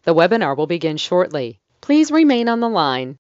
The webinar will begin shortly. Please remain on the line.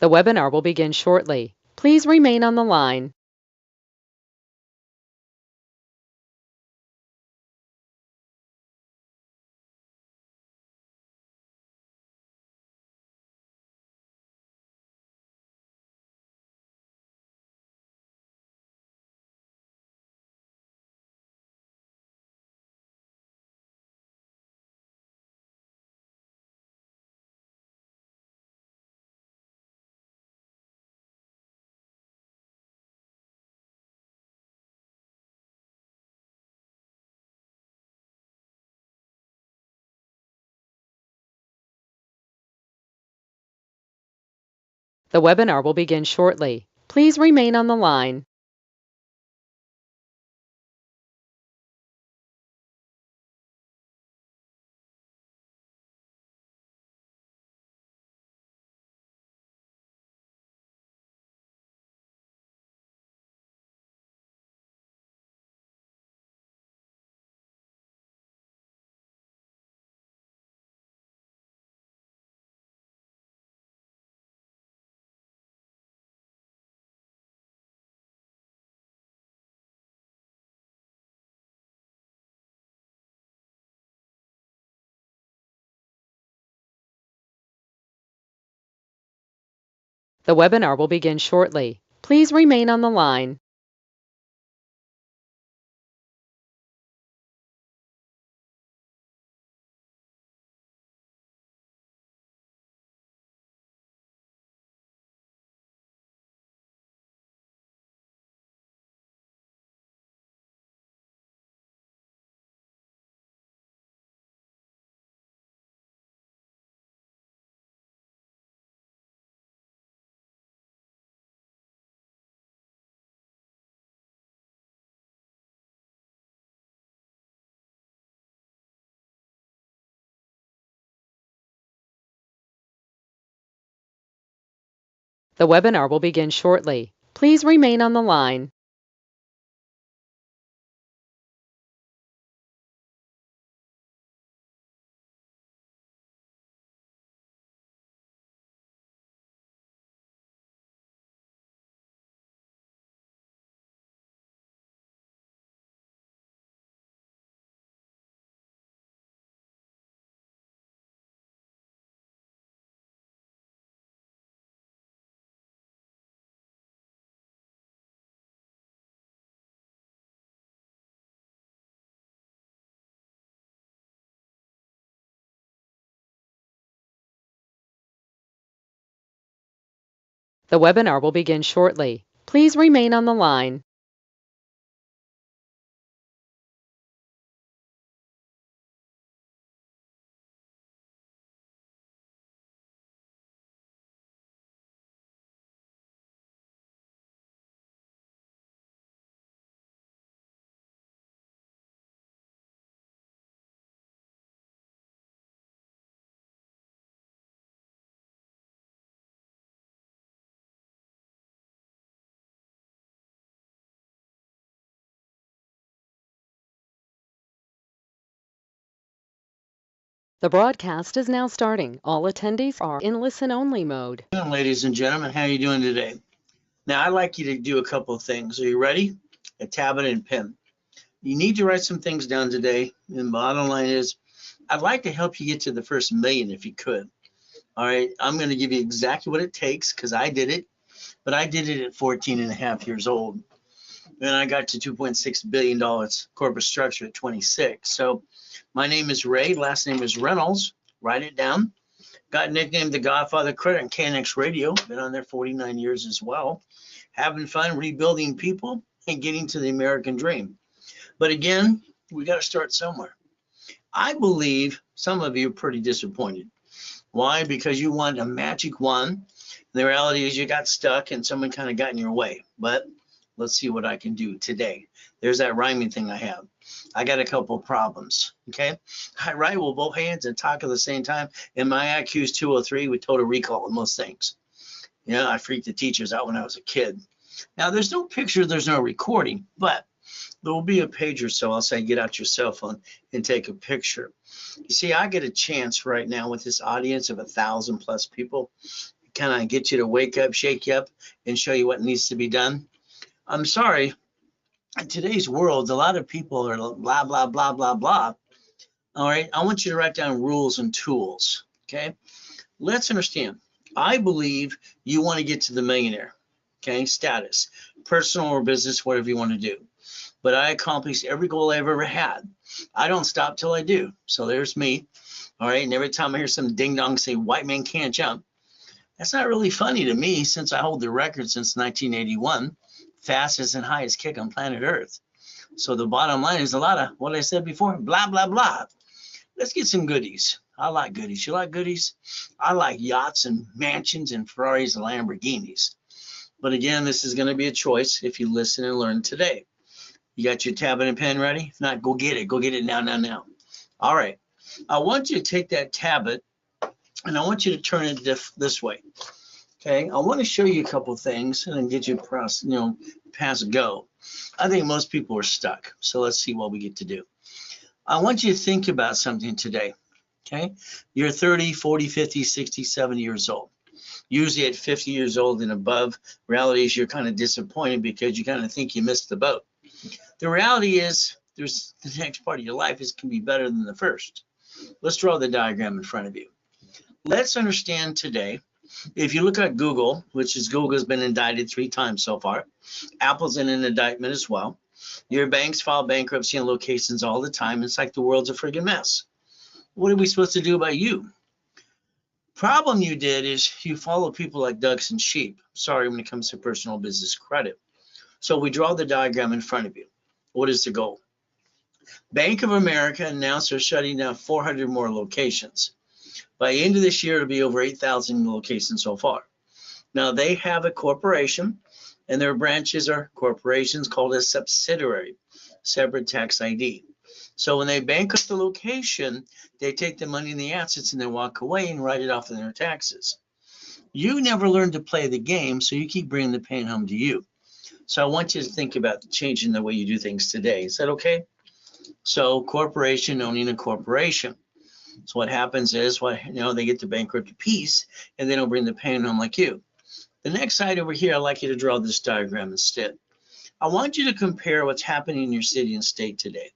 The webinar will begin shortly. Please remain on the line. The webinar will begin shortly. Please remain on the line. The webinar will begin shortly. Please remain on the line. The webinar will begin shortly. Please remain on the line. The webinar will begin shortly. Please remain on the line. The broadcast is now starting. All attendees are in listen-only mode. Ladies and gentlemen, how are you doing today? Now, I'd like you to do a couple of things. Are you ready? A tablet and pen. You need to write some things down today. And the bottom line is, I'd like to help you get to the first million if you could. All right, I'm going to give you exactly what it takes because I did it, but I did it at 14 and a half years old. And I got to $2.6 billion corporate structure at 26. So my name is Ray, last name is Reynolds. Write it down. Got nicknamed the Godfather of Credit on KNX Radio. Been on there 49 years as well. Having fun rebuilding people and getting to the American dream. But again, we got to start somewhere. I believe some of you are pretty disappointed. Why? Because you wanted a magic wand. The reality is you got stuck and someone kind of got in your way. But let's see what I can do today. There's that rhyming thing I have. I got a couple of problems, okay? I write with both hands and talk at the same time, and my IQ is 203 with total recall on most things. You know, I freaked the teachers out when I was a kid. Now, there's no picture, there's no recording, but there will be a page or so. I'll say get out your cell phone and take a picture. You see, I get a chance right now with this audience of 1,000 plus people, kind of get you to wake up, shake you up, and show you what needs to be done. I'm sorry, in today's world, a lot of people are blah, blah, blah, blah, blah. All right, I want you to write down rules and tools, okay? Let's understand. I believe you want to get to the millionaire, okay, status, personal or business, whatever you want to do. But I accomplished every goal I've ever had. I don't stop till I do. So there's me, all right? And every time I hear some ding-dong say, white man can't jump, that's not really funny to me since I hold the record since 1981, fastest and highest kick on planet Earth. So the bottom line is a lot of what I said before, blah, blah, blah. Let's get some goodies. I like goodies. You like goodies? I like yachts and mansions and Ferraris and Lamborghinis. But again, this is going to be a choice if you listen and learn today. You got your tablet and pen ready? If not, go get it. Go get it now. All right. I want you to take that tablet and I want you to turn it this way. Okay. I want to show you a couple things and then get you past go. I think most people are stuck. So let's see what we get to do. I want you to think about something today. Okay. You're 30, 40, 50, 60, 70 years old. Usually at 50 years old and above, reality is you're kind of disappointed because you kind of think you missed the boat. The reality is there's the next part of your life can be better than the first. Let's draw the diagram in front of you. Let's understand today, if you look at Google, which is Google's been indicted 3 times so far, Apple's in an indictment as well. Your banks file bankruptcy on locations all the time. It's like the world's a friggin' mess. What are we supposed to do about you? Problem you did is you follow people like ducks and sheep. Sorry, when it comes to personal business credit. So we draw the diagram in front of you. What is the goal? Bank of America announced they're shutting down 400 more locations. By the end of this year, it'll be over 8,000 locations so far. Now, they have a corporation, and their branches are corporations called a subsidiary, separate tax ID. So when they bankrupt the location, they take the money and the assets and they walk away and write it off in their taxes. You never learned to play the game, so you keep bringing the pain home to you. So I want you to think about changing the way you do things today. Is that okay? So corporation owning a corporation. So what happens is, they get the bankrupt piece and they don't bring the pain home like you. The next side over here, I'd like you to draw this diagram instead. I want you to compare what's happening in your city and state today.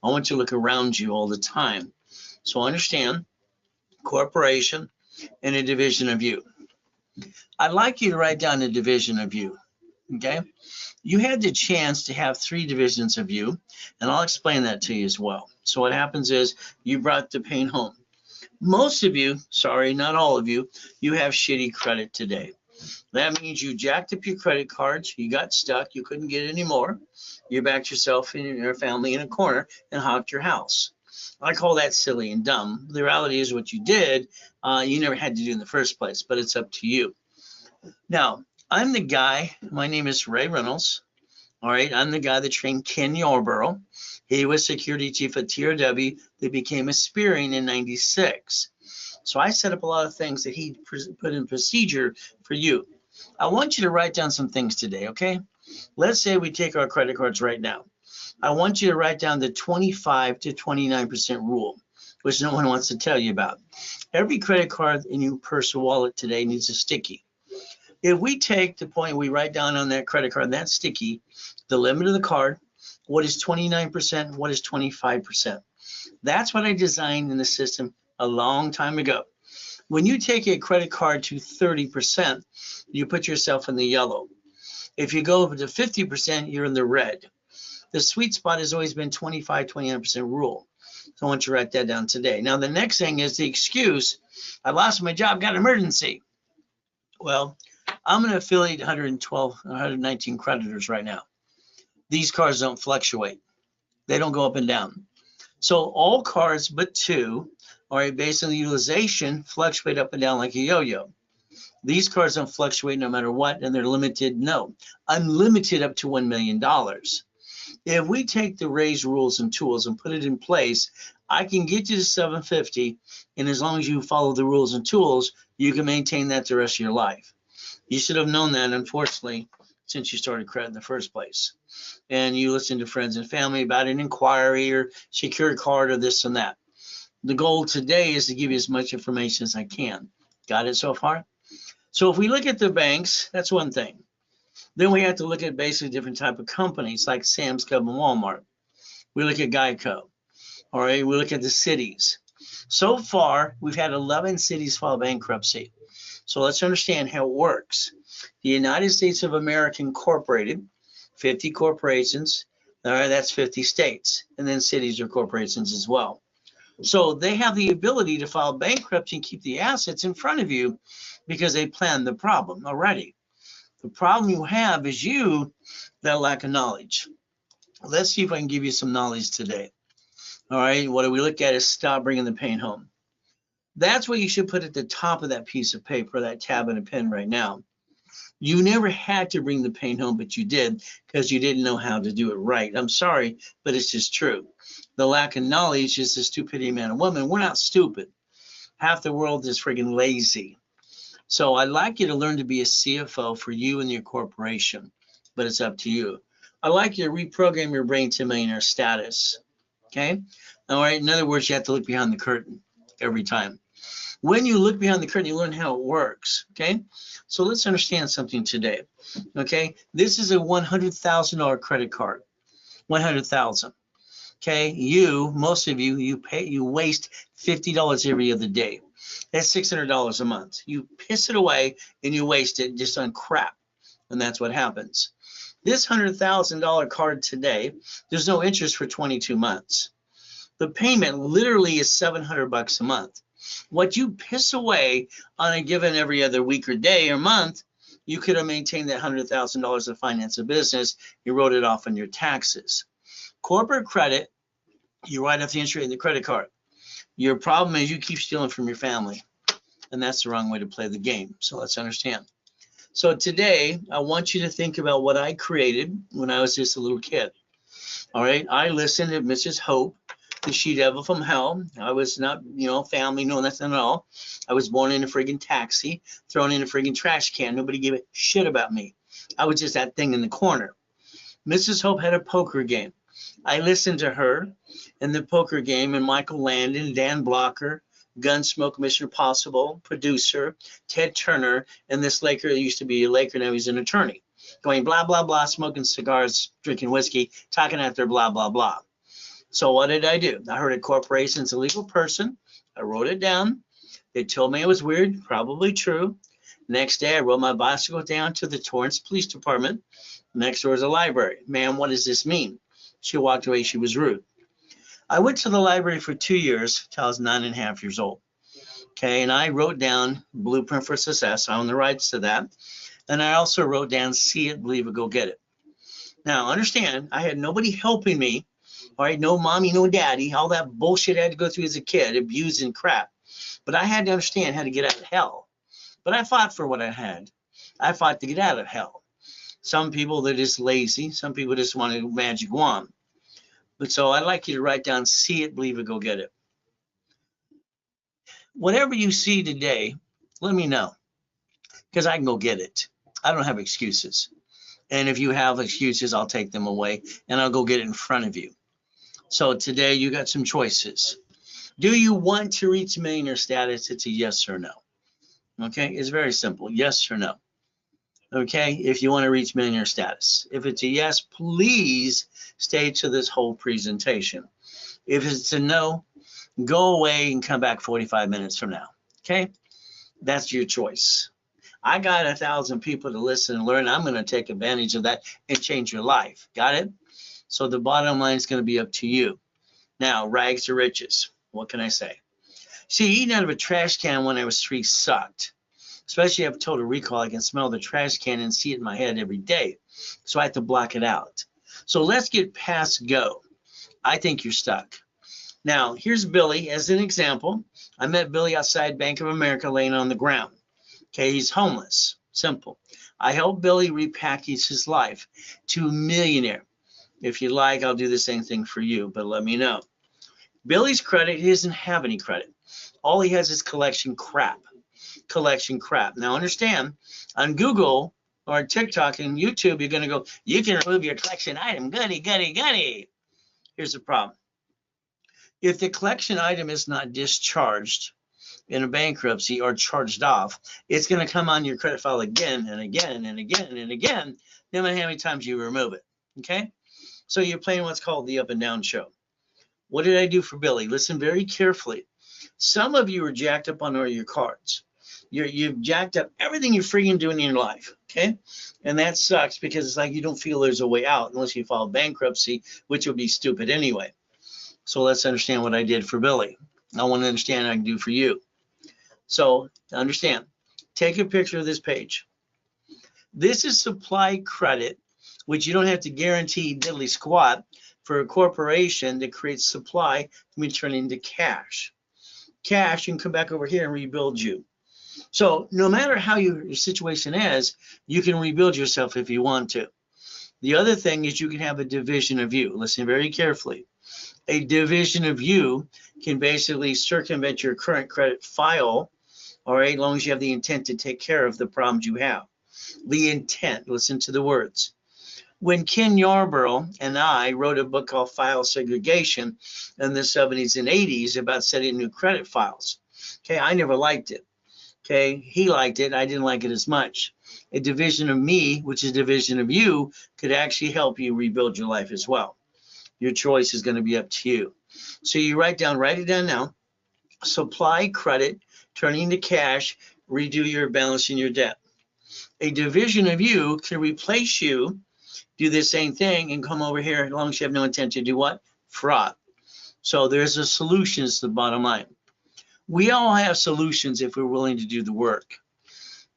I want you to look around you all the time. So understand corporation and a division of you. I'd like you to write down a division of you. Okay, you had the chance to have 3 divisions of you, and I'll explain that to you as well. So what happens is you brought the pain home. Most of you, sorry, not all of you, you have shitty credit today. That means you jacked up your credit cards, you got stuck, you couldn't get any more. You backed yourself and your family in a corner and hocked your house. I call that silly and dumb. The reality is what you did, you never had to do in the first place, but it's up to you. Now, I'm the guy, my name is Ray Reynolds. All right, I'm the guy that trained Ken Yarborough. He was security chief at TRW that became a Spearing in '96. So I set up a lot of things that he put in procedure for you. I want you to write down some things today, okay? Let's say we take our credit cards right now. I want you to write down the 25 to 29% rule, which no one wants to tell you about. Every credit card in your purse or wallet today needs a sticky. If we take the point we write down on that credit card, that sticky, the limit of the card, what is 29%, what is 25%. That's what I designed in the system a long time ago. When you take a credit card to 30%, you put yourself in the yellow. If you go over to 50%, you're in the red. The sweet spot has always been 25, 29% rule. So I want you to write that down today. Now, the next thing is the excuse I lost my job, got an emergency. Well, I'm going to affiliate 112, 119 creditors right now. These cards don't fluctuate. They don't go up and down. So all cards but two, all right, based on the utilization, fluctuate up and down like a yo-yo. These cards don't fluctuate no matter what, and they're limited, no, unlimited up to $1 million. If we take the raise rules and tools and put it in place, I can get you to 750, and as long as you follow the rules and tools, you can maintain that the rest of your life. You should have known that, unfortunately, since you started credit in the first place. And you listen to friends and family about an inquiry or secured card or this and that. The goal today is to give you as much information as I can. Got it so far? So if we look at the banks, that's one thing. Then we have to look at basically different type of companies like Sam's Club and Walmart. We look at Geico. All right, we look at the cities. So far, we've had 11 cities file bankruptcy. So let's understand how it works. The United States of America Incorporated, 50 corporations, all right, that's 50 states, and then cities or corporations as well. So they have the ability to file bankruptcy and keep the assets in front of you because they planned the problem already. The problem you have is you that lack of knowledge. Let's see if I can give you some knowledge today. All right, what we look at is stop bringing the pain home. That's what you should put at the top of that piece of paper, that tab and a pen right now. You never had to bring the pain home, but you did because you didn't know how to do it right. I'm sorry, but it's just true. The lack of knowledge is the stupidity of man and woman. We're not stupid. Half the world is friggin' lazy. So I'd like you to learn to be a CFO for you and your corporation, but it's up to you. I'd like you to reprogram your brain to millionaire status. Okay? All right. In other words, you have to look behind the curtain every time. When you look behind the curtain, you learn how it works. Okay? So let's understand something today. Okay? This is a $100,000 credit card. $100,000. Okay? Most of you waste $50 every other day. That's $600 a month. You piss it away and you waste it just on crap. And that's what happens. This $100,000 card today, there's no interest for 22 months. The payment literally is $700 a month. What you piss away on a given every other week or day or month, you could have maintained that $100,000 to finance a business. You wrote it off on your taxes. Corporate credit, you write off the interest rate in the credit card. Your problem is you keep stealing from your family, and that's the wrong way to play the game. So let's understand. So today, I want you to think about what I created when I was just a little kid. All right, I listened to Mrs. Hope, the she-devil from hell. I was not, family, no, that's not at all. I was born in a friggin' taxi, thrown in a friggin' trash can. Nobody gave a shit about me. I was just that thing in the corner. Mrs. Hope had a poker game. I listened to her in the poker game, and Michael Landon, Dan Blocker, Gunsmoke, Mission Impossible, producer, Ted Turner, and this Laker that used to be a Laker, now he's an attorney, going blah, blah, blah, smoking cigars, drinking whiskey, talking out there, blah, blah, blah. So what did I do? I heard a corporation's a legal person. I wrote it down. They told me it was weird, probably true. Next day, I rode my bicycle down to the Torrance Police Department. Next door is a library. Ma'am, what does this mean? She walked away. She was rude. I went to the library for 2 years till I was 9.5 years old. Okay, and I wrote down Blueprint for Success. I own the rights to that. And I also wrote down See It, Believe It, Go Get It. Now, understand, I had nobody helping me. All right, no mommy, no daddy. All that bullshit I had to go through as a kid, abuse and crap. But I had to understand how to get out of hell. But I fought for what I had. I fought to get out of hell. Some people, they're just lazy. Some people just want a magic wand. But so I'd like you to write down, See It, Believe It, Go Get It. Whatever you see today, let me know, because I can go get it. I don't have excuses. And if you have excuses, I'll take them away, and I'll go get it in front of you. So today you got some choices. Do you want to reach millionaire status? It's a yes or no. Okay, it's very simple, yes or no. Okay, if you want to reach millionaire status. If it's a yes, please stay to this whole presentation. If it's a no, go away and come back 45 minutes from now. Okay, that's your choice. I got 1,000 people to listen and learn. I'm going to take advantage of that and change your life. Got it? So the bottom line is going to be up to you. Now, rags to riches. What can I say? See, eating out of a trash can when I was 3 sucked. Especially if I have total recall, I can smell the trash can and see it in my head every day. So I have to block it out. So let's get past go. I think you're stuck. Now, here's Billy as an example. I met Billy outside Bank of America laying on the ground. Okay, he's homeless. Simple. I helped Billy repackage his life to a millionaire. If you like, I'll do the same thing for you, but let me know. Billy's credit, he doesn't have any credit. All he has is collection crap. Collection crap. Now understand, on Google or TikTok and YouTube, you're going to go, you can remove your collection item. Goody, goody, goody. Here's the problem. If the collection item is not discharged in a bankruptcy or charged off, it's going to come on your credit file again and again and again and again, no matter how many times you remove it. Okay? So you're playing what's called the up and down show. What did I do for Billy? Listen very carefully. Some of you are jacked up on all your cards. You've jacked up everything you're freaking doing in your life, okay? And that sucks because it's like you don't feel there's a way out unless you file bankruptcy, which would be stupid anyway. So let's understand what I did for Billy. I want to understand what I can do for you. So understand, take a picture of this page. This is supply credit, which you don't have to guarantee diddly squat for a corporation that creates supply to be turned into cash. Cash, you can come back over here and rebuild you. So no matter how your situation is, you can rebuild yourself if you want to. The other thing is you can have a division of you. Listen very carefully. A division of you can basically circumvent your current credit file, all right, as long as you have the intent to take care of the problems you have. The intent, listen to the words. When Ken Yarborough and I wrote a book called File Segregation in the 70s and 80s about setting new credit files, okay, I never liked it. Okay, he liked it. I didn't like it as much. A division of me, which is a division of you, could actually help you rebuild your life as well. Your choice is going to be up to you. So you write it down now. Supply credit, turning to cash, redo your balance in your debt. A division of you can replace you, do the same thing, and come over here as long as you have no intent to do what? Fraud. So there's a solution to the bottom line. We all have solutions if we're willing to do the work.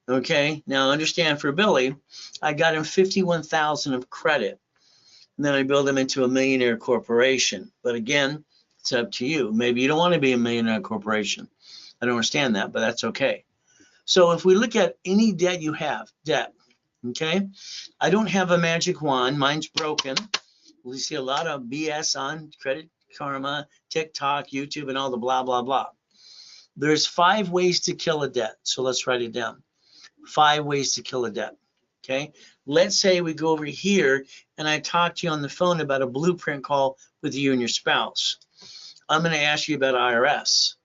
Okay, now understand for Billy, I got him 51,000 of credit, and then I build him into a millionaire corporation. But again, it's up to you. Maybe you don't want to be a millionaire corporation. I don't understand that, but that's okay. So if we look at any debt you have, debt, okay, I don't have a magic wand. Mine's broken. We see a lot of BS on Credit Karma, TikTok, YouTube, and all the blah, blah, blah. There's 5 ways to kill a debt. So let's write it down. 5 ways to kill a debt. Okay. Let's say we go over here and I talk to you on the phone about a blueprint call with you and your spouse. I'm going to ask you about IRS.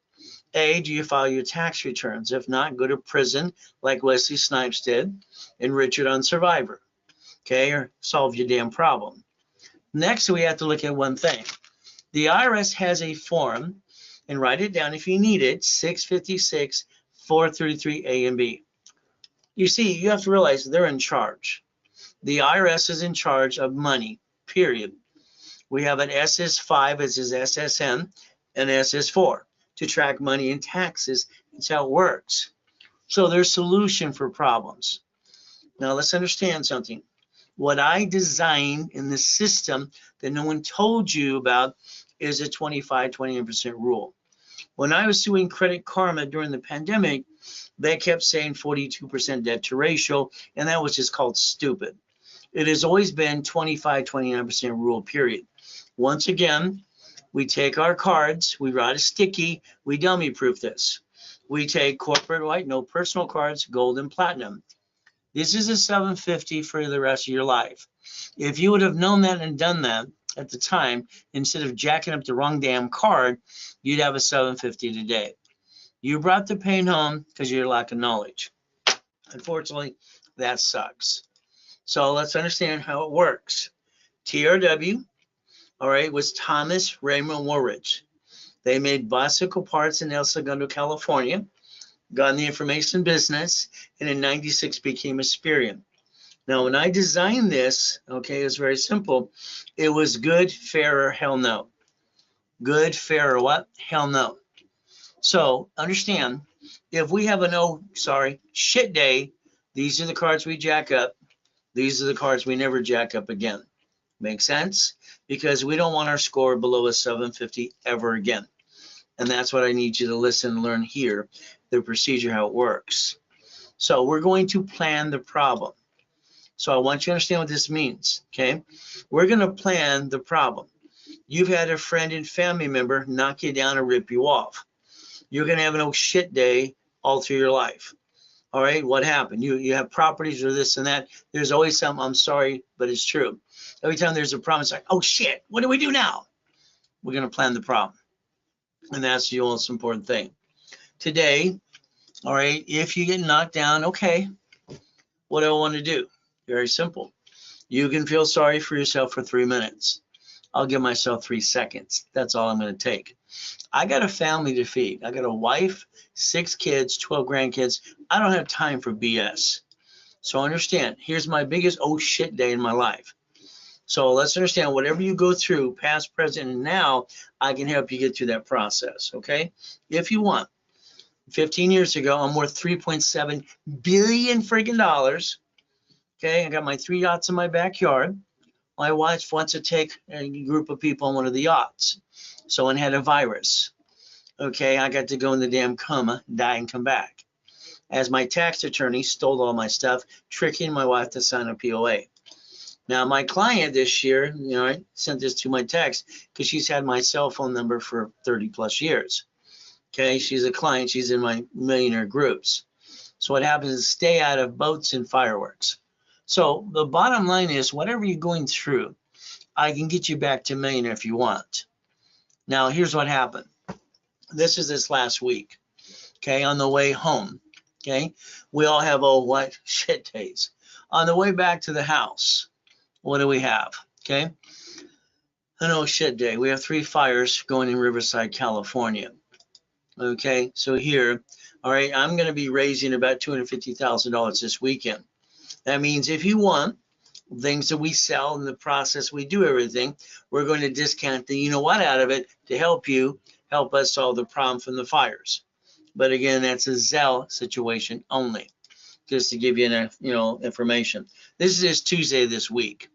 A, do you file your tax returns? If not, go to prison like Wesley Snipes did and Richard on Survivor. Okay. Or solve your damn problem. Next, we have to look at one thing. The IRS has a form, and write it down if you need it, 656 433 A and B. You see, you have to realize they're in charge. The IRS is in charge of money, period. We have an SS5, as is SSN, and SS4 to track money and taxes. That's how it works. So there's a solution for problems. Now let's understand something. What I designed in the system that no one told you about is a 25-20% rule. When I was suing Credit Karma during the pandemic, they kept saying 42% debt to ratio, and that was just called stupid. It has always been 25-29% rule, period. Once again, we take our cards, we write a sticky, we dummy proof this. We take corporate white, no personal cards, gold and platinum. This is a 750 for the rest of your life. If you would have known that and done that at the time, instead of jacking up the wrong damn card, you'd have a 750 today. You brought the pain home because of your lack of knowledge. Unfortunately, that sucks. So let's understand how it works. TRW, all right, was Thomas Raymond Woolridge. They made bicycle parts in El Segundo, California, got in the information business, and in '96 became Experian. Now, when I designed this, okay, it was very simple. It was good, fair, or hell no. Good, fair, or what? Hell no. So understand, if we have shit day, these are the cards we jack up. These are the cards we never jack up again. Make sense? Because we don't want our score below a 750 ever again. And that's what I need you to listen and learn here, the procedure, how it works. So we're going to plan the problem. So I want you to understand what this means, okay? We're going to plan the problem. You've had a friend and family member knock you down and rip you off. You're going to have an oh shit day all through your life. All right, what happened? You have properties or this and that. There's always some, I'm sorry, but it's true. Every time there's a problem, it's like, oh shit, what do we do now? We're going to plan the problem. And that's the most important thing. Today, all right, if you get knocked down, okay, what do I want to do? Very simple. You can feel sorry for yourself for 3 minutes. I'll give myself 3 seconds. That's all I'm going to take. I got a family to feed. I got a wife, 6 kids, 12 grandkids. I don't have time for BS. So understand, here's my biggest oh shit day in my life. So let's understand, whatever you go through, past, present, and now, I can help you get through that process, okay? If you want. 15 years ago, I'm worth $3.7 billion freaking dollars. Okay, I got my 3 yachts in my backyard. My wife wants to take a group of people on one of the yachts. Someone had a virus. Okay, I got to go in the damn coma, die, and come back. As my tax attorney stole all my stuff, tricking my wife to sign a POA. Now, my client this year, I sent this to my text because she's had my cell phone number for 30 plus years. Okay, she's a client. She's in my millionaire groups. So what happens is stay out of boats and fireworks. So the bottom line is, whatever you're going through, I can get you back to millionaire if you want. Now, here's what happened. This last week. Okay, on the way home. Okay, we all have what shit days. On the way back to the house, what do we have? Okay, an oh shit day. We have 3 fires going in Riverside, California. Okay, so here, all right, I'm going to be raising about $250,000 this weekend. That means if you want things that we sell in the process, we do everything, we're going to discount the out of it to help us solve the problem from the fires. But again, that's a Zelle situation only, just to give you information. This is Tuesday this week.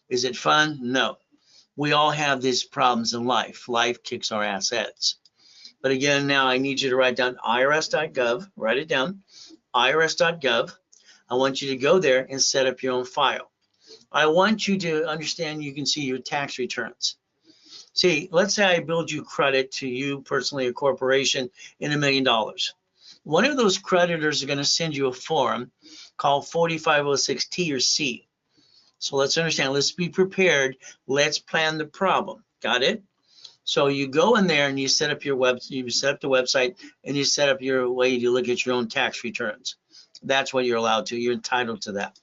Is it fun? No. We all have these problems in life. Life kicks our assets. But again, now I need you to write down irs.gov. Write it down. irs.gov. I want you to go there and set up your own file. I want you to understand you can see your tax returns. See, let's say I build you credit to you personally, a corporation, in $1 million. One of those creditors are going to send you a form called 4506T or C. So let's understand, let's be prepared. Let's plan the problem. Got it? So you go in there and you set up your you set up the website and you set up your way to look at your own tax returns. That's what you're allowed to. You're entitled to that.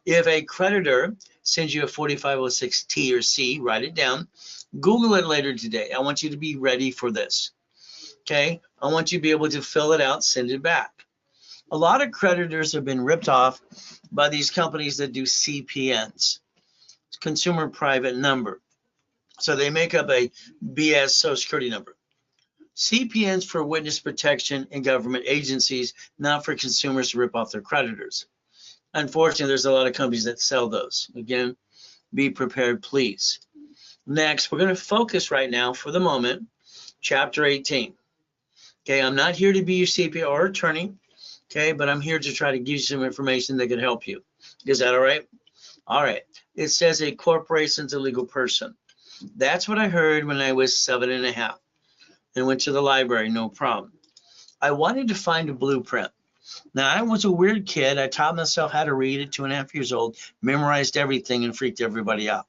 If a creditor sends you a 4506T or C, write it down. Google it later today. I want you to be ready for this. Okay? I want you to be able to fill it out, send it back. A lot of creditors have been ripped off by these companies that do CPNs, consumer private number. So they make up a BS Social Security number. CPNs for witness protection in government agencies, not for consumers to rip off their creditors. Unfortunately, there's a lot of companies that sell those. Again, be prepared, please. Next, we're going to focus right now for the moment, Chapter 18. Okay, I'm not here to be your CPA or attorney, okay, but I'm here to try to give you some information that can help you. Is that all right? All right. It says a corporation's a legal person. That's what I heard when I was 7.5 and went to the library, no problem. I wanted to find a blueprint. Now, I was a weird kid. I taught myself how to read at 2.5 years old, memorized everything, and freaked everybody out.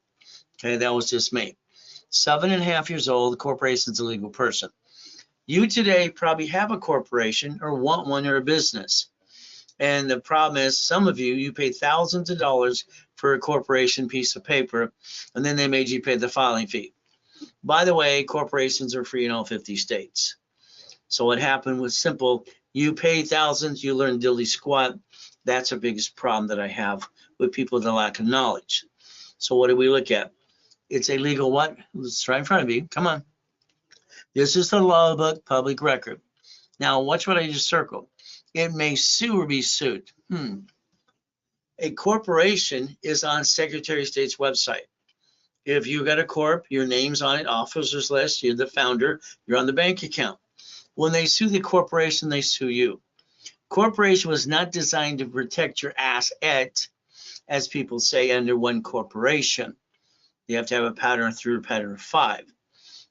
Okay, that was just me. 7.5 years old, the corporation's a legal person. You today probably have a corporation or want one or a business. And the problem is, some of you pay thousands of dollars for a corporation piece of paper, and then they made you pay the filing fee. By the way, corporations are free in all 50 states. So what happened was simple. You pay thousands, you learn dilly squat. That's the biggest problem that I have with people that lack of knowledge. So what do we look at? It's a legal what? It's right in front of you. Come on. This is the law book, public record. Now, watch what I just circled. It may sue or be sued. A corporation is on Secretary of State's website. If you got a corp, your name's on it, officers list, you're the founder, you're on the bank account. When they sue the corporation, they sue you. Corporation was not designed to protect your asset, as people say, under one corporation. You have to have a pattern through a pattern of 5.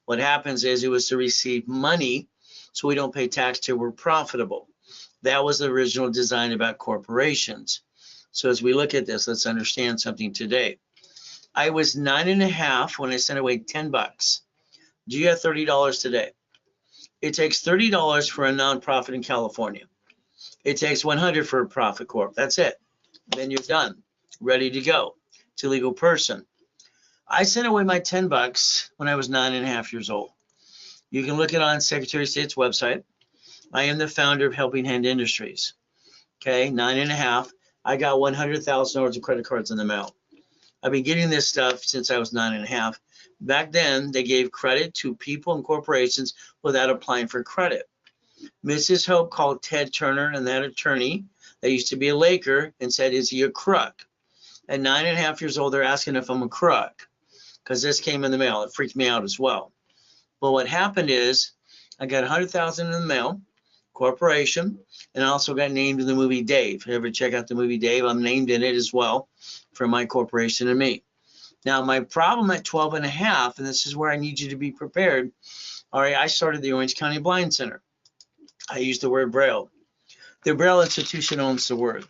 What happens is it was to receive money so we don't pay tax till we're profitable. That was the original design about corporations. So as we look at this, let's understand something today. I was 9.5 when I sent away $10. Do you have $30 today? It takes $30 for a nonprofit in California. It takes $100 for a profit corp. That's it. Then you're done, ready to go. It's a legal person. I sent away my $10 when I was 9.5 years old. You can look it on Secretary of State's website. I am the founder of Helping Hand Industries. Okay, 9.5. I got $100,000 of credit cards in the mail. I've been getting this stuff since I was 9.5. Back then, they gave credit to people and corporations without applying for credit. Mrs. Hope called Ted Turner and that attorney that used to be a Laker and said, is he a crook? At 9.5 years old, they're asking if I'm a crook because this came in the mail. It freaked me out as well. But what happened is I got $100,000 in the mail, corporation, and I also got named in the movie Dave. If you ever check out the movie Dave, I'm named in it as well for my corporation and me. Now, my problem at 12.5, and this is where I need you to be prepared. All right, I started the Orange County Blind Center. I used the word Braille. The Braille Institution owns the word.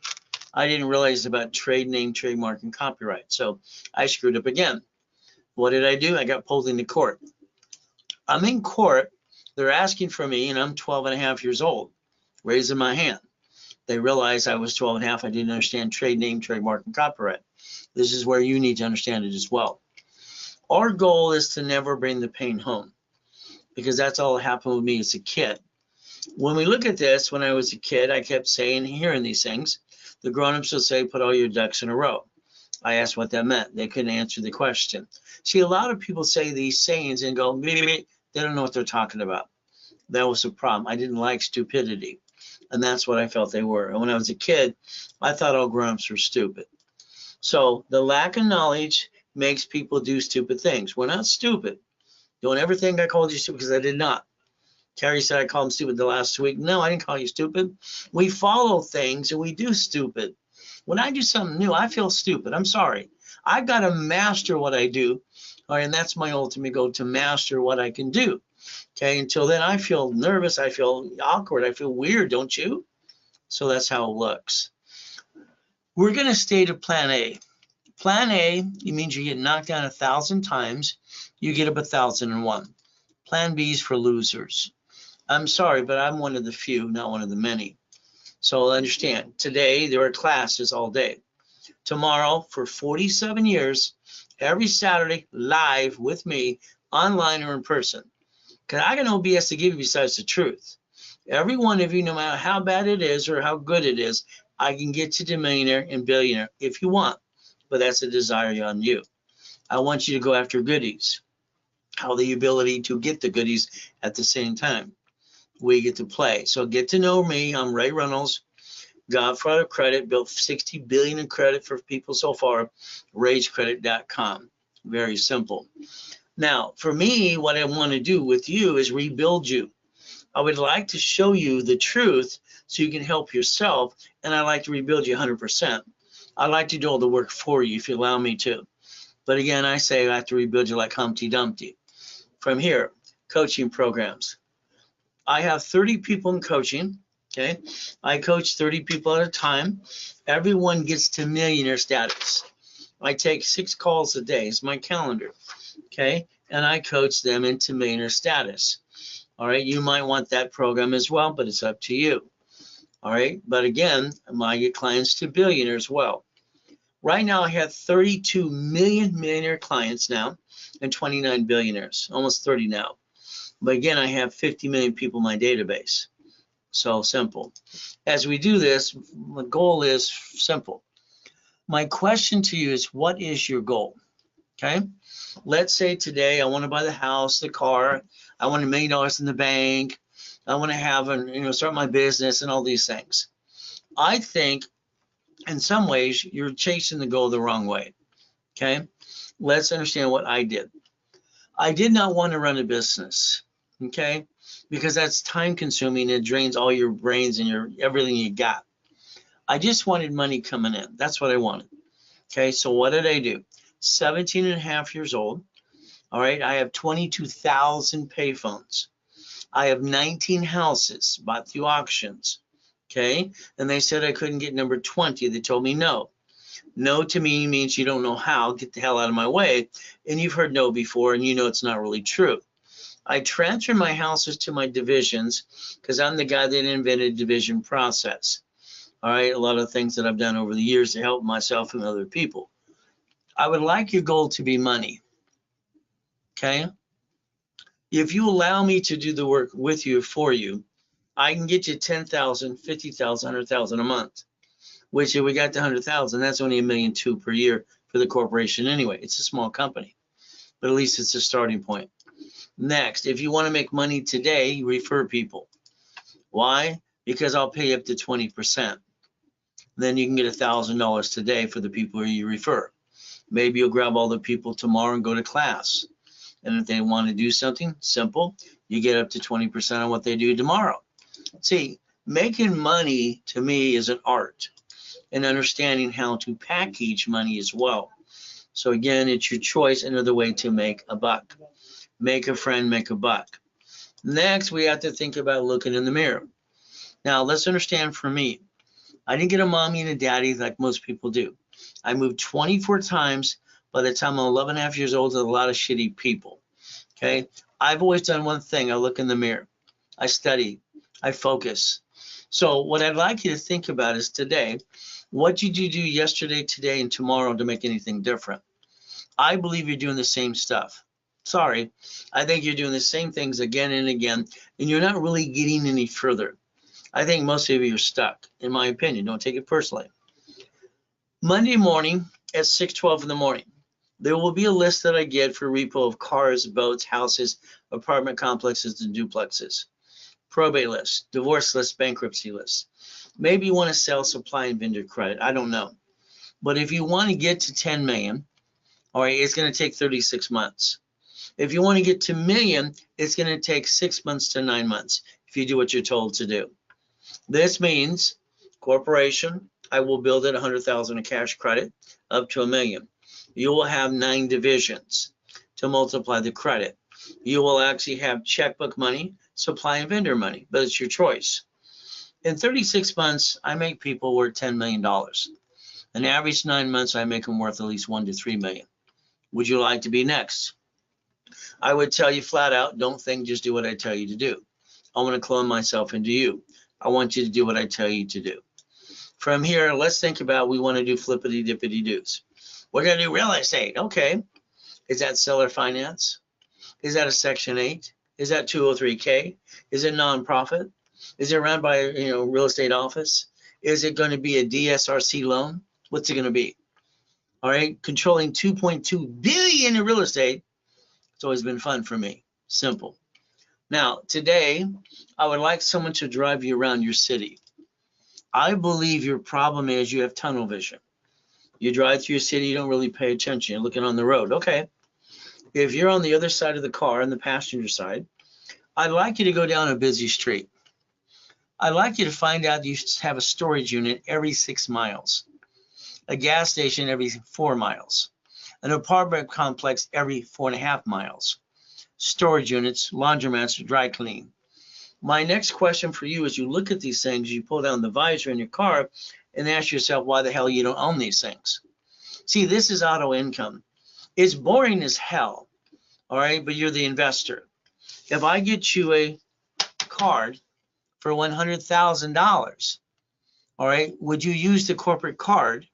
I didn't realize about trade name, trademark, and copyright. So I screwed up again. What did I do? I got pulled into court. I'm in court. They're asking for me, and I'm 12.5 years old, raising my hand. They realized I was 12.5. I didn't understand trade name, trademark, and copyright. This is where you need to understand it as well. Our goal is to never bring the pain home because that's all that happened with me as a kid. When we look at this, when I was a kid, I kept saying, hearing these things. The grown-ups would say, put all your ducks in a row. I asked what that meant. They couldn't answer the question. See, a lot of people say these sayings and go, they don't know what they're talking about. That was the problem. I didn't like stupidity. And that's what I felt they were. And when I was a kid, I thought all grown-ups were stupid. So the lack of knowledge makes people do stupid things. We're not stupid. Don't ever think I called you stupid because I did not. Carrie said I called him stupid the last week. No, I didn't call you stupid. We follow things and we do stupid. When I do something new, I feel stupid. I'm sorry. I've got to master what I do. All right, and that's my ultimate goal, to master what I can do. Okay, until then I feel nervous. I feel awkward. I feel weird, don't you? So that's how it looks. We're going to stay to plan A. Plan A, it means you get knocked down 1,000 times. You get up 1,001. Plan B is for losers. I'm sorry, but I'm one of the few, not one of the many. So understand, today there are classes all day. Tomorrow, for 47 years, every Saturday, live with me, online or in person. Because I got no BS to give you besides the truth. Every one of you, no matter how bad it is or how good it is, I can get you to millionaire and billionaire if you want. But that's a desire on you. I want you to go after goodies. How the ability to get the goodies at the same time. We get to play. So get to know me. I'm Ray Reynolds, Godfather of Credit, built $60 billion in credit for people so far. RageCredit.com. Very simple. Now, for me, what I want to do with you is rebuild you. I would like to show you the truth so you can help yourself, and I'd like to rebuild you 100%. I'd like to do all the work for you if you allow me to. But again, I say I have to rebuild you like Humpty Dumpty. From here, coaching programs. I have 30 people in coaching, okay? I coach 30 people at a time. Everyone gets to millionaire status. I take 6 calls a day. It's my calendar, okay? And I coach them into millionaire status. All right, you might want that program as well, but it's up to you. All right, but again, I get clients to billionaire as well. Right now, I have 32 million millionaire clients now and 29 billionaires, almost 30 now. But again, I have 50 million people in my database. So simple. As we do this, the goal is simple. My question to you is, what is your goal? Okay. Let's say today I want to buy the house, the car. I want $1 million in the bank. I want to have and start my business and all these things. I think in some ways you're chasing the goal the wrong way. Okay, let's understand what I did. I did not want to run a business. Okay, because that's time consuming. It drains all your brains and your everything you got. I just wanted money coming in. That's what I wanted. Okay, so what did I do? 17 and a half years old. All right, I have 22,000 payphones. I have 19 houses bought through auctions. Okay, and they said I couldn't get number 20. They told me no. No to me means you don't know how. Get the hell out of my way. And you've heard no before, and you know it's not really true. I transferred my houses to my divisions because I'm the guy that invented division process. All right, a lot of things that I've done over the years to help myself and other people. I would like your goal to be money. Okay, if you allow me to do the work with you for you, I can get you 10,000, 50,000, 100,000 a month. Which if we got to 100,000, that's only $1.2 million per year for the corporation anyway. It's a small company, but at least it's a starting point. Next, if you want to make money today, you refer people. Why? Because I'll pay up to 20%. Then you can get $1,000 today for the people you refer. Maybe you'll grab all the people tomorrow and go to class. And if they want to do something simple, you get up to 20% on what they do tomorrow. See, making money to me is an art, and understanding how to package money as well. So again, it's your choice, another way to make a buck. Make a friend, make a buck. Next, we have to think about looking in the mirror. Now, let's understand for me, I didn't get a mommy and a daddy like most people do. I moved 24 times by the time I'm 11 and a half years old with a lot of shitty people. Okay, I've always done one thing. I look in the mirror. I study. I focus. So what I'd like you to think about is today, what did you do yesterday, today, and tomorrow to make anything different? I believe you're doing the same stuff. Sorry, I think you're doing the same things again and again, and you're not really getting any further. I think most of you are stuck, in my opinion. Don't take it personally. Monday morning at 6:12 in the morning, there will be a list that I get for repo of cars, boats, houses, apartment complexes, and duplexes. Probate list, divorce list, bankruptcy list. Maybe you want to sell supply and vendor credit. I don't know. But if you want to get to 10 million, all right, it's going to take 36 months. If you want to get to million, it's going to take 6 months to 9 months if you do what you're told to do. This means corporation, I will build it 100,000 of cash credit up to $1 million. You will have 9 divisions to multiply the credit. You will actually have checkbook money, supply and vendor money, but it's your choice. In 36 months, I make people worth $10 million. An average 9 months, I make them worth at least $1 to $3 million. Would you like to be next? I would tell you flat out, don't think, just do what I tell you to do. I want to clone myself into you. I want you to do what I tell you to do. From here, let's think about, we want to do flippity dippity doos. We're going to do real estate. Okay. Is that seller finance? Is that a Section 8? Is that 203K? Is it nonprofit? Is it run by a real estate office? Is it going to be a DSRC loan? What's it going to be? All right, controlling 2.2 billion in real estate. It's always been fun for me. Simple. Now, today, I would like someone to drive you around your city. I believe your problem is you have tunnel vision. You drive through your city, you don't really pay attention. You're looking on the road. Okay. If you're on the other side of the car, on the passenger side, I'd like you to go down a busy street. I'd like you to find out you have a storage unit every 6 miles, a gas station every 4 miles, an apartment complex every 4.5 miles, storage units, laundromats, dry cleaning. My next question for you is, you look at these things, you pull down the visor in your car and ask yourself why the hell you don't own these things. See, this is auto income. It's boring as hell, all right, but you're the investor. If I get you a card for $100,000, all right, would you use the corporate card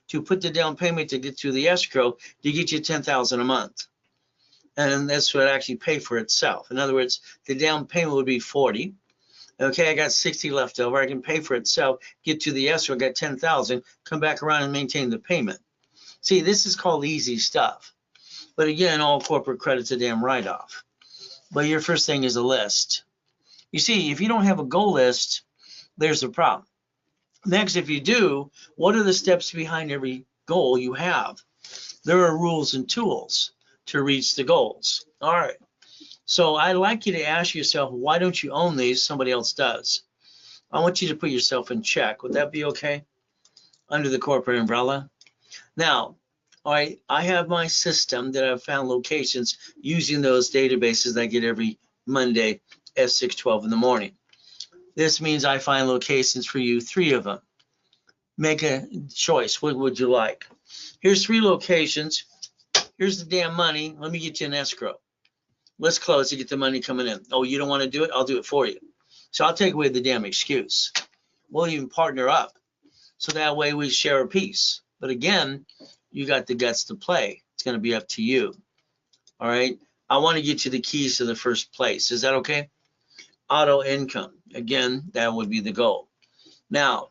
to put the down payment to get through the escrow to get you $10,000 a month? And that's what actually pay for itself. In other words, the down payment would be 40. Okay, I got 60 left over. I can pay for itself, get to the escrow, get 10,000, come back around and maintain the payment. See, this is called easy stuff. But again, all corporate credit's a damn write-off. But your first thing is a list. You see, if you don't have a goal list, there's a problem. Next, if you do, what are the steps behind every goal you have? There are rules and tools to reach the goals. All right. So I'd like you to ask yourself, why don't you own these? Somebody else does. I want you to put yourself in check. Would that be okay? Under the corporate umbrella. Now, all right, I have my system that I've found locations using those databases that I get every Monday at 6:12 in the morning. This means I find locations for you, 3 of them. Make a choice. What would you like? Here's 3 locations. Here's the damn money. Let me get you an escrow. Let's close to get the money coming in. Oh, you don't want to do it? I'll do it for you. So I'll take away the damn excuse. We'll even partner up. So that way we share a piece. But again, you got the guts to play. It's going to be up to you. All right. I want to get you the keys to the first place. Is that okay? Auto income. Again, that would be the goal. Now,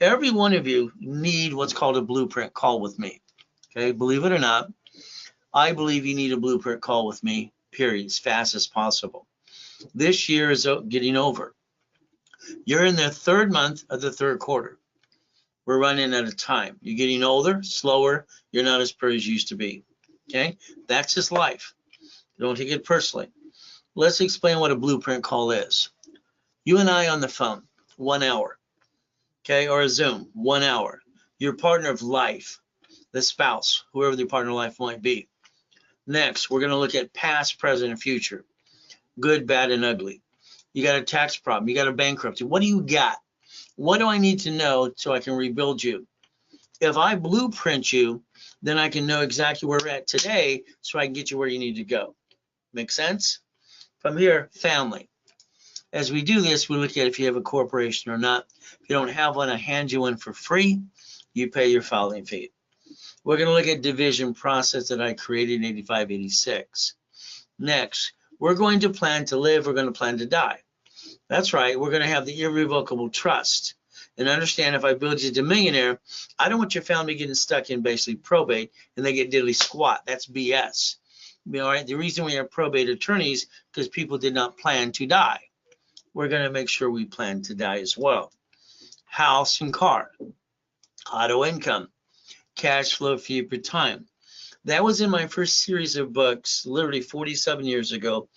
every one of you need what's called a blueprint call with me. Okay. Believe it or not, I believe you need a blueprint call with me, period, as fast as possible. This year is getting over. You're in the 3rd month of the 3rd quarter. We're running out of time. You're getting older, slower. You're not as pretty as you used to be. Okay? That's just life. Don't take it personally. Let's explain what a blueprint call is. You and I on the phone, 1 hour. Okay? Or a Zoom, 1 hour. Your partner of life, the spouse, whoever the partner of life might be. Next, we're going to look at past, present, and future. Good, bad, and ugly. You got a tax problem. You got a bankruptcy. What do you got? What do I need to know so I can rebuild you? If I blueprint you, then I can know exactly where we're at today so I can get you where you need to go. Make sense? From here, family. As we do this, we look at if you have a corporation or not. If you don't have one, I hand you one for free. You pay your filing fee. We're going to look at division process that I created in 85, 86. Next, we're going to plan to live. We're going to plan to die. That's right. We're going to have the irrevocable trust. And understand, if I build you to millionaire, I don't want your family getting stuck in basically probate and they get diddly squat. That's BS. All right. The reason we have probate attorneys because people did not plan to die. We're going to make sure we plan to die as well. House and car, auto income, cash flow for you per time. That was in my first series of books, literally 47 years ago,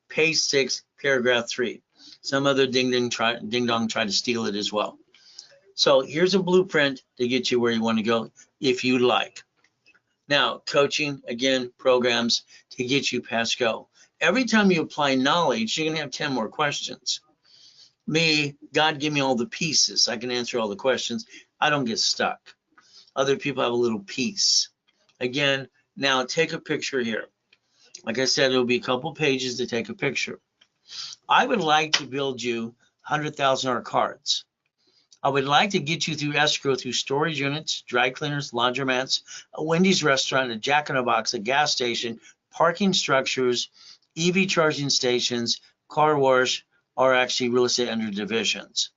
page 6, paragraph 3. Some other ding-dong tried to steal it as well. So here's a blueprint to get you where you want to go if you like. Now, coaching, again, programs to get you past go. Every time you apply knowledge, you're going to have 10 more questions. Me, God give me all the pieces. I can answer all the questions. I don't get stuck. Other people have a little piece. Again, now take a picture here. Like I said, it'll be a couple pages to take a picture. I would like to build you $100,000 cards. I would like to get you through escrow through storage units, dry cleaners, laundromats, a Wendy's restaurant, a Jack in the Box, a gas station, parking structures, EV charging stations, car wash, or actually real estate under divisions.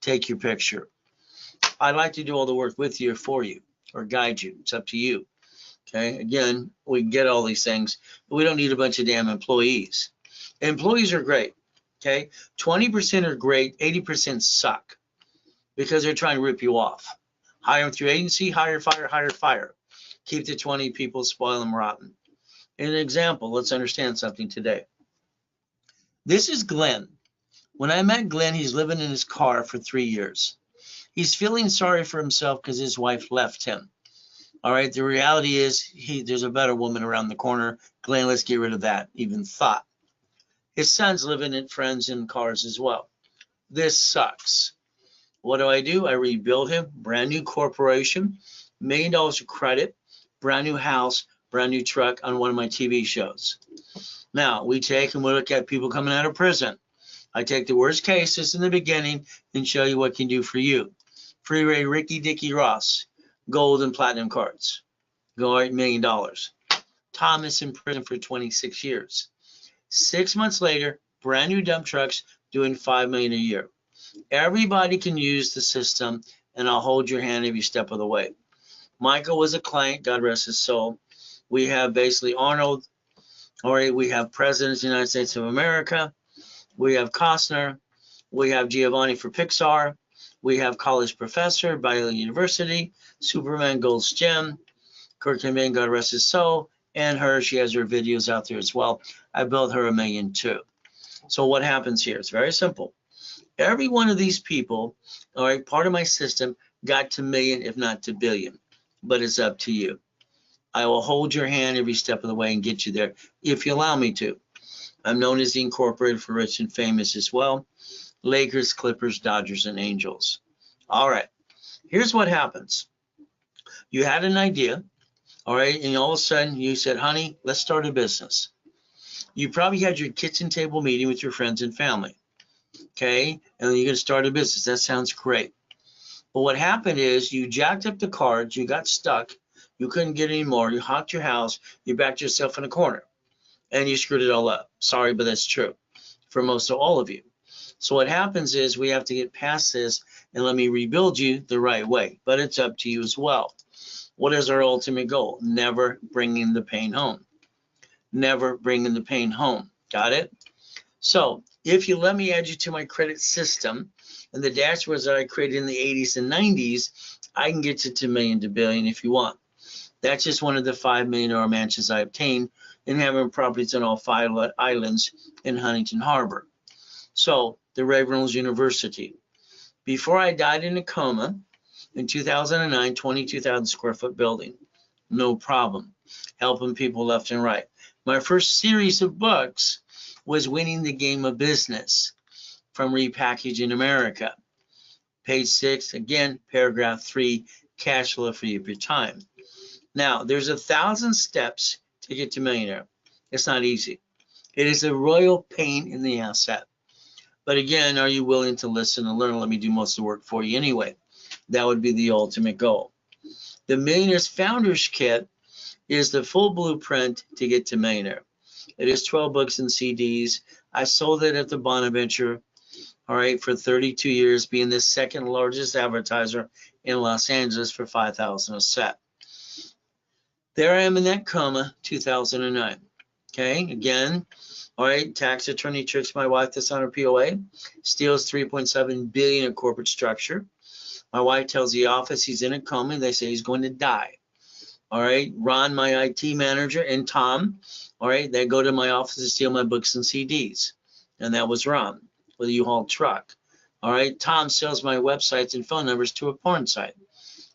Take your picture. I'd like to do all the work with you or for you or guide you. It's up to you. Okay. Again, we can get all these things, but we don't need a bunch of damn employees. Employees are great. Okay. 20% are great. 80% suck because they're trying to rip you off. Hire them through agency, hire, fire. Keep the 20 people, spoil them rotten. An example, let's understand something today. This is Glenn. When I met Glenn, he's living in his car for 3 years. He's feeling sorry for himself because his wife left him. All right, the reality is there's a better woman around the corner. Glenn, let's get rid of that even thought. His son's living in friends in cars as well. This sucks. What do? I rebuild him, brand new corporation, $1 million of credit, brand new house, brand new truck on one of my TV shows. Now, we take and we look at people coming out of prison. I take the worst cases in the beginning and show you what can do for you. Freeway Ricky Dicky Ross, gold and platinum cards. Go $8 million. Thomas in prison for 26 years. 6 months later, brand new dump trucks doing $5 million a year. Everybody can use the system, and I'll hold your hand every step of the way. Michael was a client, God rest his soul. We have basically Arnold, or we have presidents of the United States of America. We have Costner. We have Giovanni for Pixar. We have College Professor, Baylor University, Superman Gold's Gem, Kurt Cobain, God rest his soul, and her. She has her videos out there as well. I built her $1 million too. So what happens here? It's very simple. Every one of these people, all right, part of my system got to million, if not to billion, but it's up to you. I will hold your hand every step of the way and get you there if you allow me to. I'm known as the Incorporated for Rich and Famous as well. Lakers, Clippers, Dodgers, and Angels. All right, here's what happens. You had an idea, all right, and all of a sudden you said, honey, let's start a business. You probably had your kitchen table meeting with your friends and family, okay, and then you're going to start a business. That sounds great. But what happened is you jacked up the cards, you got stuck, you couldn't get any more, you hocked your house, you backed yourself in a corner, and you screwed it all up. Sorry, but that's true for most of all of you. So what happens is we have to get past this and let me rebuild you the right way. But it's up to you as well. What is our ultimate goal? Never bringing the pain home. Never bringing the pain home. Got it? So if you let me add you to my credit system and the dashboards that I created in the 80s and 90s, I can get you to million to billion if you want. That's just one of the $5 million mansions I obtained in having properties on all 5 islands in Huntington Harbor. So the Reynolds University. Before I died in a coma in 2009, 22,000 square foot building. No problem. Helping people left and right. My first series of books was Winning the Game of Business from Repackaging America. Page 6, again, paragraph 3, cash flow for your time. Now, there's 1,000 steps to get to millionaire. It's not easy. It is a royal pain in the asset. But again, are you willing to listen and learn? Let me do most of the work for you anyway. That would be the ultimate goal. The Millionaires Founders Kit is the full blueprint to get to millionaire. It is 12 books and CDs. I sold it at the Bonaventure, all right, for 32 years, being the second largest advertiser in Los Angeles for $5,000 a set. There I am in that coma, 2009. Okay, again, all right, tax attorney tricks my wife that's on her POA, steals $3.7 billion in corporate structure. My wife tells the office he's in a coma, and they say he's going to die. All right, Ron, my IT manager, and Tom, all right, they go to my office to steal my books and CDs. And that was Ron with a U-Haul truck. All right, Tom sells my websites and phone numbers to a porn site.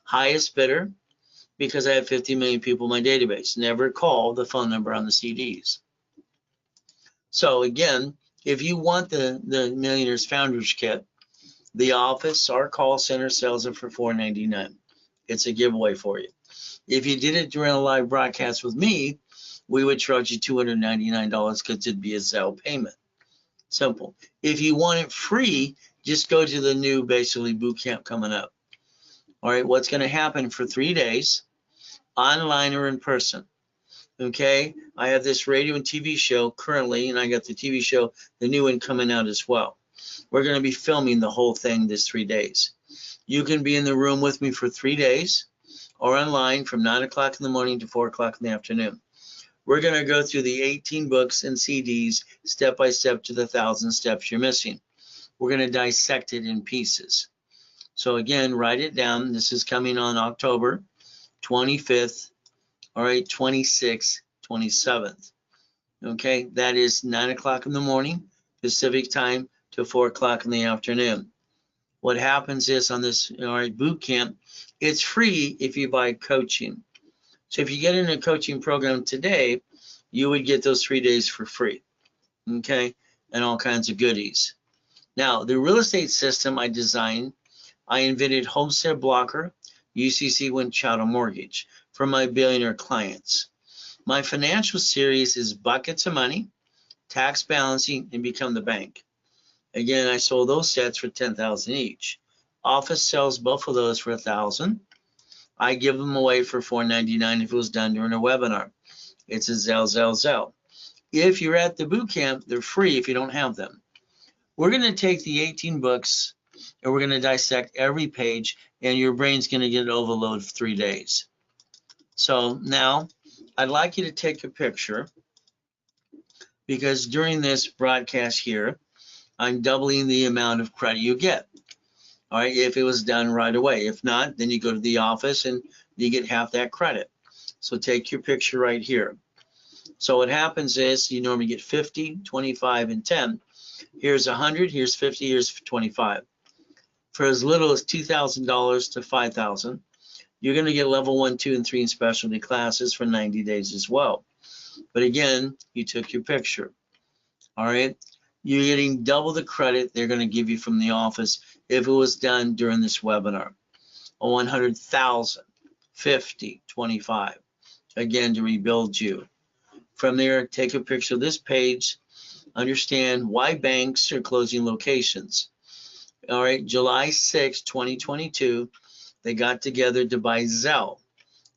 Highest bidder, because I have 50 million people in my database. Never call the phone number on the CDs. So again, if you want the Millionaires Founders Kit, the office, our call center sells it for $4.99. It's a giveaway for you. If you did it during a live broadcast with me, we would charge you $299 because it'd be a Zelle payment. Simple. If you want it free, just go to the new basically boot camp coming up. All right, what's going to happen for 3 days, online or in person? Okay, I have this radio and TV show currently, and I got the TV show, the new one coming out as well. We're going to be filming the whole thing this 3 days. You can be in the room with me for 3 days or online from 9 o'clock in the morning to 4 o'clock in the afternoon. We're going to go through the 18 books and CDs step by step to the 1,000 steps you're missing. We're going to dissect it in pieces. So again, write it down. This is coming on October 25th, all right, 26th, 27th. Okay, that is 9 o'clock in the morning Pacific time to 4 o'clock in the afternoon. What happens is on this, all right, boot camp, it's free if you buy coaching. So if you get in a coaching program today, you would get those 3 days for free, okay, and all kinds of goodies. Now, the real estate system I designed, I invented Homestead Blocker, UCC Wind Chattel Mortgage for my billionaire clients. My financial series is Buckets of Money, Tax Balancing, and Become the Bank. Again, I sold those sets for $10,000 each. Office sells both of those for $1,000. I give them away for $4.99 if it was done during a webinar. It's a Zelle. If you're at the boot camp, they're free if you don't have them. We're going to take the 18 books and we're going to dissect every page, and your brain's going to get overloaded for 3 days. So now I'd like you to take a picture, because during this broadcast here, I'm doubling the amount of credit you get. All right, if it was done right away. If not, then you go to the office and you get half that credit. So take your picture right here. So what happens is you normally get 50, 25, and 10. Here's 100, here's 50, here's 25. For as little as $2,000 to $5,000, you're going to get level 1, 2, and 3 in specialty classes for 90 days as well. But again, you took your picture. All right, you're getting double the credit they're going to give you from the office if it was done during this webinar. 100,000, 50, 25. Again, to rebuild you. From there, take a picture of this page. Understand why banks are closing locations. All right, July 6, 2022, they got together to buy Zelle.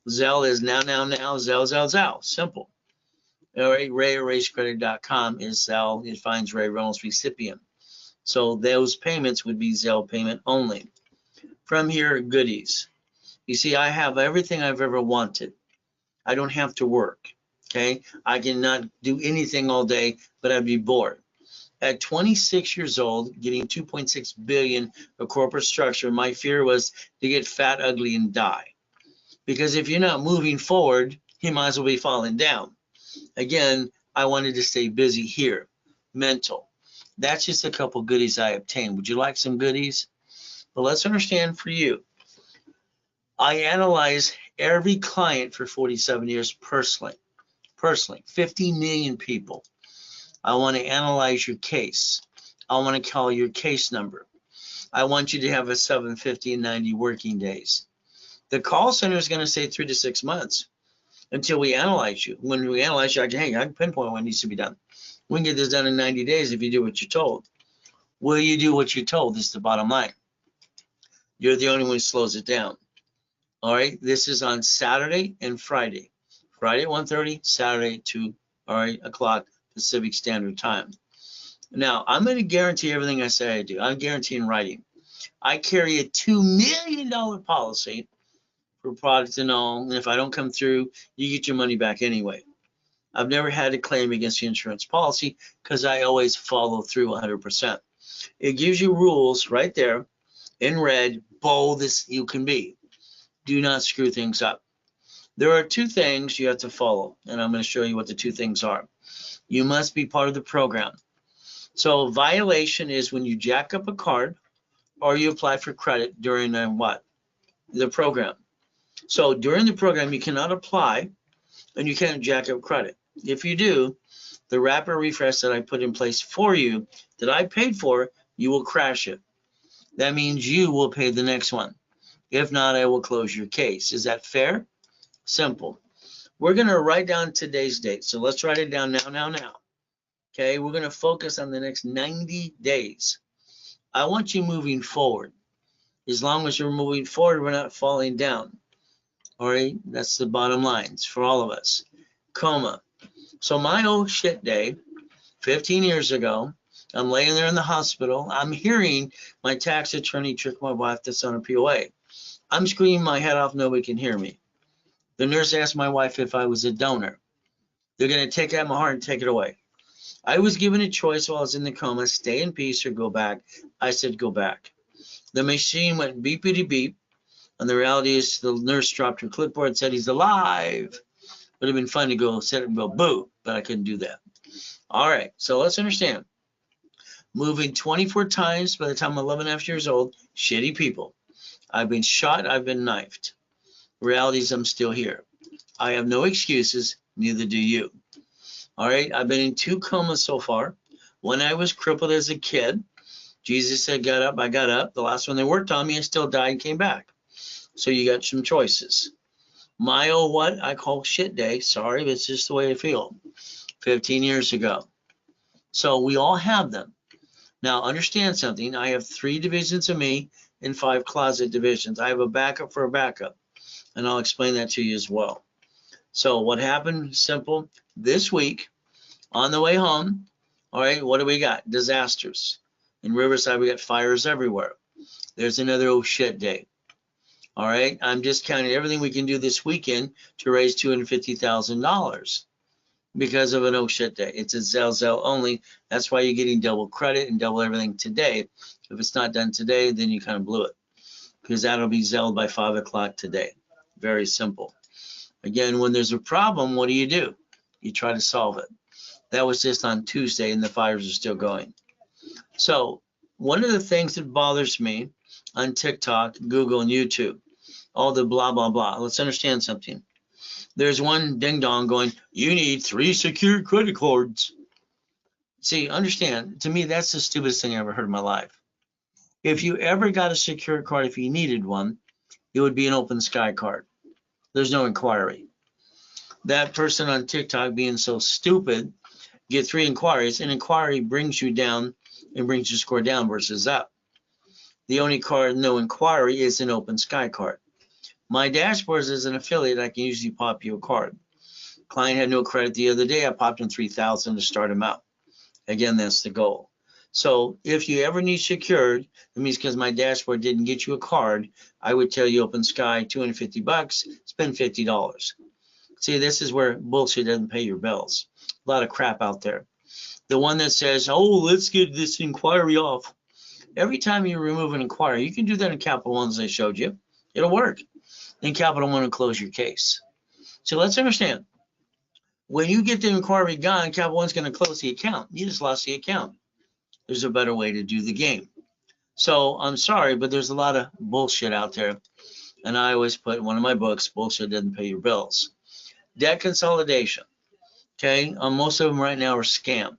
Zelle is now, Zelle. Simple. All right, Ray at Ray'sCredit.com is Zelle. It finds Ray Reynolds recipient. So those payments would be Zelle payment only. From here, goodies. You see, I have everything I've ever wanted. I don't have to work. Okay, I cannot do anything all day, but I'd be bored. At 26 years old, getting 2.6 billion of corporate structure, my fear was to get fat, ugly, and die. Because if you're not moving forward, you might as well be falling down. Again, I wanted to stay busy here. Mental. That's just a couple goodies I obtained. Would you like some goodies? Well, let's understand for you. I analyze every client for 47 years personally. 50 million people. I want to analyze your case. I want to call your case number. I want you to have a 750 and 90 working days. The call center is going to say 3 to 6 months until we analyze you. When we analyze you, I can pinpoint what needs to be done. We can get this done in 90 days if you do what you're told. Will you do what you're told? This is the bottom line. You're the only one who slows it down. All right, this is on Saturday and Friday. Friday at 1:30, Saturday 2 o'clock Pacific Standard Time. Now, I'm going to guarantee everything I say I do. I'm guaranteeing writing. I carry a $2 million policy for product and all, and if I don't come through, you get your money back anyway. I've never had a claim against the insurance policy because I always follow through 100%. It gives you rules right there in red, bold as you can be. Do not screw things up. There are 2 things you have to follow, and I'm going to show you what the 2 things are. You must be part of the program. So violation is when you jack up a card or you apply for credit during the program. So during the program, you cannot apply and you can't jack up credit. If you do, the rapid refresh that I put in place for you, that I paid for, you will crash it. That means you will pay the next one. If not, I will close your case. Is that fair? Simple. We're going to write down today's date. So let's write it down now. Okay, we're going to focus on the next 90 days. I want you moving forward. As long as you're moving forward, we're not falling down. All right, that's the bottom line. It's for all of us. Coma. So my old shit day, 15 years ago, I'm laying there in the hospital. I'm hearing my tax attorney trick my wife that's on a POA. I'm screaming my head off. Nobody can hear me. The nurse asked my wife if I was a donor. They're going to take out my heart and take it away. I was given a choice while I was in the coma, stay in peace or go back. I said go back. The machine went beepity beep, and the reality is the nurse dropped her clipboard and said he's alive. It would have been fun to go set it and go boo, but I couldn't do that. All right, so let's understand. Moving 24 times by the time I'm 11.5 years old, shitty people. I've been shot, I've been knifed. Reality is I'm still here. I have no excuses, neither do you. All right, I've been in 2 comas so far. When I was crippled as a kid, Jesus said, got up, I got up. The last one they worked on me, I still died and came back. So you got some choices. My what I call shit day, sorry, but it's just the way I feel, 15 years ago. So we all have them. Now understand something, I have 3 divisions of me and 5 closet divisions. I have a backup for a backup, and I'll explain that to you as well. So what happened, simple, this week, on the way home, all right, what do we got? Disasters. In Riverside, we got fires everywhere. There's another oh shit day. All right, I'm just counting everything we can do this weekend to raise $250,000. because of an oh shit day. It's a Zelle only. That's why you're getting double credit and double everything today. If it's not done today, then you kind of blew it, because that'll be Zelled by 5 o'clock today. Very simple. Again, when there's a problem, what do? You try to solve it. That was just on Tuesday, and the fires are still going. So one of the things that bothers me on TikTok, Google, and YouTube, all the blah, blah, blah. Let's understand something. There's one ding dong going, you need 3 secured credit cards. See, understand, to me, that's the stupidest thing I ever heard in my life. If you ever got a secured card, if you needed one, it would be an open sky card. There's no inquiry. That person on TikTok being so stupid, get 3 inquiries. An inquiry brings you down and brings your score down versus up. The only card, no inquiry, is an open sky card. My dashboards as an affiliate, I can usually pop you a card. Client had no credit the other day. I popped him 3,000 to start him out. Again, that's the goal. So if you ever need secured, that means because my dashboard didn't get you a card, I would tell you open sky, $250, spend $50. See, this is where bullshit doesn't pay your bills. A lot of crap out there. The one that says, oh, let's get this inquiry off. Every time you remove an inquiry, you can do that in Capital One as I showed you. It'll work. Then Capital One will close your case. So let's understand. When you get the inquiry gone, Capital One's going to close the account. You just lost the account. There's a better way to do the game. So I'm sorry, but there's a lot of bullshit out there. And I always put in one of my books, bullshit doesn't pay your bills. Debt consolidation. Okay, most of them right now are scam.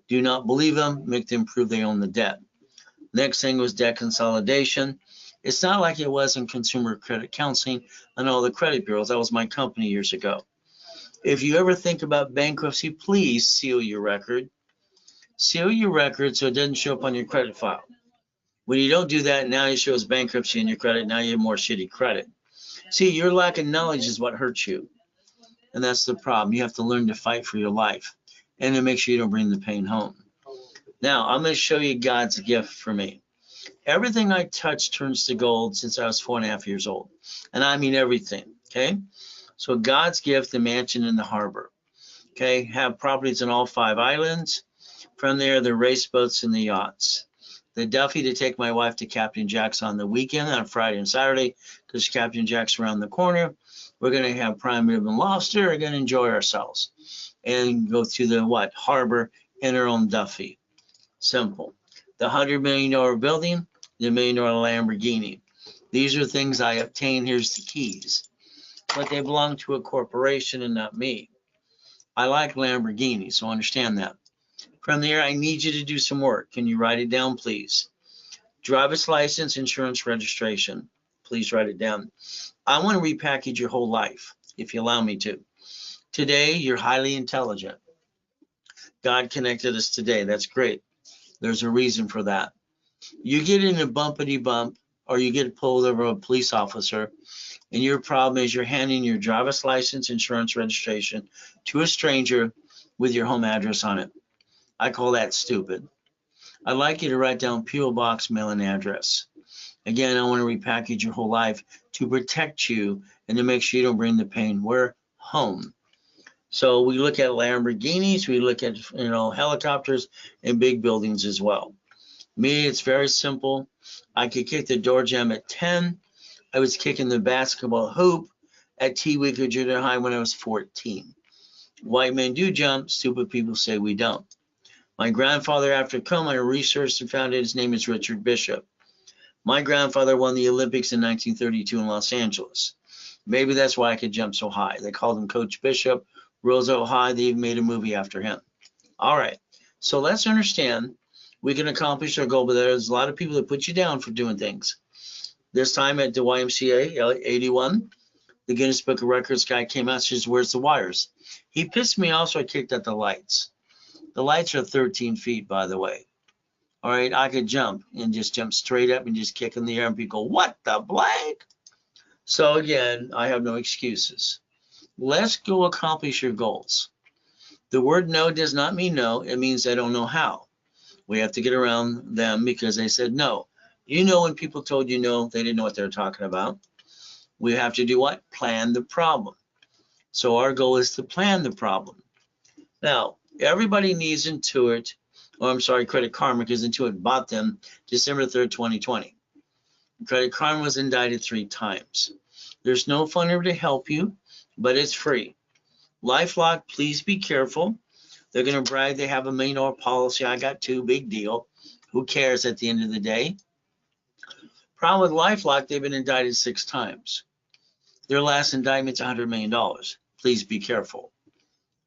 Do not believe them. Make them prove they own the debt. Next thing was debt consolidation. It's not like it was in consumer credit counseling and all the credit bureaus. That was my company years ago. If you ever think about bankruptcy, please seal your record. Seal your record so it doesn't show up on your credit file. When you don't do that, now it shows bankruptcy in your credit. Now you have more shitty credit. See, your lack of knowledge is what hurts you. And that's the problem. You have to learn to fight for your life and to make sure you don't bring the pain home. Now, I'm going to show you God's gift for me. Everything I touch turns to gold since I was 4.5 years old. And I mean everything, okay? So God's gift, the mansion in the harbor. Okay, have properties on all 5 islands. From there, the race boats and the yachts. The Duffy to take my wife to Captain Jack's on the weekend, on Friday and Saturday, because Captain Jack's around the corner. We're going to have prime rib and lobster. We're going to enjoy ourselves and go to the harbor in our own Duffy. Simple. The $100 million building, the $1 million Lamborghini. These are things I obtained. Here's the keys. But they belong to a corporation and not me. I like Lamborghini, so understand that. From there, I need you to do some work. Can you write it down, please? Driver's license, insurance, registration. Please write it down. I want to repackage your whole life, if you allow me to. Today, you're highly intelligent. God connected us today. That's great. There's a reason for that. You get in a bumpity bump, or you get pulled over a police officer, and your problem is you're handing your driver's license, insurance, registration to a stranger with your home address on it. I call that stupid. I'd like you to write down P.O. Box, mailing address. Again, I want to repackage your whole life to protect you and to make sure you don't bring the pain. We're home. So we look at Lamborghinis, we look at helicopters and big buildings as well. Me, it's very simple. I could kick the door jam at 10. I was kicking the basketball hoop at T-Week or junior high when I was 14. White men do jump, stupid people say we don't. My grandfather, after coma, I researched and found out his name is Richard Bishop. My grandfather won the Olympics in 1932 in Los Angeles. Maybe that's why I could jump so high. They called him Coach Bishop, rose so high, they even made a movie after him. All right, so let's understand we can accomplish our goal, but there's a lot of people that put you down for doing things. This time at the YMCA, 81, the Guinness Book of Records guy came out and says, where's the wires? He pissed me off, so I kicked at the lights. The lights are 13 feet, by the way. All right, I could jump and just jump straight up and just kick in the air and people go, what the blank? So again, I have no excuses. Let's go accomplish your goals. The word no does not mean no. It means I don't know how. We have to get around them because they said no. You know, when people told you no, they didn't know what they were talking about. We have to do what? Plan the problem. So our goal is to plan the problem. Now, everybody needs Intuit, or I'm sorry, Credit Karma, because Intuit bought them December 3rd, 2020. Credit Karma was indicted 3 times. There's no funder to help you, but it's free. LifeLock, please be careful. They're going to brag they have $1 million policy. I got 2, big deal. Who cares at the end of the day? Problem with LifeLock, they've been indicted 6 times. Their last indictment's $100 million. Please be careful.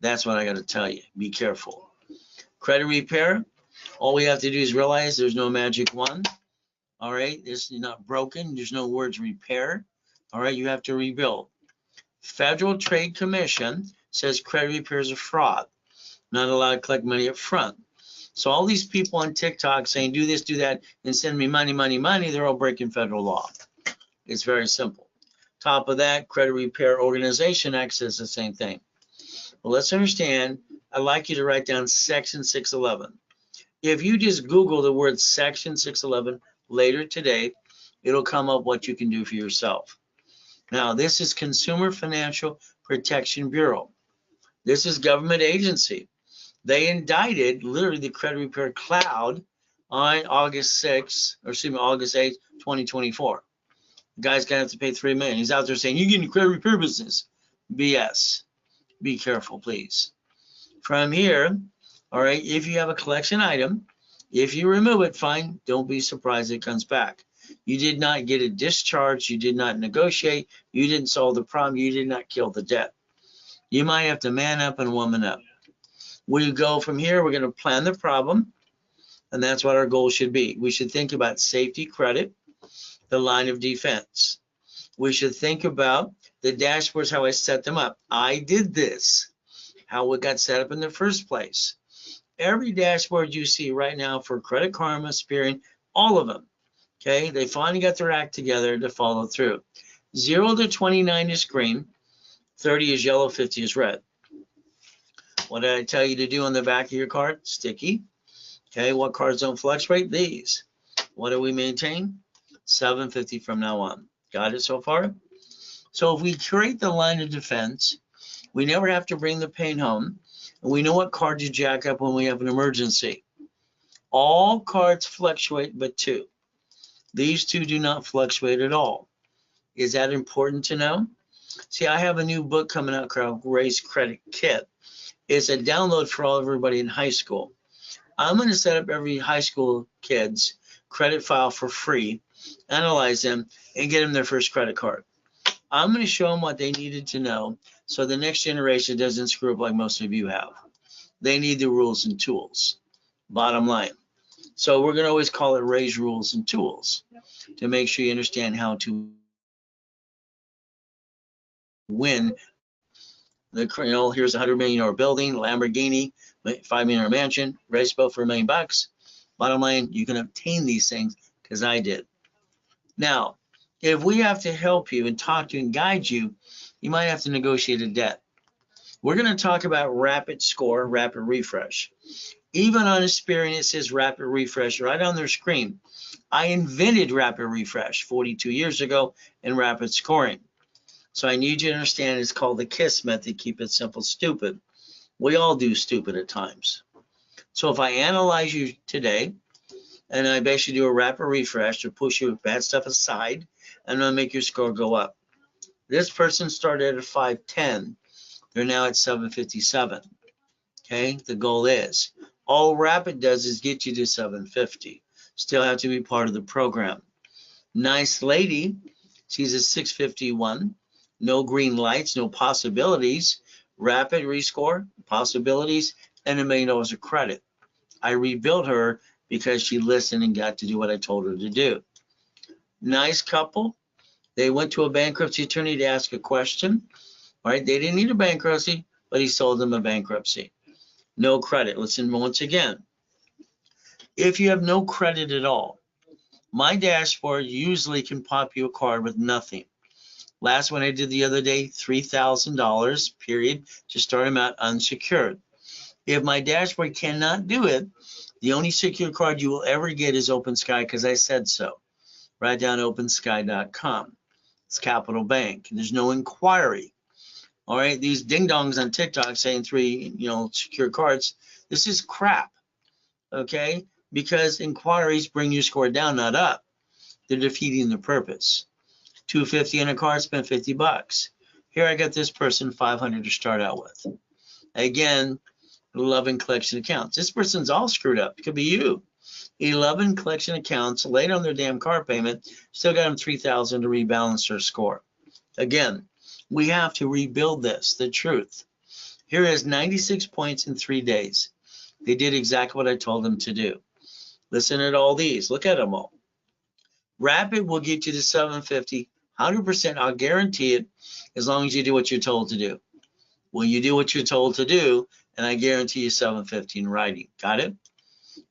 That's what I got to tell you. Be careful. Credit repair, all we have to do is realize there's no magic wand. All right, this is not broken. There's no words repair. All right, you have to rebuild. Federal Trade Commission says credit repair is a fraud. Not allowed to collect money up front. So all these people on TikTok saying do this, do that, and send me money, money, money, they're all breaking federal law. It's very simple. Top of that, Credit Repair Organization Act says the same thing. Well, let's understand, I'd like you to write down Section 611. If you just Google the word Section 611 later today, it'll come up what you can do for yourself. Now, this is Consumer Financial Protection Bureau. This is government agency. They indicted literally the credit repair cloud on August 6th, or excuse me, August 8th, 2024. The guy's gonna have to pay $3 million. He's out there saying, you get in the credit repair business. BS. Be careful, please. From here, all right, if you have a collection item, if you remove it, fine. Don't be surprised it comes back. You did not get it discharged. You did not negotiate. You didn't solve the problem. You did not kill the debt. You might have to man up and woman up. We go from here, we're going to plan the problem, and that's what our goal should be. We should think about safety credit, the line of defense. We should think about the dashboards, how I set them up. I did this, how it got set up in the first place. Every dashboard you see right now for Credit Karma, Spearing, all of them, okay, they finally got their act together to follow through. 0 to 29 is green, 30 is yellow, 50 is red. What did I tell you to do on the back of your card? Sticky. Okay, what cards don't fluctuate? These. What do we maintain? 750 from now on. Got it so far? So if we create the line of defense, we never have to bring the pain home, and we know what card to jack up when we have an emergency. All cards fluctuate but 2. These 2 do not fluctuate at all. Is that important to know? See, I have a new book coming out called Raise Credit Kit. It's a download for everybody in high school. I'm going to set up every high school kid's credit file for free, analyze them, and get them their first credit card. I'm going to show them what they needed to know so the next generation doesn't screw up like most of you have. They need the rules and tools, bottom line. So we're going to always call it Raise Rules and Tools to make sure you understand how to win. Here's a $100 million building, Lamborghini, $5 million mansion, race boat for $1 million. Bottom line, you can obtain these things because I did. Now, if we have to help you and talk to you and guide you, you might have to negotiate a debt. We're going to talk about rapid score, rapid refresh. Even on Experian, it says rapid refresh right on their screen. I invented rapid refresh 42 years ago in rapid scoring. So I need you to understand it's called the KISS method, keep it simple, stupid. We all do stupid at times. So if I analyze you today, and I basically do a rapid refresh to push your bad stuff aside, and I'll make your score go up. This person started at 510. They're now at 757. Okay, the goal is, all rapid does is get you to 750. Still have to be part of the program. Nice lady, she's at 651. No green lights, no possibilities, rapid rescore, possibilities, and $1 million of credit. I rebuilt her because she listened and got to do what I told her to do. Nice couple. They went to a bankruptcy attorney to ask a question. All right, they didn't need a bankruptcy, but he sold them a bankruptcy. No credit. Listen once again. If you have no credit at all, my dashboard usually can pop you a card with nothing. Last one I did the other day, $3,000, period, to start them out unsecured. If my dashboard cannot do it, the only secure card you will ever get is OpenSky because I said so. Write down opensky.com. It's Capital Bank. There's no inquiry. All right, these ding dongs on TikTok saying 3, secure cards. This is crap. Okay, because inquiries bring your score down, not up. They're defeating the purpose. $250 in a card, spent $50. Here I got this person $500 to start out with. Again, 11 collection accounts. This person's all screwed up. It could be you. 11 collection accounts, late on their damn car payment, still got them $3,000 to rebalance their score. Again, we have to rebuild this, the truth. Here is 96 points in 3 days. They did exactly what I told them to do. Listen at all these. Look at them all. Rapid will get you to 750, 100%. I'll guarantee it as long as you do what you're told to do. Well, you do what you're told to do, and I guarantee you 750 in writing. Got it?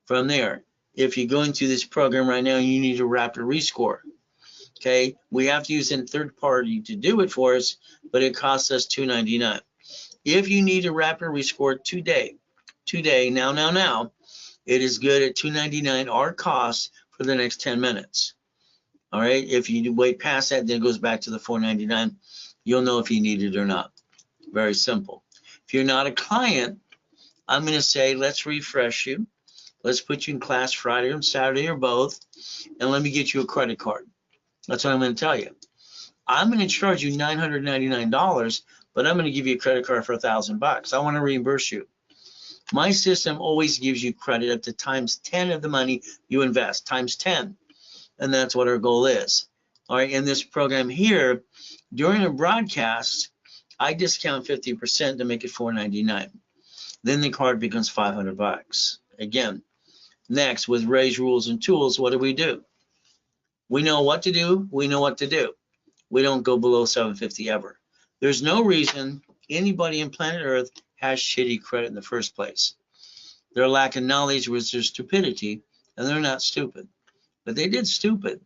From there, if you're going through this program right now, you need a rapid rescore. Okay, we have to use a third party to do it for us, but it costs us $2.99. If you need a rapid rescore today, now, it is good at $2.99 our cost for the next 10 minutes. All right, if you wait past that, then it goes back to the $4.99. You'll know if you need it or not. Very simple. If you're not a client, I'm going to say, let's refresh you. Let's put you in class Friday and Saturday or both, and let me get you a credit card. That's what I'm going to tell you. I'm going to charge you $999, but I'm going to give you a credit card for $1,000. I want to reimburse you. My system always gives you credit up to times 10 of the money you invest, times 10. And that's what our goal is. All right, in this program here, during a broadcast, I discount 50% to make it $4.99. Then the card becomes $500. Again, next, with Ray's rules and tools, what do? We know what to do. We know what to do. We don't go below 750 ever. There's no reason anybody on planet Earth has shitty credit in the first place. Their lack of knowledge was their stupidity, and they're not stupid. But they did stupid.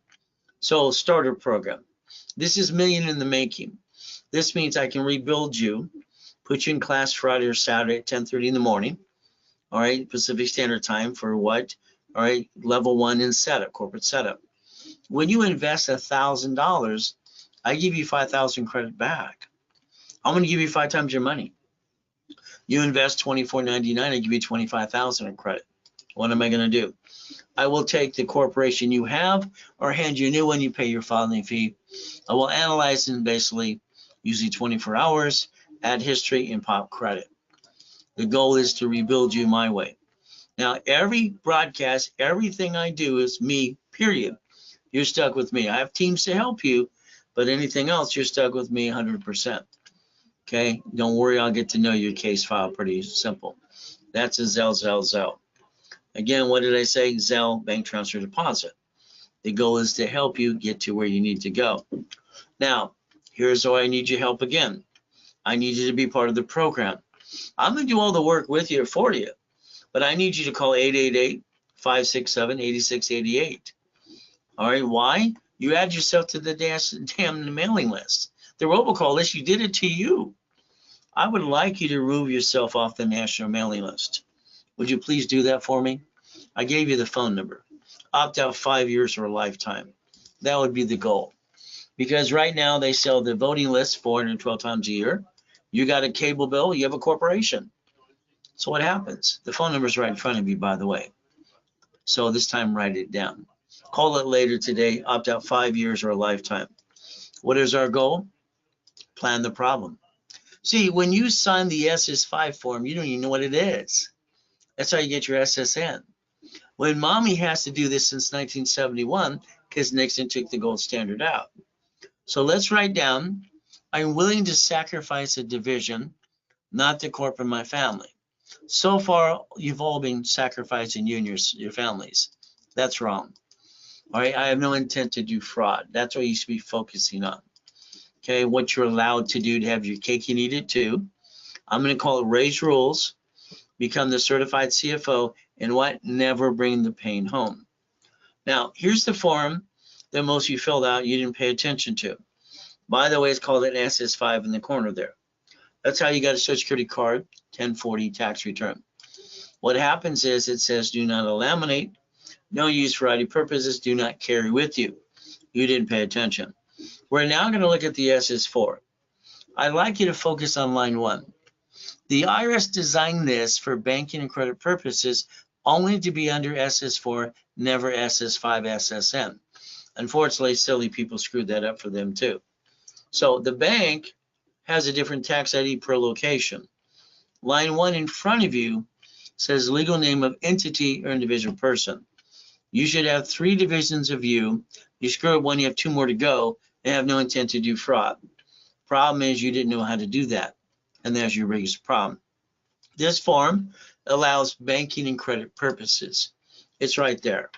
So, starter program. This is million in the making. This means I can rebuild you, put you in class Friday or Saturday at 10:30 in the morning. All right, Pacific Standard Time for what? All right, level 1 in setup, corporate setup. When you invest $1,000, I give you 5,000 credit back. I'm going to give you 5 times your money. You invest $24.99, I give you 25,000 in credit. What am I going to do? I will take the corporation you have or hand you a new one. You pay your filing fee. I will analyze and basically, usually 24 hours, add history, and pop credit. The goal is to rebuild you my way. Now, every broadcast, everything I do is me, period. You're stuck with me. I have teams to help you, but anything else, you're stuck with me 100%. Okay? Don't worry, I'll get to know your case file pretty simple. That's a Zelle. Again, what did I say? Zelle, bank transfer, deposit. The goal is to help you get to where you need to go. Now, here's why I need your help again. I need you to be part of the program. I'm going to do all the work with you for you, but I need you to call 888-567-8688. All right, why? You add yourself to the damn mailing list. The robocall list, you did it to you. I would like you to remove yourself off the national mailing list. Would you please do that for me? I gave you the phone number. Opt out 5 years or a lifetime. That would be the goal. Because right now they sell the voting list 412 times a year. You got a cable bill, you have a corporation. So what happens? The phone number is right in front of you, by the way. So this time, write it down. Call it later today, opt out 5 years or a lifetime. What is our goal? Plan the problem. See, when you sign the SS5 form, you don't even know what it is. That's how you get your SSN. When mommy has to do this since 1971, because Nixon took the gold standard out. So let's write down, I'm willing to sacrifice a division, not the corporate in my family. So far, you've all been sacrificing you and your families. That's wrong. All right, I have no intent to do fraud. That's what you should be focusing on. Okay, what you're allowed to do to have your cake and eat it too. I'm going to call it Raise Rules, become the certified CFO, and what? Never bring the pain home. Now, here's the form that most of you filled out you didn't pay attention to. By the way, it's called an SS5 in the corner there. That's how you got a Social Security card, 1040 tax return. What happens is it says do not laminate, no use for ID purposes, do not carry with you. You didn't pay attention. We're now going to look at the SS4. I'd like you to focus on line 1. The IRS designed this for banking and credit purposes only to be under SS4, never SS5, SSN. Unfortunately, silly people screwed that up for them too. So the bank has a different tax ID per location. Line 1 in front of you says legal name of entity or individual person. You should have 3 divisions of you. You screw up one, you have 2 more to go, and have no intent to do fraud. Problem is you didn't know how to do that, and that's your biggest problem. This form allows banking and credit purposes. It's right there.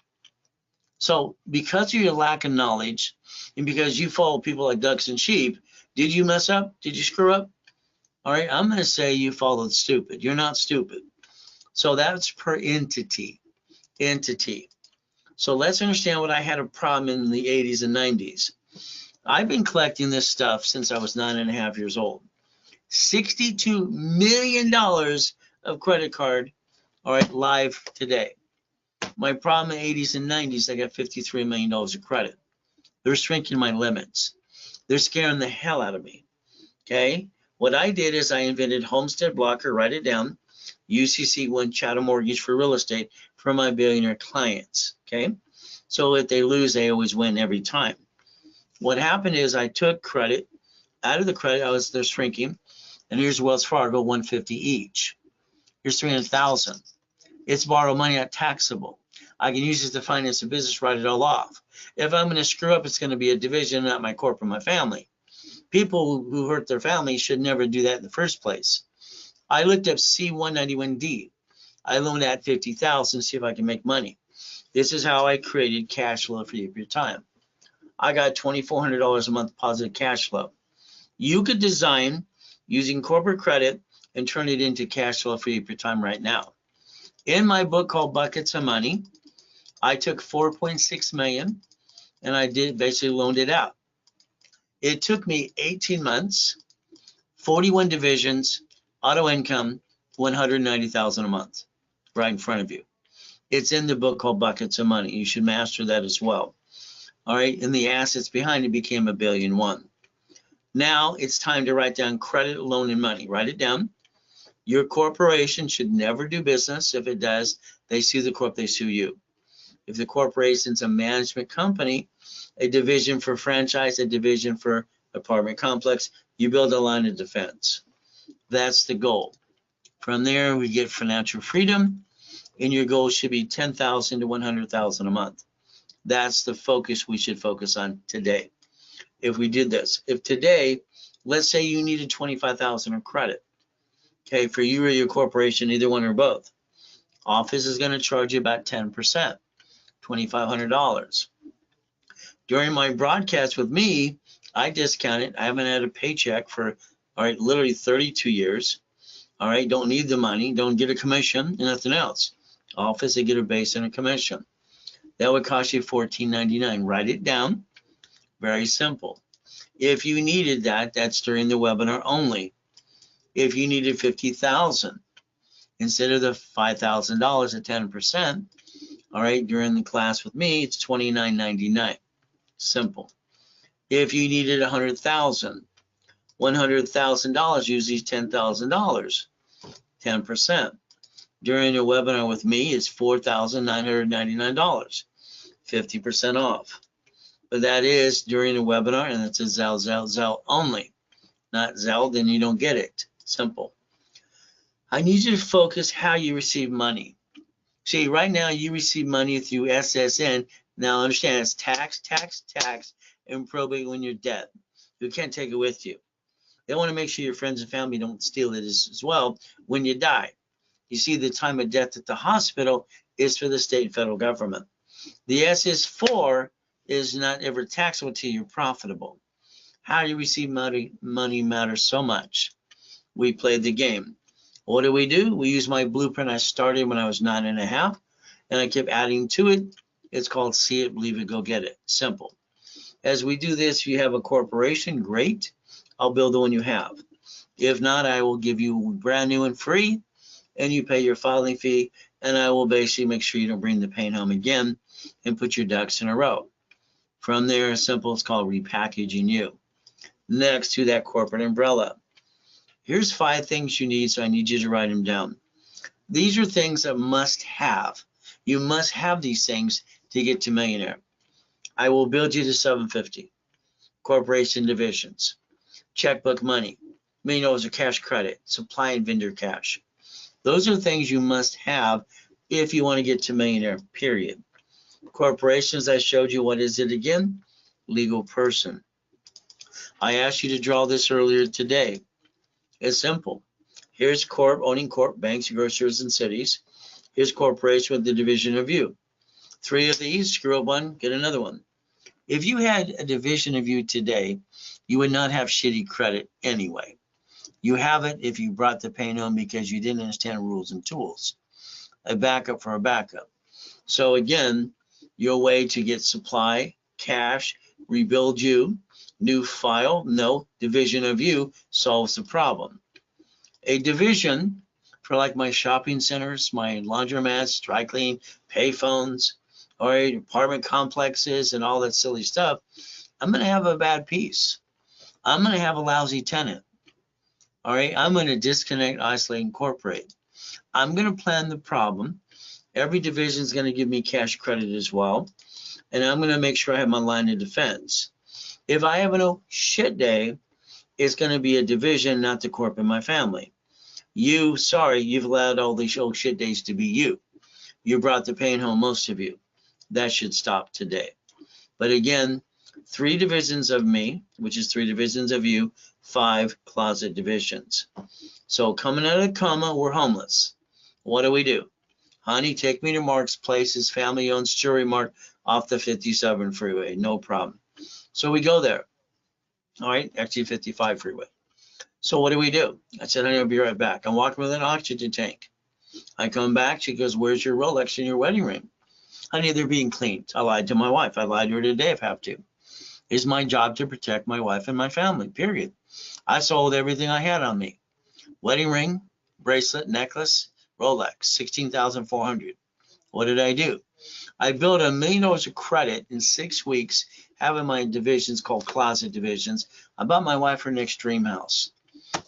So because of your lack of knowledge and because you follow people like ducks and sheep, did you mess up? Did you screw up? All right, I'm going to say you followed stupid. You're not stupid. So that's per entity. So let's understand what I had a problem in the 80s and 90s. I've been collecting this stuff since I was 9.5 years old. $62 million of credit card, all right, live today. My problem in the 80s and 90s, I got $53 million of credit. They're shrinking my limits. They're scaring the hell out of me, okay? What I did is I invented Homestead Blocker, write it down, UCC one chattel mortgage for real estate for my billionaire clients, okay? So if they lose, they always win every time. What happened is I took credit out of the credit, they're shrinking, and here's Wells Fargo, 150 each. Here's 300,000. It's borrowed money, not taxable. I can use it to finance a business, write it all off. If I'm going to screw up, it's going to be a division, not my corporate, my family. People who hurt their family should never do that in the first place. I looked up C191D. I loaned at 50,000 to see if I can make money. This is how I created cash flow for your time. I got $2,400 a month positive cash flow. You could design using corporate credit and turn it into cash flow for your time right now. In my book called Buckets of Money, I took 4.6 million and I basically loaned it out. It took me 18 months, 41 divisions, auto income, 190,000 a month, right in front of you. It's in the book called Buckets of Money. You should master that as well. All right, and the assets behind it became $1.1 billion. Now it's time to write down credit, loan, and money. Write it down. Your corporation should never do business. If it does, they sue the corp, they sue you. If the corporation's a management company, a division for franchise, a division for apartment complex, you build a line of defense. That's the goal. From there, we get financial freedom, and your goal should be 10,000 to 100,000 a month. That's the focus we should focus on today. If we did this, if today, let's say you needed 25,000 of credit, okay, for you or your corporation, either one or both, office is going to charge you about 10%, $2,500. During my broadcast with me, I discount it. I haven't had a paycheck for, all right, literally 32 years. All right, don't need the money, don't get a commission, and nothing else. Office, they get a base and a commission. That would cost you $14.99. Write it down. Very simple. If you needed that, that's during the webinar only. If you needed 50,000 instead of the $5,000 at 10%, all right, during the class with me, it's $29.99. Simple. If you needed 100,000, $100,000 usually is $10,000, 10%. During a webinar with me, it's $4,999, 50% off. But that is during a webinar, and it's a Zelle only. Not Zelle, then you don't get it. Simple. I need you to focus how you receive money. See, right now you receive money through SSN. Now understand it's tax, and probate when you're dead. You can't take it with you. They want to make sure your friends and family don't steal it as well when you die. You see, the time of death at the hospital is for the state and federal government. The SS4 is not ever taxable till you're profitable. How you receive money matters so much. We played the game. What do? We use my blueprint I started when I was 9.5, and I kept adding to it. It's called See It, Believe It, Go Get It. Simple. As we do this, if you have a corporation, great. I'll build the one you have. If not, I will give you brand new and free, and you pay your filing fee, and I will basically make sure you don't bring the pain home again and put your ducks in a row. From there, simple, it's called repackaging you. next to that corporate umbrella. Here's 5 things you need, so I need you to write them down. These are things that must have. You must have these things to get to millionaire. I will build you to 750. Corporation divisions, checkbook money, $1 million of cash credit, supply and vendor cash. Those are things you must have if you want to get to millionaire, period. Corporations, I showed you. What is it again? Legal person. I asked you to draw this earlier today. It's simple. Here's corp, owning corp, banks, grocers, and cities. Here's corporation with the division of you. 3 of these, screw up one, get another one. If you had a division of you today, you would not have shitty credit anyway. You have it if you brought the pain home because you didn't understand rules and tools. A backup for a backup. So again, your way to get supply, cash, rebuild you, new file, no, division of you solves the problem. A division for like my shopping centers, my laundromats, dry clean, pay phones, all right, apartment complexes and all that silly stuff, I'm going to have a bad piece. I'm going to have a lousy tenant. All right, I'm going to disconnect, isolate, incorporate. I'm going to plan the problem. Every division is going to give me cash credit as well. And I'm going to make sure I have my line of defense. If I have an oh shit day, it's going to be a division, not the corp in my family. You, sorry, you've allowed all these oh shit days to be you. You brought the pain home, most of you. That should stop today. But again, 3 divisions of me, which is 3 divisions of you, 5 closet divisions. So coming out of the coma, we're homeless. What do? Honey, take me to Mark's place. His family owns Jewelry Mart off the 57 freeway. No problem. So we go there. All right, actually 55 freeway. So what do? I said, honey, I'll be right back. I'm walking with an oxygen tank. I come back. She goes, where's your Rolex and your wedding ring? Honey, they're being cleaned. I lied to my wife. I lied to her today if I have to. It's my job to protect my wife and my family, period. I sold everything I had on me. Wedding ring, bracelet, necklace, Rolex, $16,400. What did I do? I built $1 million of credit in 6 weeks, having my divisions called closet divisions. I bought my wife her next dream house.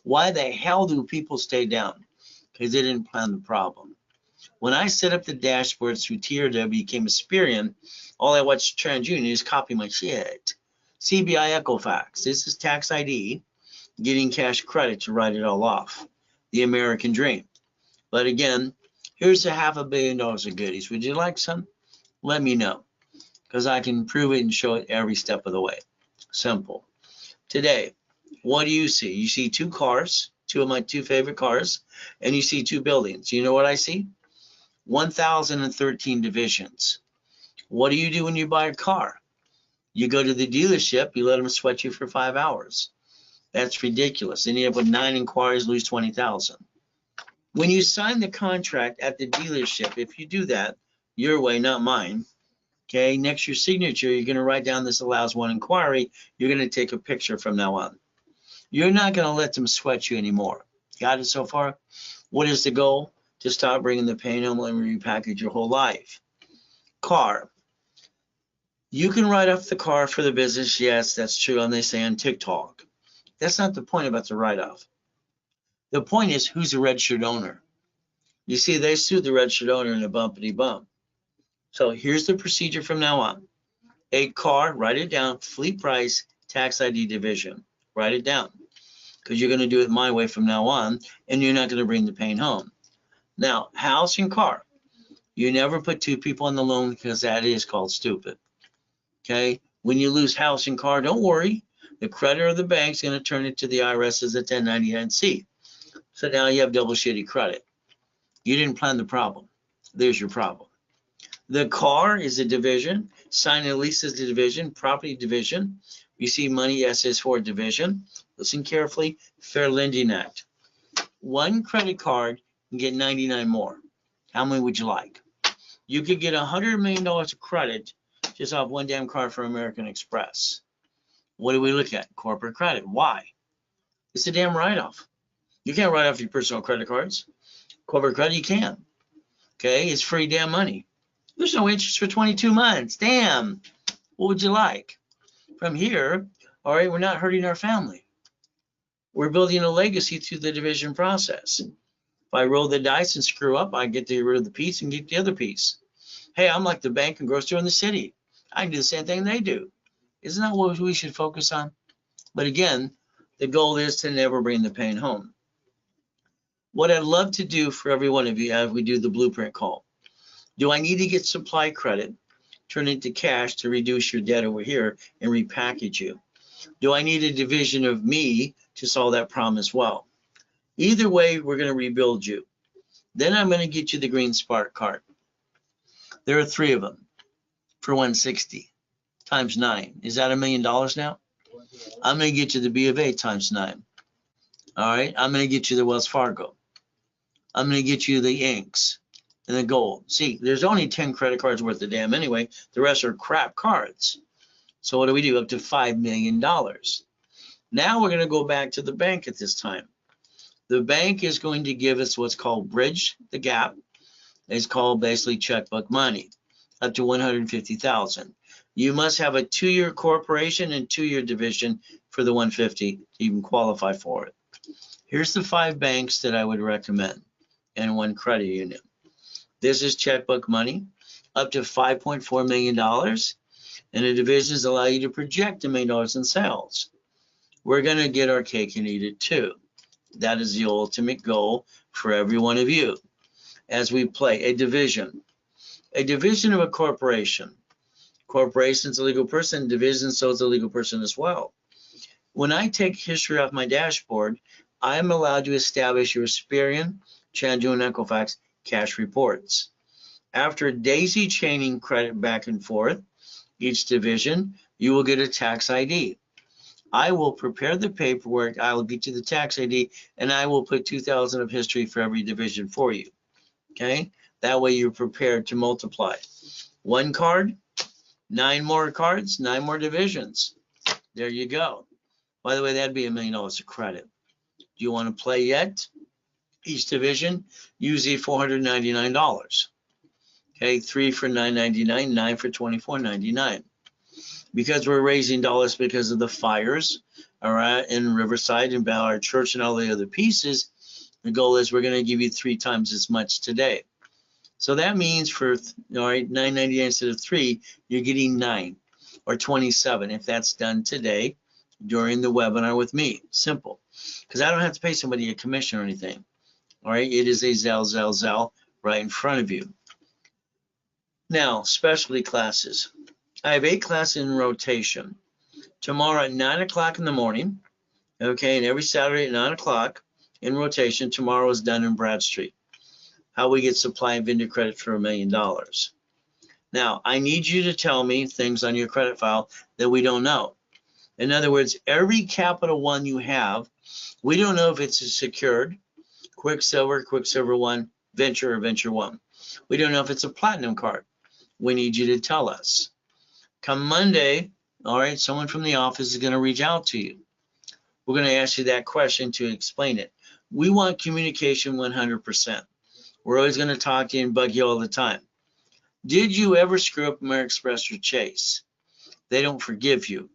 Why the hell do people stay down? Because they didn't plan the problem. When I set up the dashboards through TRW, became Experian, all I watched TransUnion is copy my shit. CBI Equifax, this is tax ID, getting cash credit to write it all off. The American dream. But again, here's a $500 million of goodies. Would you like some? Let me know, because I can prove it and show it every step of the way. Simple. Today, what do you see? You see 2 cars, 2 of my 2 favorite cars, and you see 2 buildings. You know what I see? 1,013 divisions. What do you do when you buy a car? You go to the dealership, you let them sweat you for 5 hours. That's ridiculous. Then you have with 9 inquiries, lose 20,000. When you sign the contract at the dealership, if you do that, your way, not mine, okay, next to your signature, you're going to write down this allows 1 inquiry. You're going to take a picture from now on. You're not going to let them sweat you anymore. Got it so far? What is the goal? To stop bringing the pain home and repackage your whole life. Car. You can write off the car for the business. Yes, that's true. And they say on TikTok. That's not the point about the write-off. The point is, who's the registered owner? You see, they sued the registered owner in a bumpity bump. So here's the procedure from now on. A car, write it down, fleet price, tax ID division. Write it down, because you're going to do it my way from now on, and you're not going to bring the pain home. Now, house and car. You never put 2 people on the loan, because that is called stupid. Okay? When you lose house and car, don't worry. The creditor of the bank's going to turn it to the IRS as a 1099-C. So now you have double shitty credit. You didn't plan the problem. There's your problem. The car is a division. Sign and lease is a division. Property division. Receive money SS4 division. Listen carefully. Fair Lending Act. 1 credit card and get 99 more. How many would you like? You could get $100 million of credit just off 1 damn card from American Express. What do we look at? Corporate credit. Why? It's a damn write-off. You can't write off your personal credit cards. Corporate credit, you can. Okay, it's free damn money. There's no interest for 22 months. Damn. What would you like? From here, All right, we're not hurting our family. We're building a legacy through the division process. If I roll the dice and screw up, I get to get rid of the piece and get the other piece. Hey, I'm like the bank and grocery store in the city. I can do the same thing they do. Isn't that what we should focus on? But again, the goal is to never bring the pain home. What I'd love to do for every one of you as we do the blueprint call, do I need to get supply credit, turn it into cash to reduce your debt over here and repackage you? Do I need a division of me to solve that problem as well? Either way, we're going to rebuild you. Then I'm going to get you the green spark card. There are 3 of them for 160 times 9. Is that $1 million now? I'm going to get you the B of A times 9. All right, I'm going to get you the Wells Fargo. I'm going to get you the Inks and the gold. See, there's only 10 credit cards worth of damn anyway. The rest are crap cards. So what do we do? Up to $5 million. Now we're going to go back to the bank at this time. The bank is going to give us what's called bridge the gap. It's called basically checkbook money, up to $150,000. You must have a 2-year corporation and 2-year division for the 150 to even qualify for it. Here's the 5 banks that I would recommend and 1 credit union. This is checkbook money, up to $5.4 million. And the divisions allow you to project $1 million in sales. We're going to get our cake and eat it too. That is the ultimate goal for every one of you as we play a division. A division of a corporation. Corporation's a legal person, division, so is a legal person as well. When I take history off my dashboard, I'm allowed to establish your Experian, Chandu, and Equifax cash reports. After daisy chaining credit back and forth, each division, you will get a tax ID. I will prepare the paperwork, I will get you the tax ID, and I will put 2,000 of history for every division for you. Okay? That way you're prepared to multiply. 1 card, 9 more cards, 9 more divisions. There you go. By the way, that'd be $1 million of credit. Do you want to play yet? Each division, usually $499. Okay, 3 for $9.99, 9 for $24.99. Because we're raising dollars because of the fires, all right, in Riverside and Ballard Church and all the other pieces, the goal is we're going to give you 3 times as much today. So that means for, all right, $9.99 instead of 3, you're getting 9 or 27 if that's done today during the webinar with me. Simple. Because I don't have to pay somebody a commission or anything. All right, it is a Zell right in front of you. Now, specialty classes. I have 8 classes in rotation. Tomorrow at 9 o'clock in the morning, okay, and every Saturday at 9 o'clock in rotation. Tomorrow is done in Bradstreet. How we get supply and vendor credit for $1 million. Now, I need you to tell me things on your credit file that we don't know. In other words, every Capital One you have, we don't know if it's a secured, Quicksilver 1, Venture, or Venture 1. We don't know if it's a Platinum card. We need you to tell us. Come Monday, all right, someone from the office is going to reach out to you. We're going to ask you that question to explain it. We want communication 100%. We're always going to talk to you and bug you all the time. Did you ever screw up American Express or Chase? They don't forgive you.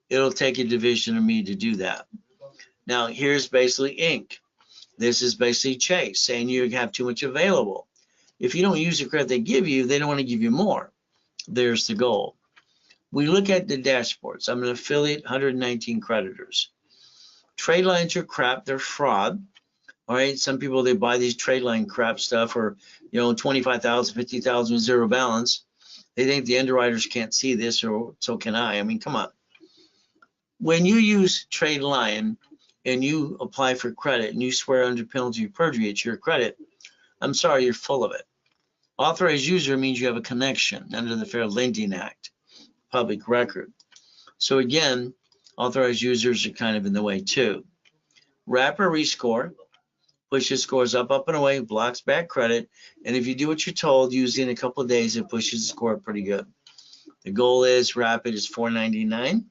It'll take a division of me to do that. Now, here's basically Inc. This is basically Chase, saying you have too much available. If you don't use the credit they give you, they don't want to give you more. There's the goal. We look at the dashboards. I'm an affiliate, 119 creditors. Trade lines are crap. They're fraud. All right. Some people, they buy these trade line crap stuff for, you know, 25,000, 50,000 with zero balance. They think the underwriters can't see this, or so can I. I mean, come on. When you use trade line and you apply for credit and you swear under penalty of perjury it's your credit, I'm sorry, you're full of it. Authorized user means you have a connection under the Fair Lending Act, public record. So again, authorized users are kind of in the way too. Wrapper rescore, pushes scores up and away, blocks back credit, and if you do what you're told, usually in a couple of days, it pushes the score up pretty good. The goal is Rapid is $499.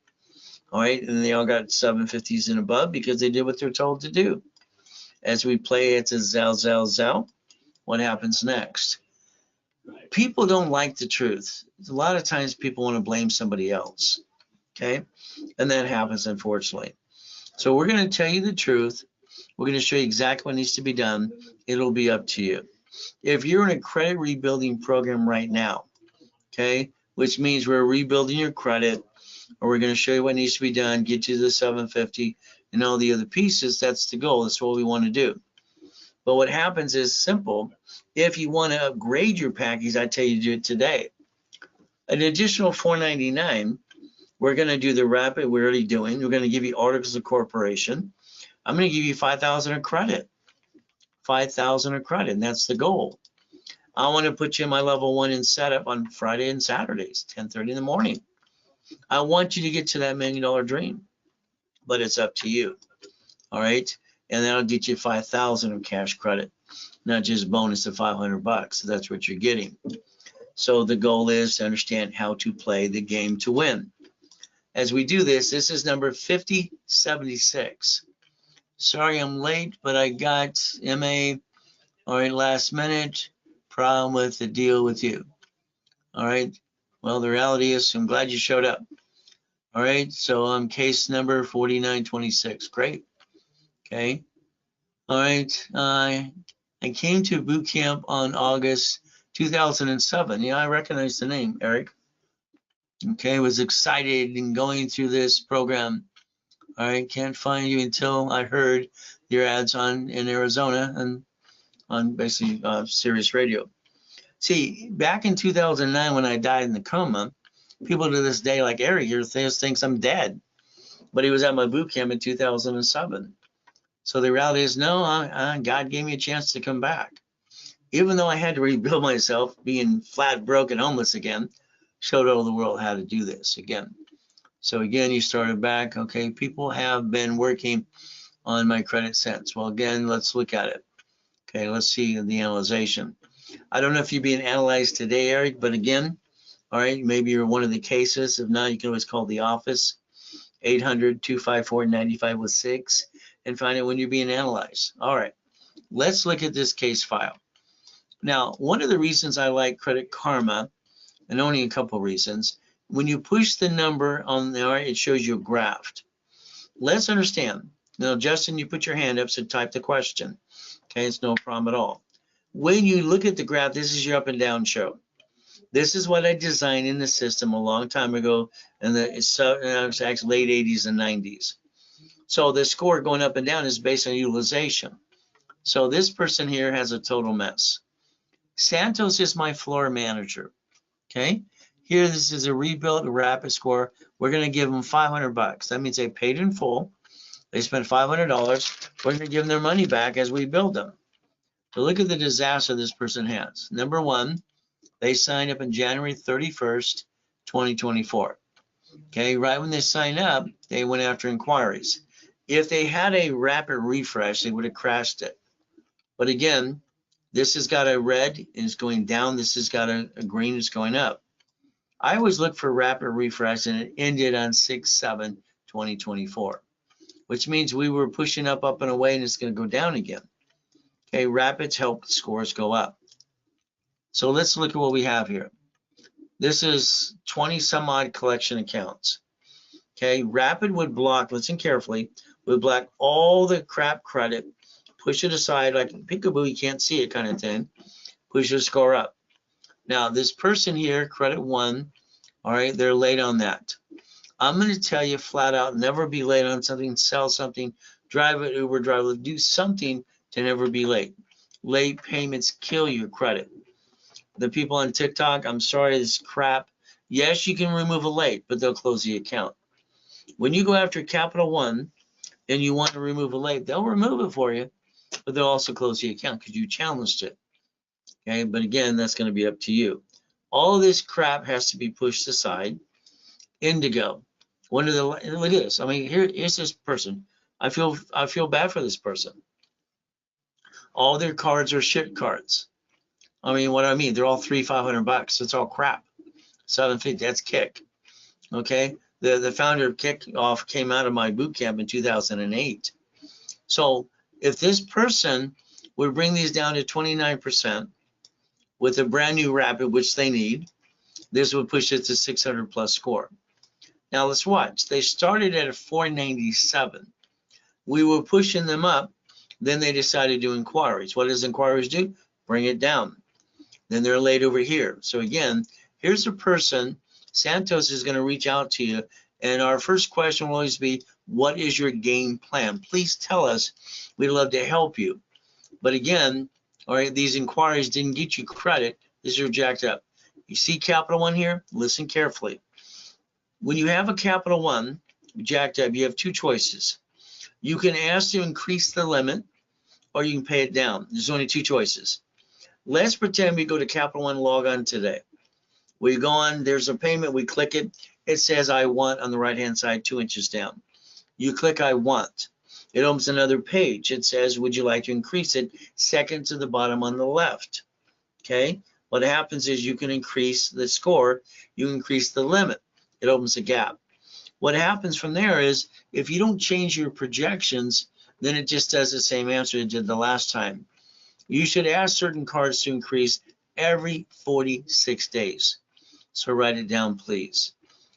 All right, and they all got 750s and above because they did what they're told to do. As we play, it's a Zell. What happens next? People don't like the truth. A lot of times people want to blame somebody else, okay? and that happens, unfortunately. So we're going to tell you the truth. We're going to show you exactly what needs to be done. It'll be up to you. If you're in a credit rebuilding program right now, okay, which means we're rebuilding your credit, or we're going to show you what needs to be done, get you to the 750 and all the other pieces, that's the goal. That's what we want to do. But what happens is simple. If you want to upgrade your package, I tell you to do it today. An additional $499, we're going to do the rapid, we're already doing. We're going to give you articles of corporation. I'm going to give you 5,000 of credit. 5,000 of credit, and that's the goal. I want to put you in my level 1 in setup on Friday and Saturdays, 10:30 in the morning. I want you to get to that $1 million dream, but it's up to you. All right, and that'll get you 5,000 of cash credit, not just bonus of $500. So that's what you're getting. So the goal is to understand how to play the game to win. As we do this, this is number 5076. Sorry I'm late, but I got MA, all right, last minute, problem with the deal with you. All right, well, the reality is I'm glad you showed up. All right, so I'm case number 4926, great, okay. All right, I came to boot camp on August 2007. Yeah, I recognize the name, Eric. Okay, was excited in going through this program. All right, can't find you until I heard your ads in Arizona and on basically Sirius Radio. See, back in 2009 when I died in the coma, people to this day like Eric here thinks I'm dead, but he was at my boot camp in 2007. So the reality is, no, God gave me a chance to come back. Even though I had to rebuild myself, being flat broke and homeless again, showed all the world how to do this again. So again, you started back. Okay, people have been working on my credit since. Well, again, let's look at it. Okay, let's see the analyzation. I don't know if you're being analyzed today, Eric, but again, all right, maybe you're one of the cases. If not, you can always call the office, 800-254-9506, and find out when you're being analyzed. All right, let's look at this case file. Now, one of the reasons I like Credit Karma, and only a couple reasons, when you push the number on there, it shows you a graph. Let's understand. Now, Justin, you put your hand up, so type the question. Okay, it's no problem at all. When you look at the graph, this is your up and down show. This is what I designed in the system a long time ago in the actually late 80s and 90s. So the score going up and down is based on utilization. So this person here has a total mess. Santos is my floor manager. Okay, here this is a rebuilt rapid score. We're going to give them $500. That means they paid in full. They spent $500. We're going to give them their money back as we build them. So look at the disaster this person has. Number one, they signed up on January 31st, 2024. Okay, right when they signed up, they went after inquiries. If they had a rapid refresh, they would have crashed it. But again, this has got a red and it's going down. This has got a green, it's going up. I always look for rapid refresh, and it ended on 6/7/2024, which means we were pushing up and away, and it's going to go down again. Okay, rapids help scores go up. So let's look at what we have here. This is 20 some odd collection accounts. Okay, rapid would block, listen carefully, would block all the crap credit, push it aside like peekaboo, you can't see it kind of thing, push the score up. Now, this person here, credit one, all right, they're late on that. I'm going to tell you flat out, never be late on something, sell something, drive it, Uber, drive it, do something to never be late. Late payments kill your credit. The people on TikTok, I'm sorry, this crap. Yes, you can remove a late, but they'll close the account. When you go after Capital One and you want to remove a late, they'll remove it for you, but they'll also close the account because you challenged it. Okay, but again, that's going to be up to you. All of this crap has to be pushed aside. Indigo. Look at this. I mean, here's this person. I feel bad for this person. All their cards are shit cards. I mean, what I mean, they're all $500. It's all crap. 750. That's Kick. Okay. The founder of Kickoff came out of my boot camp in 2008. So if this person would bring these down to 29% with a brand new rapid, which they need, this would push it to 600 plus score. Now let's watch. They started at a 497. We were pushing them up. Then they decided to do inquiries. What does inquiries do? Bring it down. Then they're laid over here. So again, here's a person. Santos is going to reach out to you. And our first question will always be, what is your game plan? Please tell us. We'd love to help you. But again, all right, these inquiries didn't get you credit. These are jacked up. You see Capital One here? Listen carefully. When you have a Capital One jacked up, you have two choices. You can ask to increase the limit, or you can pay it down. There's only two choices. Let's pretend we go to Capital One, log on today. We go on, there's a payment, we click it. It says I want on the right-hand side, 2 inches down. You click I want. It opens another page. It says, would you like to increase it? Second to the bottom on the left. Okay? What happens is you can increase the score. You increase the limit. It opens a gap. What happens from there is if you don't change your projections, then it just does the same answer it did the last time. You should ask certain cards to increase every 46 days. So write it down, please.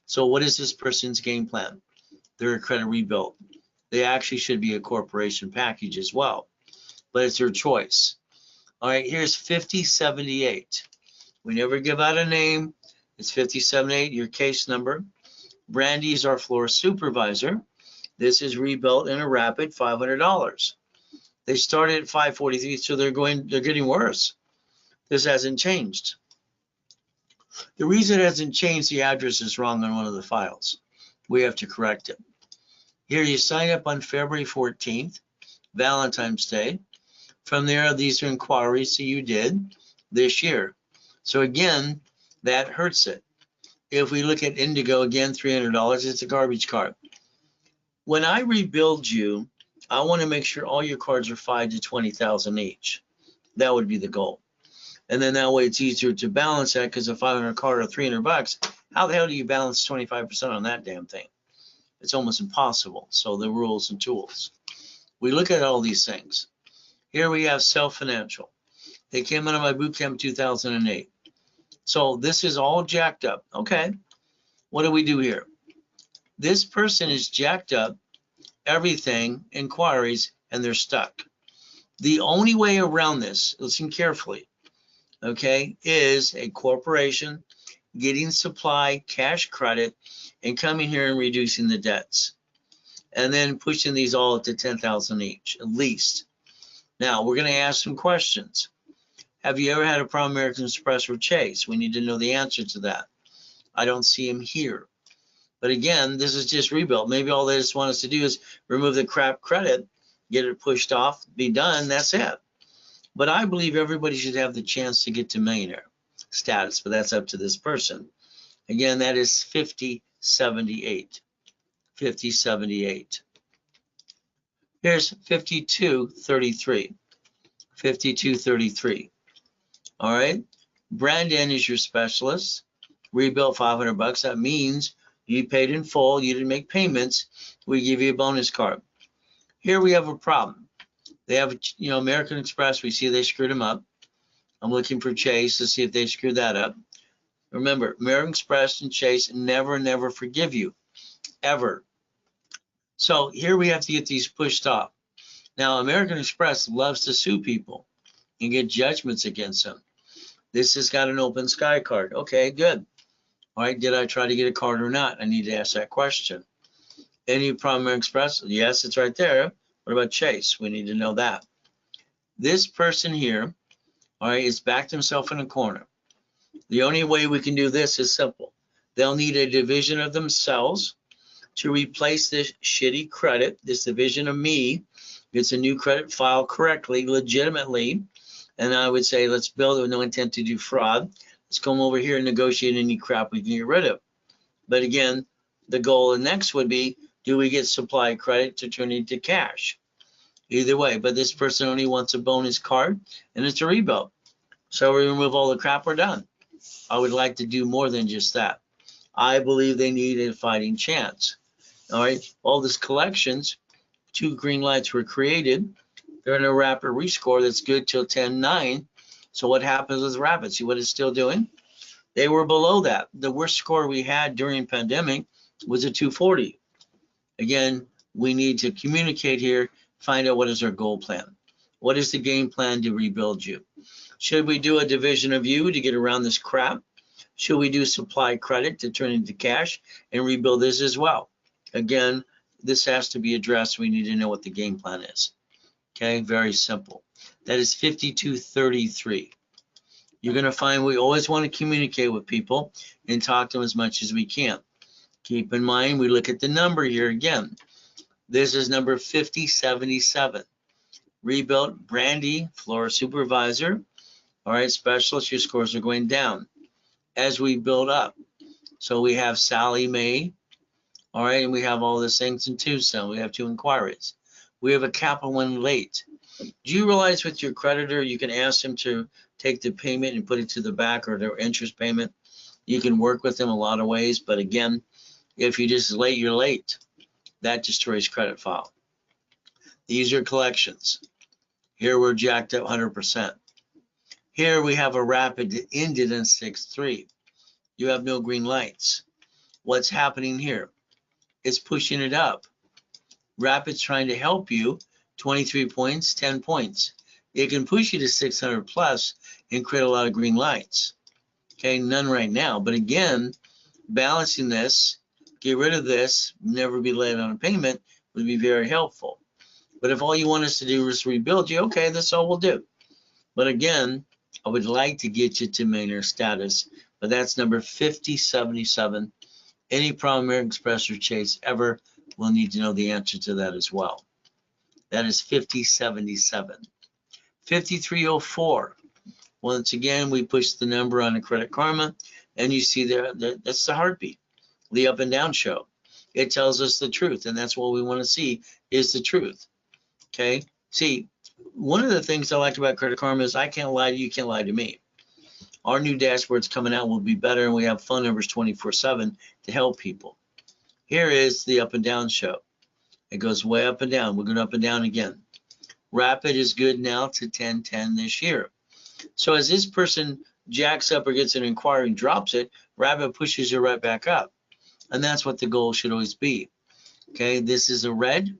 So what is this person's game plan? They're a credit rebuild. They actually should be a corporation package as well, but it's their choice. All right, here's 5078. We never give out a name. It's 5078, your case number. Brandy is our floor supervisor. This is rebuilt in a rapid $500. They started at 543, so they're getting worse. This hasn't changed. The reason it hasn't changed, the address is wrong on one of the files. We have to correct it. Here you sign up on February 14th, Valentine's Day. From there, these are inquiries that you did this year. So again, that hurts it. If we look at Indigo, again, $300, it's a garbage card. When I rebuild you, I want to make sure all your cards are 5 to 20,000 each. That would be the goal. And then that way it's easier to balance that, because a 500 card or $300, how the hell do you balance 25% on that damn thing? It's almost impossible. So the rules and tools. We look at all these things. Here we have self-financial. They came out of my boot camp 2008. So this is all jacked up. Okay. What do we do here? This person is jacked up, everything, inquiries, and they're stuck. The only way around this, listen carefully, okay, is a corporation getting supply, cash credit, and coming here and reducing the debts. And then pushing these all up to 10,000 each, at least. Now, we're going to ask some questions. Have you ever had a problem with American Express or Chase? We need to know the answer to that. I don't see them here. But again, this is just rebuilt. Maybe all they just want us to do is remove the crap credit, get it pushed off, be done, that's it. But I believe everybody should have the chance to get to millionaire status, but that's up to this person. Again, that is 5078. 5078. Here's 5233. 5233. All right. Brandon is your specialist. Rebuilt $500. That means you paid in full. You didn't make payments. We give you a bonus card. Here we have a problem. They have, American Express. We see they screwed them up. I'm looking for Chase to see if they screwed that up. Remember, American Express and Chase never forgive you, ever. So here we have to get these pushed off. Now, American Express loves to sue people and get judgments against them. This has got an open sky card. Okay, good. All right, did I try to get a card or not? I need to ask that question. Any problem with Express? Yes, it's right there. What about Chase? We need to know that. This person here, all right, is backed himself in a corner. The only way we can do this is simple. They'll need a division of themselves to replace this shitty credit, this division of me. It's a new credit file correctly, legitimately. And I would say, let's build it with no intent to do fraud. Let's come over here and negotiate any crap we can get rid of. But again, the goal next would be, do we get supply credit to turn into cash? Either way, but this person only wants a bonus card and it's a rebuild. So we remove all the crap, we're done. I would like to do more than just that. I believe they need a fighting chance. All right, all this collections, 2 green lights were created. They're in a rapid rescore that's good till 10-9. So what happens with rapid? See what it's still doing? They were below that. The worst score we had during pandemic was a 240. Again, we need to communicate here, find out what is our goal plan. What is the game plan to rebuild you? Should we do a division of you to get around this crap? Should we do supply credit to turn into cash and rebuild this as well? Again, this has to be addressed. We need to know what the game plan is. Okay, very simple. That is 5233. You're going to find we always want to communicate with people and talk to them as much as we can. Keep in mind, we look at the number here again. This is number 5077. Rebuilt Brandy, floor supervisor. All right, specialist, your scores are going down as we build up. So we have Sally Mae. All right, and we have all the things in Tucson. We have 2 inquiries. We have a capital one late. Do you realize with your creditor, you can ask them to take the payment and put it to the back, or their interest payment? You can work with them a lot of ways, but again, if you just late, you're late. That destroys credit file. These are collections. Here we're jacked up 100%. Here we have a rapid that ended in 6-3. You have no green lights. What's happening here? It's pushing it up. Rapid's trying to help you. 23 points, 10 points. It can push you to 600 plus and create a lot of green lights. Okay, none right now. But again, balancing this, get rid of this, never be late on a payment would be very helpful. But if all you want us to do is rebuild you, okay, that's all we'll do. But again, I would like to get you to millionaire status, but that's number 5077. Any problem American Express or Chase ever will need to know the answer to that as well. That is 5077. 5304. Once again, we push the number on a Credit Karma, and you see there, that's the heartbeat, the up and down show. It tells us the truth, and that's what we want to see is the truth. Okay? See, one of the things I like about Credit Karma is I can't lie to you, you can't lie to me. Our new dashboard's coming out will be better, and we have phone numbers 24/7 to help people. Here is the up and down show. It goes way up and down. We're going up and down again. Rapid is good now to 10-10 this year. So as this person jacks up or gets an inquiry and drops it, Rapid pushes you right back up. And that's what the goal should always be. Okay, this is a red.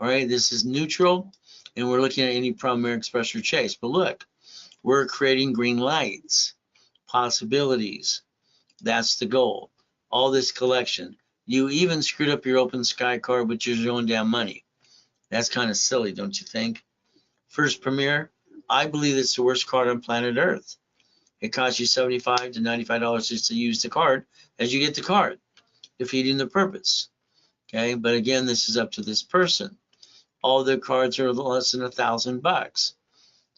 All right, this is neutral. And we're looking at any problem American Express or Chase. But look, we're creating green lights, possibilities. That's the goal. All this collection. You even screwed up your Open Sky card, but you're throwing down money. That's kind of silly, don't you think? First Premier, I believe it's the worst card on planet Earth. It costs you $75 to $95 just to use the card as you get the card, defeating the purpose. Okay, but again, this is up to this person. All the cards are less than $1,000.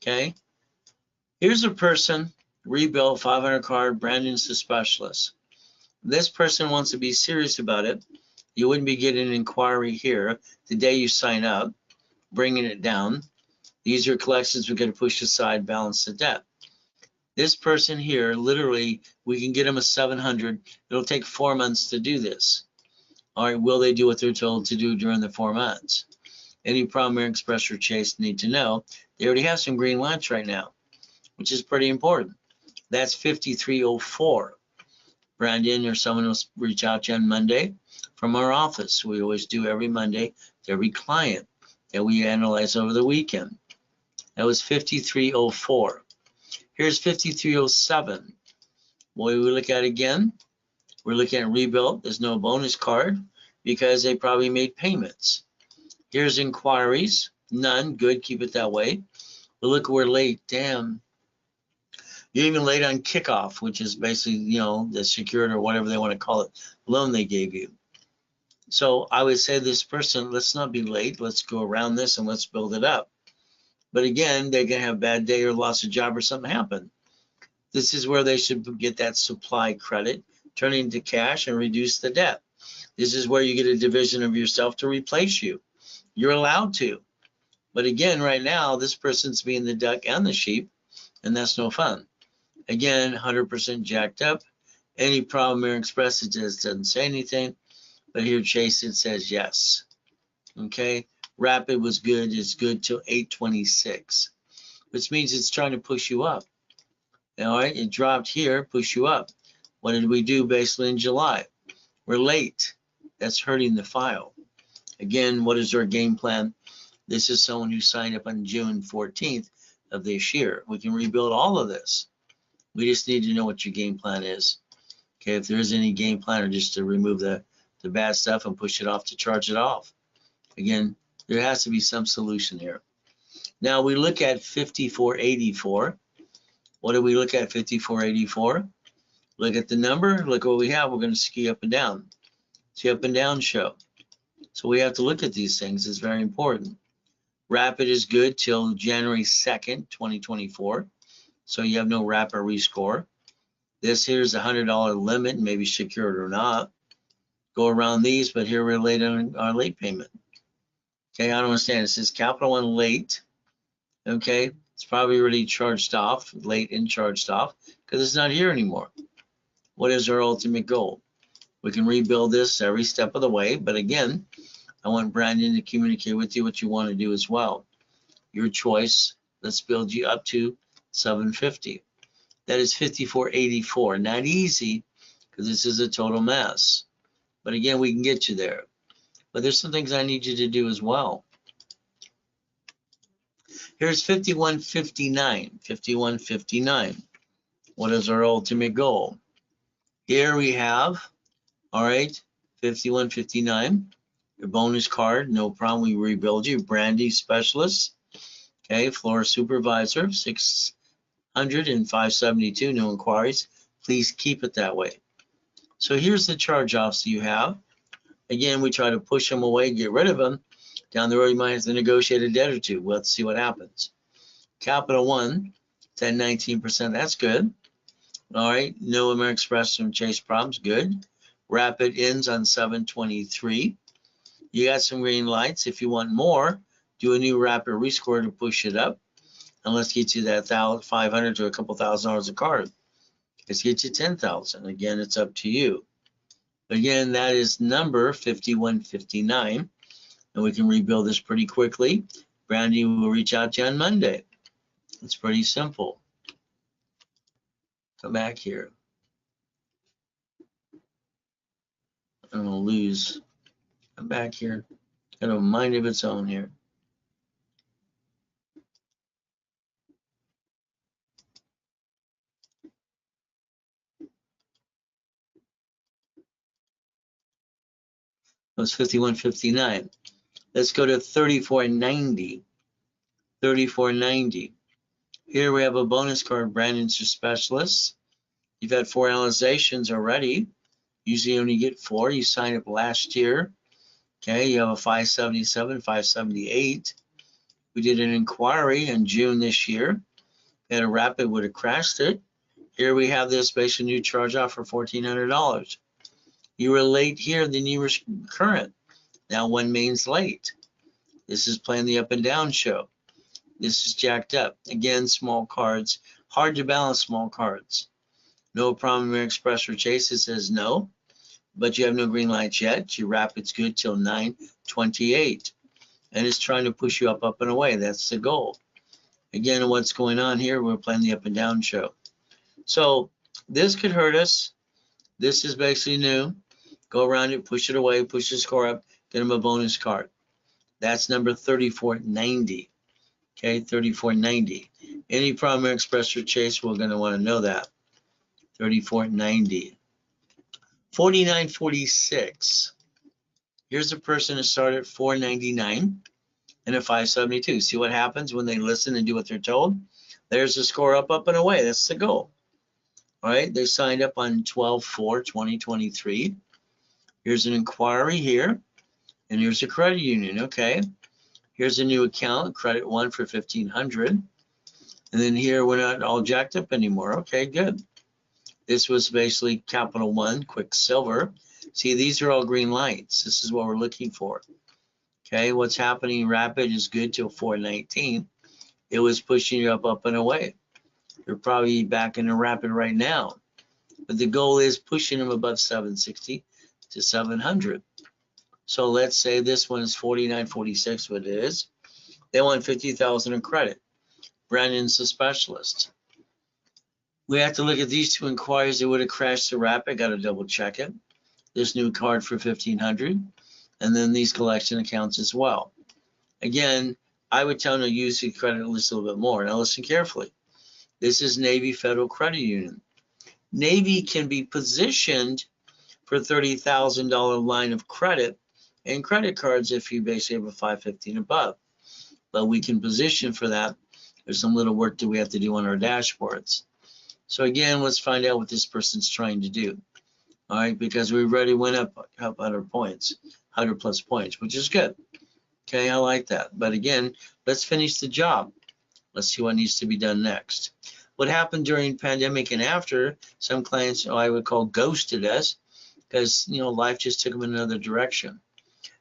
Okay, here's a person, rebuilt 500 card, Brandon's the specialist. This person wants to be serious about it. You wouldn't be getting an inquiry here the day you sign up, bringing it down. These are collections we're going to push aside, balance the debt. This person here, literally, we can get them a 700. It'll take 4 months to do this. All right, will they do what they're told to do during the 4 months? Any problem American Express or Chase need to know, they already have some green lights right now, which is pretty important. That's 5304. Brandon or someone will reach out to you on Monday from our office. We always do every Monday to every client that we analyze over the weekend. That was 5304. Here's 5307. What we look at again, we're looking at rebuilt. There's no bonus card because they probably made payments. Here's inquiries, none, good, keep it that way. But look, we're late, damn. You're even late on kickoff, which is basically, you know, the secured or whatever they want to call it, loan they gave you. So I would say this person, let's not be late. Let's go around this and let's build it up. But again, they can have a bad day or lost a job or something happen. This is where they should get that supply credit, turn it into cash and reduce the debt. This is where you get a division of yourself to replace you. You're allowed to. But again, right now, this person's being the duck and the sheep, and that's no fun. Again, 100% jacked up. Any problem American Express, it just doesn't say anything. But here, Chase, it says yes. Okay, Rapid was good. It's good till 826, which means it's trying to push you up. All right, it dropped here, push you up. What did we do basically in July? We're late. That's hurting the file. Again, what is our game plan? This is someone who signed up on June 14th of this year. We can rebuild all of this. We just need to know what your game plan is. Okay, if there is any game plan, or just to remove the bad stuff and push it off to charge it off. Again, there has to be some solution here. Now we look at 5484. What do we look at 5484? Look at the number, look what we have. We're going to ski up and down. See up and down show. So we have to look at these things. It's very important. Rapid is good till January 2nd, 2024. So you have no rapid rescore. This here's a $100 limit, maybe secured or not. Go around these, but here we're late on our late payment. Okay, I don't understand. It says Capital One late. Okay, it's probably already charged off, late and charged off, because it's not here anymore. What is our ultimate goal? We can rebuild this every step of the way, but again, I want Brandon to communicate with you what you want to do as well. Your choice. Let's build you up to 750. That is 5484. Not easy, because this is a total mess. But again, we can get you there. But there's some things I need you to do as well. Here's 5159. 5159. What is our ultimate goal? Here we have, all right, 5159. Your bonus card, no problem. We rebuild you. Brandy specialist. Okay, floor supervisor, 600 and 572. No inquiries. Please keep it that way. So here's the charge-offs you have. Again, we try to push them away, get rid of them. Down the road, you might have to negotiate a debt or two. Well, let's see what happens. Capital One, 10-19%. That's good. All right. No American Express and Chase problems. Good. Rapid ends on 723. You got some green lights. If you want more, do a new rapid rescore to push it up. And let's get you that $500 to a couple $1,000 a card. Let's get you 10,000. Again, it's up to you. Again, that is number 5159. And we can rebuild this pretty quickly. Brandy will reach out to you on Monday. It's pretty simple. Come back here. I'm going to lose. Come back here. Got a mind of its own here. It was 5159. Let's go to 3490. 3490. Here we have a bonus card, Brandon's your specialist. You've had 4 analyzations already. Usually you only get 4. You signed up last year. Okay, you have a 577, 578. We did an inquiry in June this year. Had a rapid, would have crashed it. Here we have this basic new charge off for $1,400. You were late here, then you were current. Now one main's late. This is playing the up and down show. This is jacked up. Again, small cards. Hard to balance small cards. No problem, American Express or Chase. It says no, but you have no green lights yet. Your rapid's good till 928. And it's trying to push you up and away. That's the goal. Again, what's going on here, we're playing the up and down show. So this could hurt us. This is basically new. Go around it, push it away, push the score up, get them a bonus card. That's number 3490. Okay, 3490. Any problem, Express or Chase, we're going to want to know that. 3490. 4946. Here's a person who started at 499 and a 572. See what happens when they listen and do what they're told? There's the score up and away. That's the goal. All right, they signed up on 12/4/2023. Here's an inquiry here, and here's a credit union. Okay, here's a new account, Credit One for $1,500, and then here we're not all jacked up anymore. Okay, good. This was basically Capital One, Quicksilver. See, these are all green lights. This is what we're looking for. Okay, what's happening? Rapid is good till 419. It was pushing you up and away. You're probably back in the rapid right now, but the goal is pushing them above 760 to 700. So let's say this one is 4946, what it is. They want 50,000 in credit. Brandon's the specialist. We have to look at these two inquiries. They would have crashed the rapid. Got to double check it. this new card for $1,500, and then these collection accounts as well. Again, I would tell them to use the credit list a little bit more. Now listen carefully. This is Navy Federal Credit Union. Navy can be positioned for $30,000 line of credit and credit cards if you basically have a 515 above. But we can position for that. There's some little work that we have to do on our dashboards. So again, let's find out what this person's trying to do. All right, because we already went up 100 points, 100 plus points, which is good. Okay, I like that. But again, let's finish the job. Let's see what needs to be done next. What happened during pandemic and after, some clients, I would call, ghosted us because, life just took them in another direction.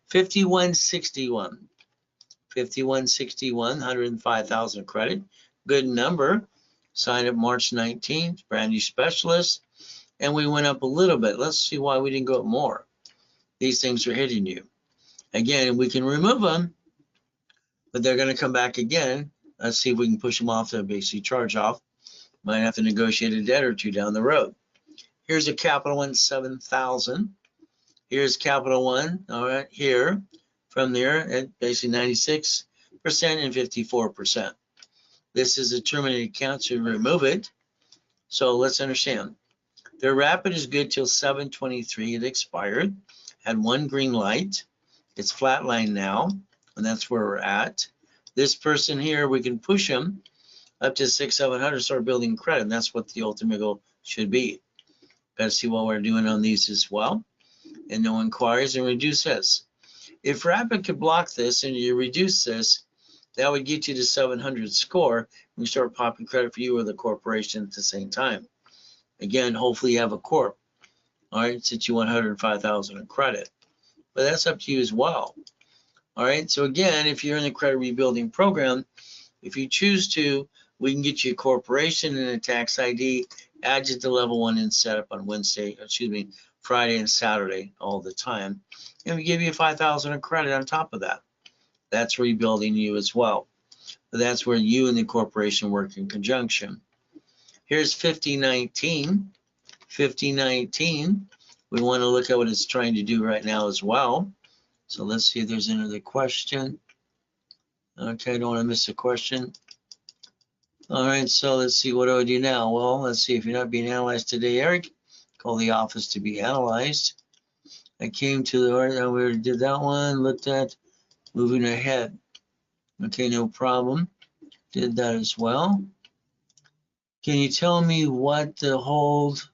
5161. 5161, 105,000 credit. Good number. Signed up March 19th, brand new specialist. And we went up a little bit. Let's see why we didn't go up more. These things are hitting you. Again, we can remove them, but they're going to come back again. Let's see if we can push them off to a basic charge off. Might have to negotiate a debt or two down the road. Here's a Capital One 7,000. Here's Capital One, all right, here. From there at basically 96% and 54%. This is a terminated account, so remove it. So let's understand. Their rapid is good till 7/23. It expired. Had one green light. It's flatline now, and that's where we're at. This person here, we can push them up to 600-700, start building credit, and that's what the ultimate goal should be. Got to see what we're doing on these as well. And no inquiries, and reduce this. If Rapid could block this and you reduce this, that would get you to 700 score, and we start popping credit for you or the corporation at the same time. Again, hopefully you have a corp, all right, since you want 105,000 in credit. But that's up to you as well. All right, so again, if you're in the credit rebuilding program, if you choose to, we can get you a corporation and a tax ID, add you to level 1 and set up on Friday and Saturday all the time. And we give you 5,000 in credit on top of that. That's rebuilding you as well. But that's where you and the corporation work in conjunction. Here's 5019. 5019. We want to look at what it's trying to do right now as well. So let's see if there's another question. Okay, I don't want to miss a question. All right, so let's see, what do I do now? Well, let's see, if you're not being analyzed today, Eric, call the office to be analyzed. I came to the, we already did that one, looked at, moving ahead. Okay, no problem. Did that as well. Can you tell me what the hold,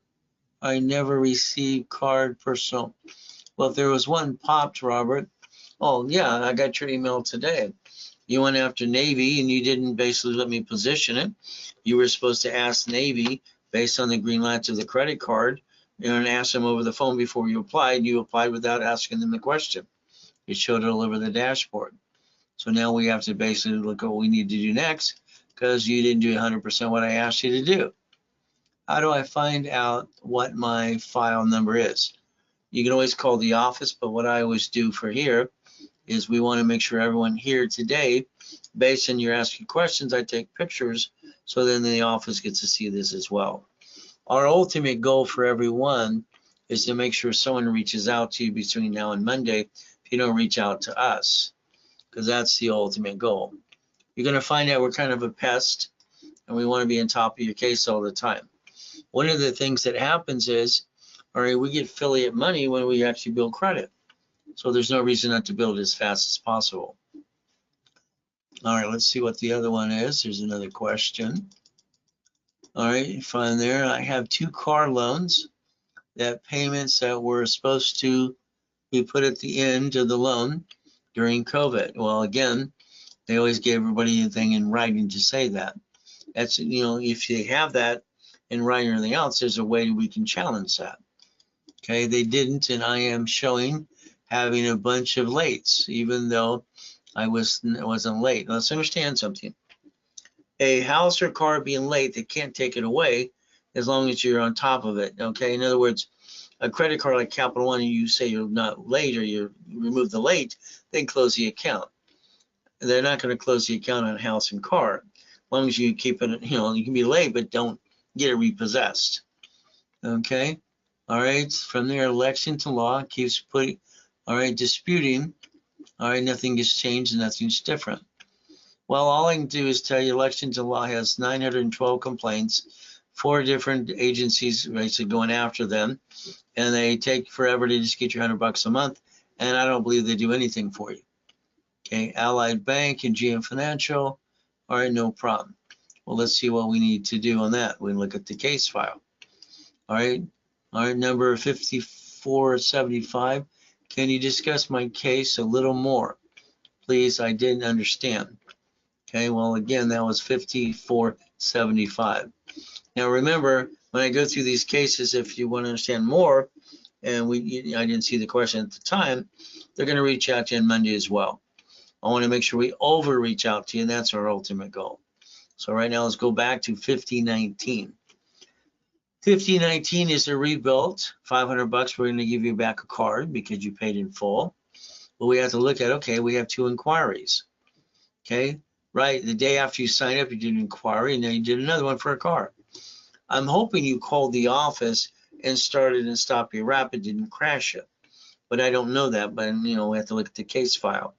I never received card personal? Well, if there was one popped, Robert, oh yeah, I got your email today. You went after Navy and you didn't basically let me position it. You were supposed to ask Navy based on the green lights of the credit card, and ask them over the phone before you applied. You applied without asking them the question. It showed it all over the dashboard. So now we have to basically look at what we need to do next, because you didn't do 100% what I asked you to do. How do I find out what my file number is? You can always call the office, but what I always do for here is we want to make sure everyone here today, based on your asking questions, I take pictures, so then the office gets to see this as well. Our ultimate goal for everyone is to make sure someone reaches out to you between now and Monday if you don't reach out to us, because that's the ultimate goal. You're going to find out we're kind of a pest, and we want to be on top of your case all the time. One of the things that happens is, all right, we get affiliate money when we actually build credit. So there's no reason not to build it as fast as possible. All right, let's see what the other one is. There's another question. All right, fine there. I have 2 car loans, that payments that were supposed to be put at the end of the loan during COVID. Well, again, they always gave everybody anything in writing to say that. That's, if they have that in writing or anything else, there's a way we can challenge that. Okay, they didn't, and I am showing having a bunch of lates, even though I wasn't late. Let's understand something. A house or car being late, they can't take it away as long as you're on top of it. Okay, in other words, a credit card like Capital One, you say you're not late or you remove the late, they close the account. They're not going to close the account on house and car, as long as you keep it. You can be late, but don't get it repossessed. Okay. All right, from there, election to law keeps putting, all right, disputing. All right, nothing has changed and nothing's different. Well, all I can do is tell you election to law has 912 complaints, 4 different agencies basically going after them, and they take forever to just get you $100 a month, and I don't believe they do anything for you. Okay, Allied Bank and GM Financial, all right, no problem. Well, let's see what we need to do on that. We look at the case file. All right, number 5475. Can you discuss my case a little more? Please, I didn't understand. Okay, well, again, that was 5475. Now, remember, when I go through these cases, if you want to understand more, and I didn't see the question at the time, they're going to reach out to you on Monday as well. I want to make sure we reach out to you, and that's our ultimate goal. So right now, let's go back to 5019. 5019 is a rebuilt, $500. We're going to give you back a card because you paid in full. But we have to look at, okay, we have 2 inquiries. Okay, right, the day after you sign up, you did an inquiry, and then you did another one for a car. I'm hoping you called the office and started and stopped your rapid, didn't crash it. But I don't know that, but we have to look at the case file.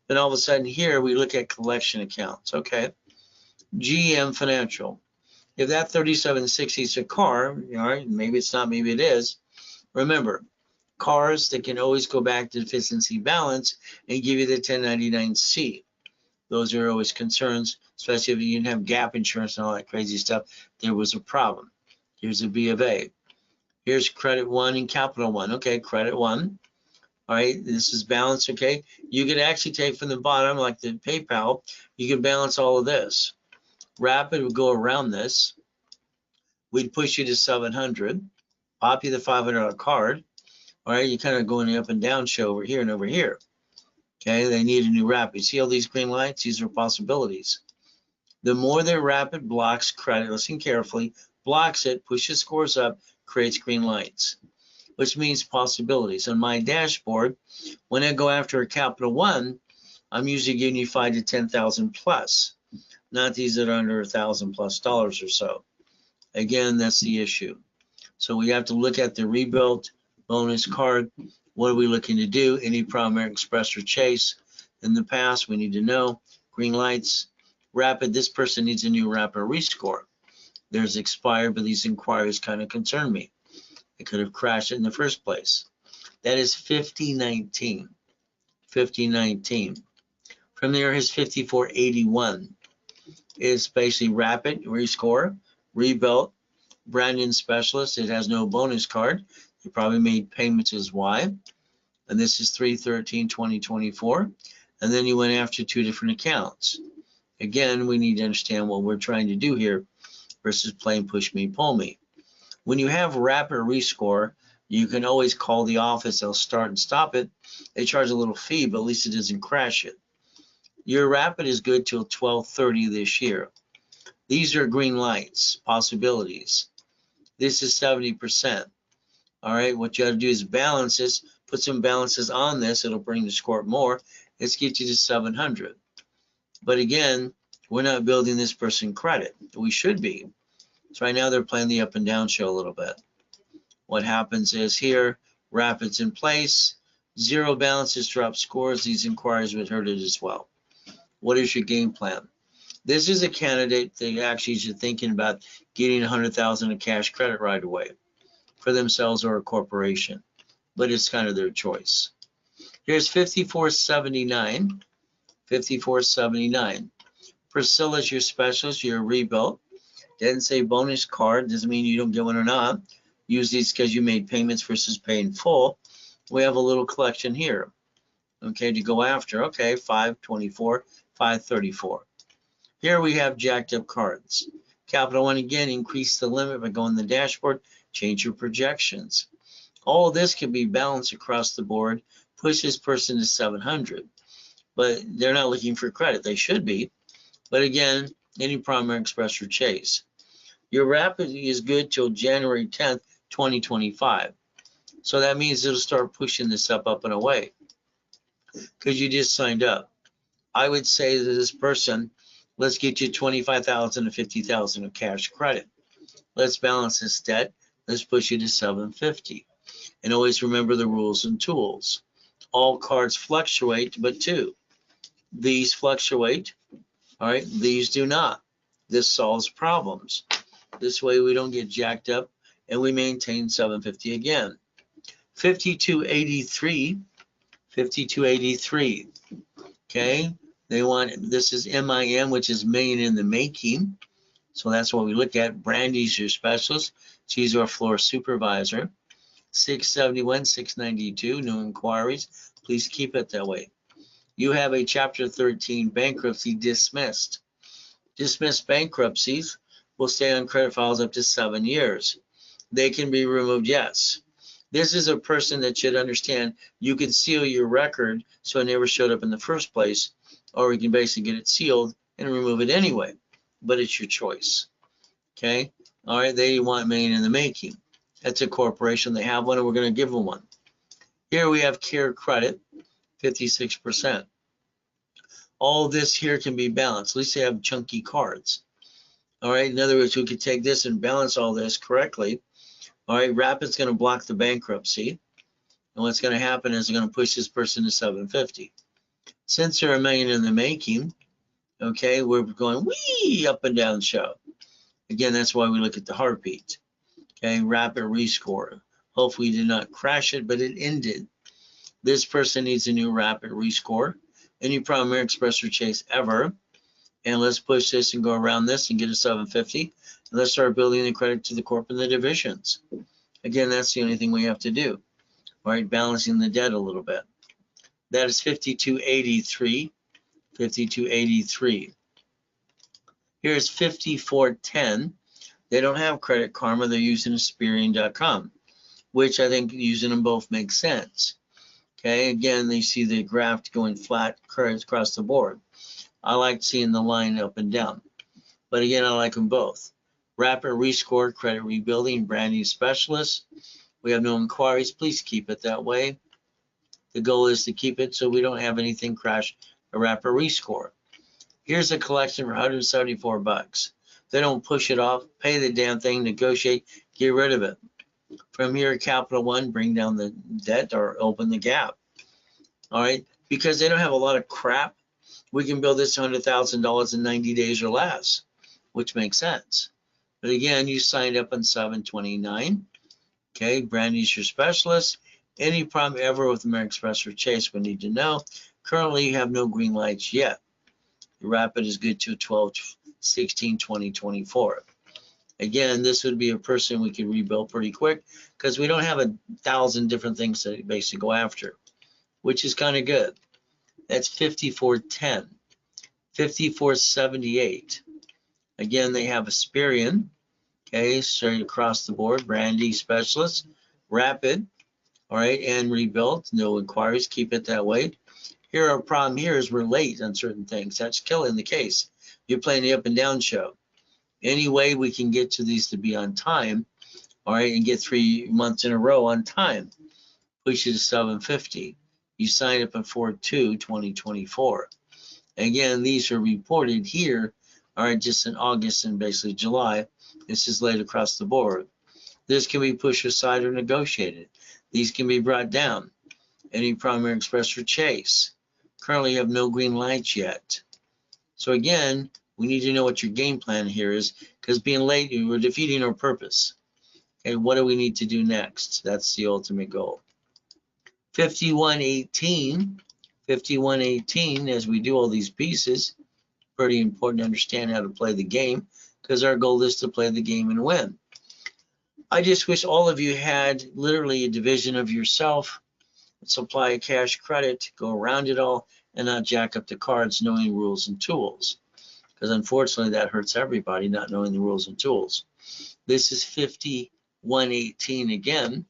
Then all of a sudden here, we look at collection accounts. Okay, GM Financial. If that 3760 is a car, all right, maybe it's not, maybe it is. Remember, cars that can always go back to deficiency balance and give you the 1099-C. Those are always concerns, especially if you didn't have gap insurance and all that crazy stuff. There was a problem. Here's a B of A. Here's credit 1 and capital 1. Okay, credit 1. All right, this is balance. Okay, you could actually take from the bottom, like the PayPal, you can balance all of this. Rapid would go around this. We'd push you to 700, pop you the $500 card. All right, you kind of going up and down show over here and over here. Okay, they need a new rapid. See all these green lights? These are possibilities. The more their rapid blocks credit, listen carefully, blocks it, pushes scores up, creates green lights, which means possibilities. On my dashboard, when I go after a capital 1, I'm usually giving you 5 to 10,000 plus, not these that are under $1,000+ or so. Again, that's the issue. So we have to look at the rebuilt bonus card. What are we looking to do? Any primary express or chase in the past? We need to know. Green lights. Rapid. This person needs a new rapid rescore. There's expired, but these inquiries kind of concern me. It could have crashed in the first place. That is 5019. 5019. From there, his 5481 is basically rapid rescore, rebuilt, Brandon specialist. It has no bonus card. You probably made payments as Y. And this is 3/13/2024. And then you went after 2 different accounts. Again, we need to understand what we're trying to do here versus playing push me, pull me. When you have rapid rescore, you can always call the office. They'll start and stop it. They charge a little fee, but at least it doesn't crash it. Your rapid is good till 12/30 this year. These are green lights, possibilities. This is 70%. All right, what you have to do is balance this, put some balances on this. It'll bring the score up more. Let's get you to 700. But again, we're not building this person credit. We should be. So right now they're playing the up and down show a little bit. What happens is here, rapids in place, 0 balances, drop scores. These inquiries would hurt it as well. What is your game plan? This is a candidate that actually is thinking about getting 100,000 of cash credit right away for themselves or a corporation, but it's kind of their choice. Here's 5479. 5479. Priscilla's your specialist, you're rebuilt. Didn't say bonus card, doesn't mean you don't get one or not. Use these because you made payments versus paying full. We have a little collection here, okay, to go after. Okay, 524, 534. Here we have jacked up cards. Capital One, again, increase the limit by going to the dashboard, change your projections. All of this can be balanced across the board, push this person to 700. But they're not looking for credit. They should be. But again, any primary express or chase. Your rapid is good till January 10th, 2025. So that means it'll start pushing this up and away because you just signed up. I would say to this person, let's get you 25,000 to 50,000 of cash credit. Let's balance this debt. Let's push you to 750. And always remember the rules and tools. All cards fluctuate, but two. These fluctuate, all right? These do not. This solves problems. This way we don't get jacked up and we maintain 750 again. 5283, 5283, okay? They want, this is MIM, which is million in the making. So that's what we look at. Brandy's your specialist. She's our floor supervisor. 671, 692, new inquiries. Please keep it that way. You have a Chapter 13 bankruptcy dismissed. Dismissed bankruptcies will stay on credit files up to 7 years. They can be removed, yes. This is a person that should understand you can seal your record so it never showed up in the first place, or you can basically get it sealed and remove it anyway, but it's your choice. Okay, all right, they want million in the making. That's a corporation, they have one, and we're going to give them one. Here we have Care Credit, 56%. All this here can be balanced. At least they have chunky cards. All right, in other words, we could take this and balance all this correctly. All right, Rapid's going to block the bankruptcy. And what's going to happen is they're going to push this person to 750. Since they're a million in the making, okay, we're going wee up and down show. Again, that's why we look at the heartbeat. Okay, Rapid rescore. Hopefully you did not crash it, but it ended. This person needs a new Rapid rescore. Any Primary Express or Chase ever. And let's push this and go around this and get a 750. And let's start building the credit to the corp and the divisions. Again, that's the only thing we have to do. All right, balancing the debt a little bit. That is 5283. 5283. Here's 5410. They don't have Credit Karma. They're using Experian.com, which I think using them both makes sense. Okay, again, they see the graph going flat across the board. I like seeing the line up and down. But again, I like them both. Rapid rescore, credit rebuilding, brand new specialist. We have no inquiries. Please keep it that way. The goal is to keep it so we don't have anything crash a Rapid rescore. Here's a collection for 174 bucks. They don't push it off. Pay the damn thing, negotiate, get rid of it. From here, Capital One, bring down the debt or open the gap. All right, because they don't have a lot of crap. We can build this to $100,000 in 90 days or less, which makes sense. But again, you signed up on 7/29. Okay, Brandy's your specialist. Any problem ever with American Express or Chase, we need to know. Currently, you have no green lights yet. Your Rapid is good to 12/16/2024. Again, this would be a person we could rebuild pretty quick because we don't have 1,000 different things to basically go after, which is kind of good. That's 5410. 5478. Again, they have Experian. Okay, straight across the board. Brandy specialist. Rapid. All right, and rebuilt. No inquiries. Keep it that way. Here, our problem here is we're late on certain things. That's killing the case. You're playing the up and down show. Any way we can get to these to be on time, all right, and get 3 months in a row on time. Push you to 750. You signed up on 4/2/2024. Again, these are reported here, all right, just in August and basically July. This is laid across the board. This can be pushed aside or negotiated. These can be brought down. Any Primary Express or Chase. Currently, you have no green lights yet. So again, we need to know what your game plan here is, because being late, we're defeating our purpose. Okay, what do we need to do next? That's the ultimate goal. 5118, 5118, as we do all these pieces, pretty important to understand how to play the game, because our goal is to play the game and win. I just wish all of you had literally a division of yourself, supply a cash credit, go around it all, and not jack up the cards knowing rules and tools. Because unfortunately that hurts everybody, not knowing the rules and tools. This is 5118 again.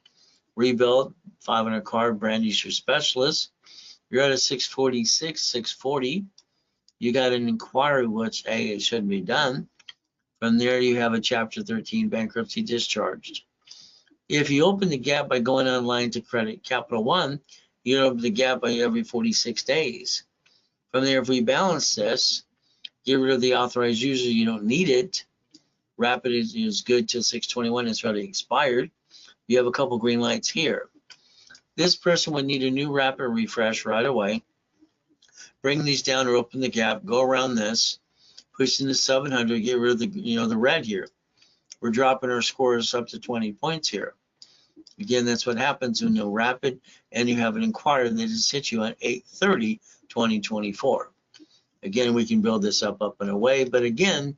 Rebuild, 500 card, Brandy's your specialist. You're at a 646, 640. You got an inquiry, which it shouldn't be done. From there, you have a Chapter 13 bankruptcy discharged. If you open the gap by going online to Credit Capital One, you open the gap by every 46 days. From there, if we balance this, get rid of the authorized user, you don't need it. Rapid is good till 6/21. It's already expired. You have a couple green lights here. This person would need a new rapid refresh right away. Bring these down or open the gap, go around this, push into 700, get rid of the red here. We're dropping our scores up to 20 points here. Again, that's what happens when you rapid and you have an inquiry that just hit you on 8/30/2024. Again, we can build this up and away, but again,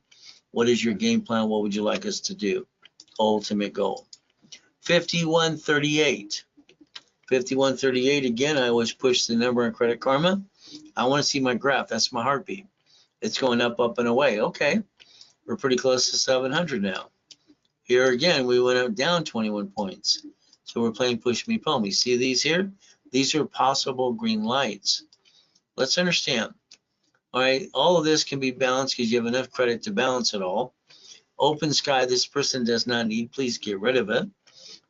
what is your game plan? What would you like us to do? Ultimate goal. 5138. 5138, again, I always push the number in Credit Karma. I want to see my graph. That's my heartbeat. It's going up and away. Okay, we're pretty close to 700 now. Here again, we went up down 21 points. So we're playing push me, pull me. See these here? These are possible green lights. Let's understand. All right, all of this can be balanced because you have enough credit to balance it all. Open sky, this person does not need. Please get rid of it.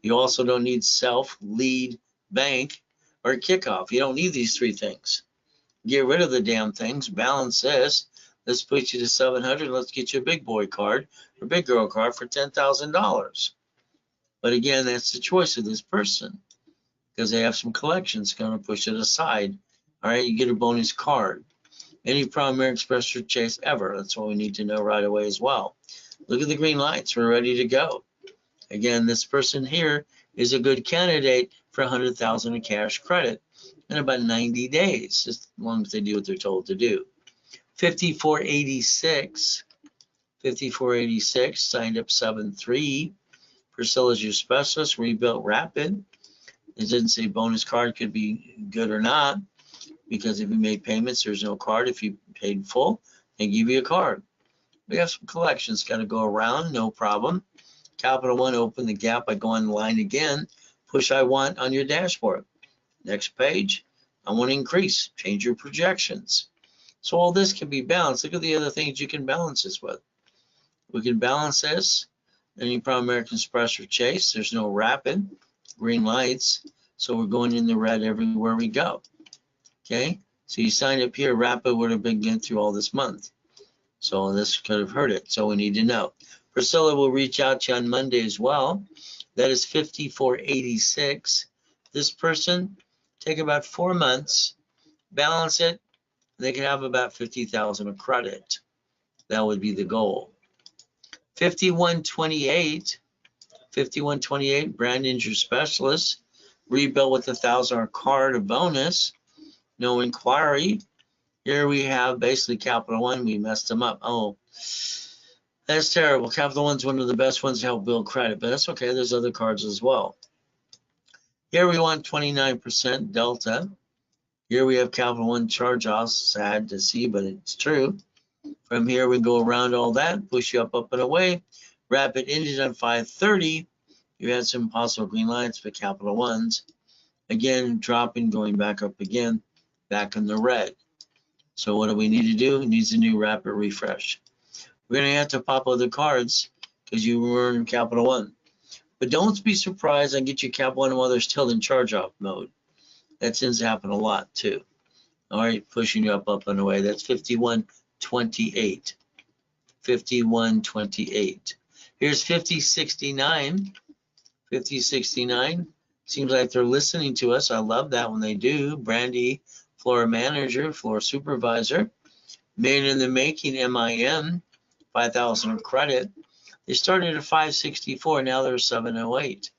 You also don't need self, lead, bank, or kickoff. You don't need these three things. Get rid of the damn things. Balance this. Let's put you to 700. Let's get you a big boy card or big girl card for $10,000. But again, that's the choice of this person because they have some collections. Going to push it aside. All right, you get a bonus card. Any primary express or chase ever. That's what we need to know right away as well. Look at the green lights. We're ready to go. Again, this person here is a good candidate for $100,000 in cash credit in about 90 days, as long as they do what they're told to do. 5486. 5486 signed up 7-3. Priscilla's your specialist. Rebuilt rapid. It didn't say bonus card could be good or not, because if you made payments, there's no card. If you paid full, they give you a card. We have some collections got to go around, no problem. Capital One, open the gap by going line again. Push I want on your dashboard. Next page, I want to increase. Change your projections. So all this can be balanced. Look at the other things you can balance this with. We can balance this. Any primary express or chase. There's no rapid. Green lights. So we're going in the red everywhere we go. Okay, so you signed up here, rapid would have been getting through all this month. So this could have hurt it. So we need to know. Priscilla will reach out to you on Monday as well. That is 5486. This person, take about 4 months, balance it. They can have about 50,000 of credit. That would be the goal. 5128. 5128, Brandon's your specialist. Rebuild with $1,000 card, a bonus. No inquiry. Here we have basically Capital One. We messed them up. Oh, that's terrible. Capital One's one of the best ones to help build credit, but that's okay. There's other cards as well. Here we want 29% delta. Here we have Capital One charge-offs. Sad to see, but it's true. From here we go around all that, push you up and away. Rapid ended on 530. You had some possible green lights for Capital Ones. Again, dropping, going back up again, back in the red. So what do we need to do? It needs a new rapid refresh. We're going to have to pop other cards because you were in Capital One. But don't be surprised I get you Capital One while they're still in charge-off mode. That tends to happen a lot too. All right, pushing you up and away. That's 5128. 5128. Here's 5069. 5069. Seems like they're listening to us. I love that when they do. Brandy, floor manager, floor supervisor. Made in the making, MIM, 5,000 of credit. They started at 564. Now they're 708.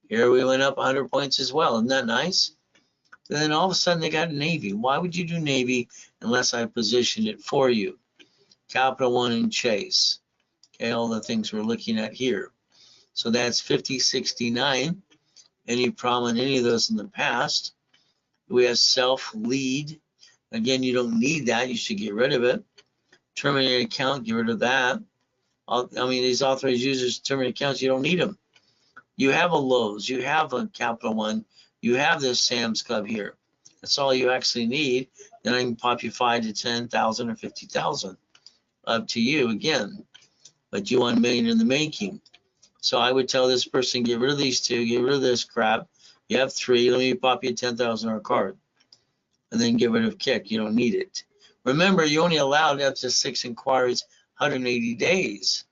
Here we went up 100 points as well. Isn't that nice? Then all of a sudden they got Navy. Why would you do Navy unless I positioned it for you? Capital One and Chase. Okay, all the things we're looking at here. So that's 5069. Any problem in any of those in the past? We have self lead. Again, you don't need that. You should get rid of it. Terminate account, get rid of that. I mean, these authorized users, terminate accounts, you don't need them. You have a Lowe's, you have a Capital One, you have this Sam's Club here. That's all you actually need. Then I can pop you 5 to 10,000 or 50,000. Up to you again. But you want $1 million in the making. So I would tell this person, get rid of these two, get rid of this crap. You have 3, let me pop you a $10,000 card. And then get rid of kick, you don't need it. Remember, you only allowed up to 6 inquiries, 180 days.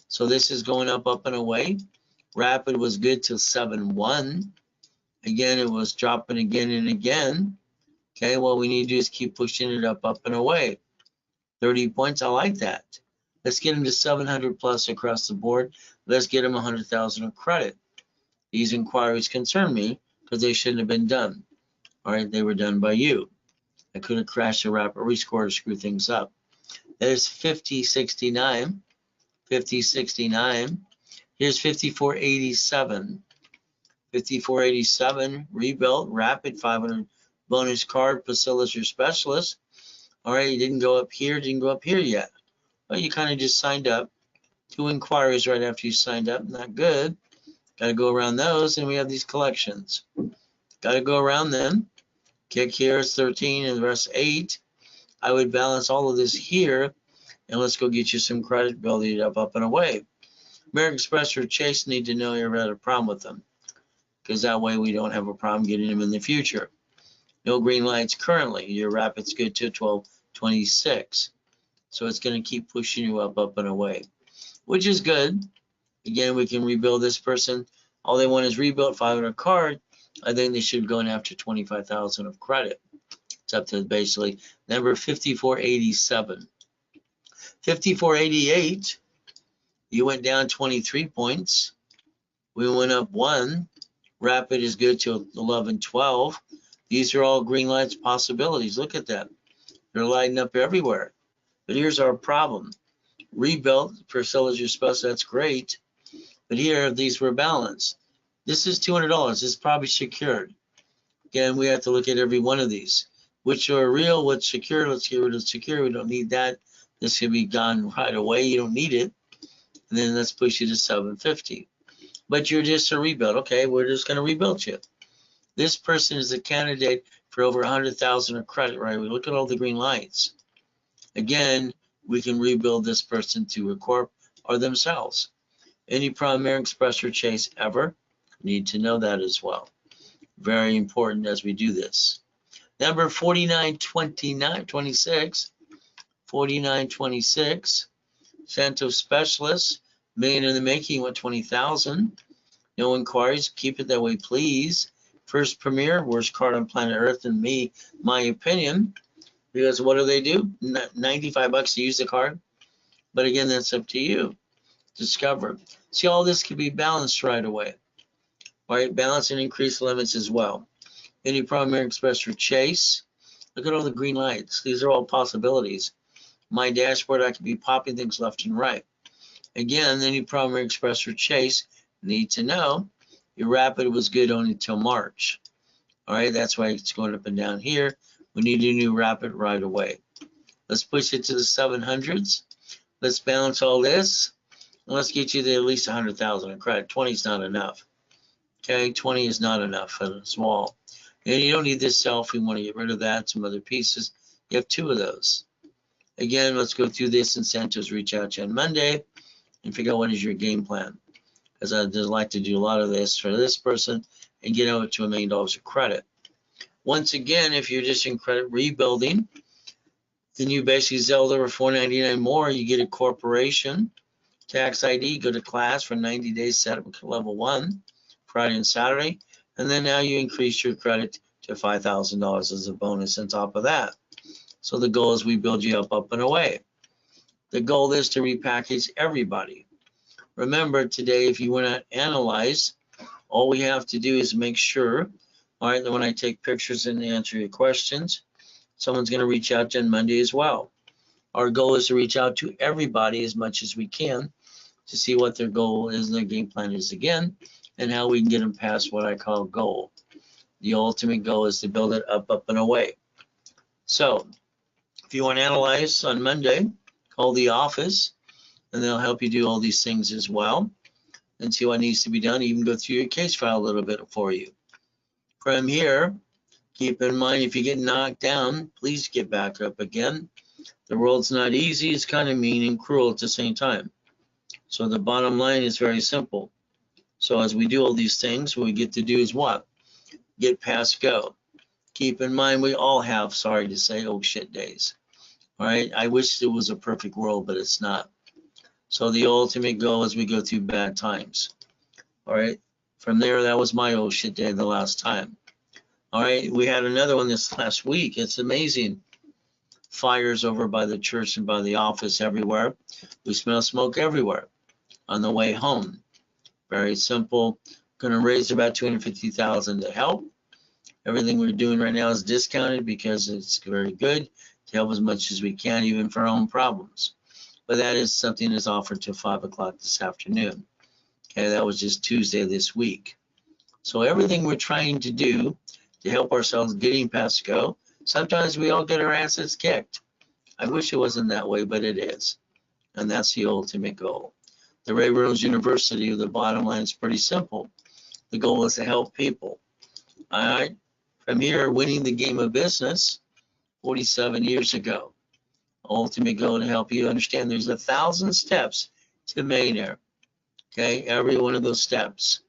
So this is going up, up and away. Rapid was good till 7-1. Again, it was dropping again and again. Okay, what we need to do is keep pushing it up, up and away. 30 points, I like that. Let's get them to 700 plus across the board. Let's get them 100,000 of credit. These inquiries concern me because they shouldn't have been done. All right, they were done by you. I could have crashed the rapid rescore to screw things up. There's 5069, 5069. Here's 5487, 5487 rebuilt rapid 500 bonus card. Priscilla's your specialist. All right, you didn't go up here, didn't go up here yet. Well, you kind of just signed up. 2 inquiries right after you signed up. Not good. Got to go around those, and we have these collections. Got to go around them. Kick here is 13, and the rest 8. I would balance all of this here, and let's go get you some credit, build it up, up and away. American Express or Chase need to know you ever had a problem with them, because that way we don't have a problem getting them in the future. No green lights currently. Your rapid's good to 1226. So it's going to keep pushing you up, up and away, which is good. Again, we can rebuild this person. All they want is rebuild 500 card. I think they should be going after 25,000 of credit. It's up to basically number 5487. 5488, you went down 23 points. We went up 1. Rapid is good to 1112. These are all green lights possibilities. Look at that. They're lighting up everywhere. But here's our problem. Rebuilt, Priscilla's your special, that's great. But here, these were balanced. This is $200. This is probably secured. Again, we have to look at every one of these. Which are real, what's secure. Let's get rid of secure. We don't need that. This can be gone right away. You don't need it. And then let's push you to 750. But you're just a rebuild. Okay, we're just going to rebuild you. This person is a candidate for over 100,000 of credit, right? We look at all the green lights. Again, we can rebuild this person to a corp or themselves. Any problem, American Express or Chase ever? Need to know that as well. Very important as we do this. Number 4926, 4926. Santos Specialist, million in the making, went 20,000. No inquiries, keep it that way, please. First Premier, worst card on planet Earth in me, my opinion. Because what do they do? 95 bucks to use the card. But again, that's up to you. Discover. See, all this can be balanced right away. All right, balance and increase limits as well. Any problem, American Express or Chase? Look at all the green lights. These are all possibilities. My dashboard, I could be popping things left and right. Again, any problem, American Express or Chase, need to know your rapid was good only until March. All right, that's why it's going up and down here. We need a new rapid right away. Let's push it to the 700s. Let's balance all this. And let's get you to at least 100,000 in credit. 20 is not enough. Okay, 20 is not enough for the small. And you don't need this self. We want to get rid of that. Some other pieces. You have 2 of those. Again, let's go through this incentives. Reach out to you on Monday and figure out what is your game plan. Because I'd like to do a lot of this for this person and get over to $1 million of credit. Once again, if you're just in credit rebuilding, then you basically Zelda over $499 more. You get a corporation tax ID. Go to class for 90 days. Set up level 1, Friday and Saturday, and then now you increase your credit to $5,000 as a bonus on top of that. So the goal is we build you up, up and away. The goal is to repackage everybody. Remember today, if you want to analyze, all we have to do is make sure, all right, that when I take pictures and answer your questions, someone's going to reach out to you on Monday as well. Our goal is to reach out to everybody as much as we can to see what their goal is and their game plan is again, and how we can get them past what I call goal. The ultimate goal is to build it up, up and away. So if you want to analyze on Monday, call the office and they'll help you do all these things as well and see what needs to be done. Even go through your case file a little bit for you. From here, keep in mind, if you get knocked down, please get back up again. The world's not easy. It's kind of mean and cruel at the same time. So the bottom line is very simple. So as we do all these things, what we get to do is what? Get past go. Keep in mind, we all have, sorry to say, oh shit days. All right, I wish it was a perfect world, but it's not. So the ultimate goal is we go through bad times. All right. From there, that was my oh shit day the last time. All right. We had another one this last week. It's amazing. Fires over by the church and by the office everywhere. We smell smoke everywhere on the way home. Very simple. Going to raise about $250,000 to help. Everything we're doing right now is discounted because it's very good to help as much as we can, even for our own problems. But that is something that's offered till 5 o'clock this afternoon. Okay, that was just Tuesday this week. So everything we're trying to do to help ourselves getting past go, sometimes we all get our asses kicked. I wish it wasn't that way, but it is. And that's the ultimate goal. The Reynolds University, the bottom line is pretty simple. The goal is to help people. All right. From here, winning the game of business 47 years ago. Ultimate goal to help you understand there's 1,000 steps to millionaire. Okay, every one of those steps.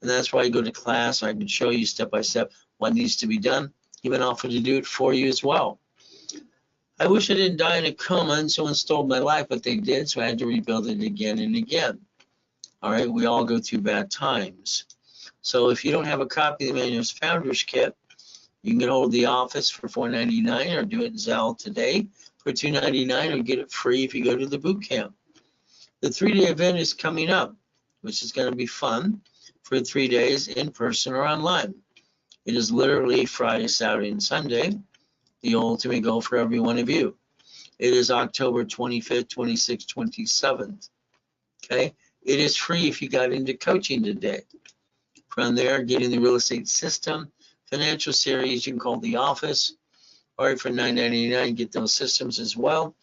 And that's why you go to class. I can show you step by step what needs to be done. Even offer to do it for you as well. I wish I didn't die in a coma and someone stole my life, but they did, so I had to rebuild it again and again. All right, we all go through bad times. So if you don't have a copy of the Millionaire's Founders Kit, you can get hold of the office for $4.99 or do it in Zelle today for $2.99 or get it free if you go to the boot camp. The 3-day event is coming up, which is going to be fun for 3 days in person or online. It is literally Friday, Saturday, and Sunday, the ultimate goal for every one of you. It is October 25th, 26th, 27th. Okay, it is free if you got into coaching today. From there, getting the real estate system, financial series, you can call the office, or for $9.99, get those systems as well.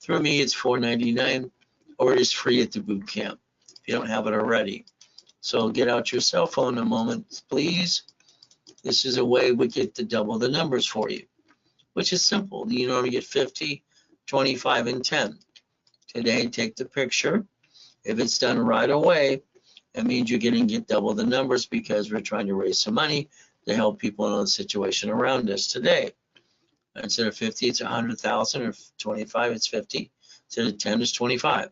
Through me, it's $4.99, or it is free at the boot camp if you don't have it already. So get out your cell phone a moment, please. This is a way we get to double the numbers for you, which is simple. You normally get 50, 25, and 10. Today, take the picture. If it's done right away, that means you're going to get double the numbers because we're trying to raise some money to help people in the situation around us today. Instead of 50, it's 100,000, or 25, it's 50. Instead of 10, it's 25.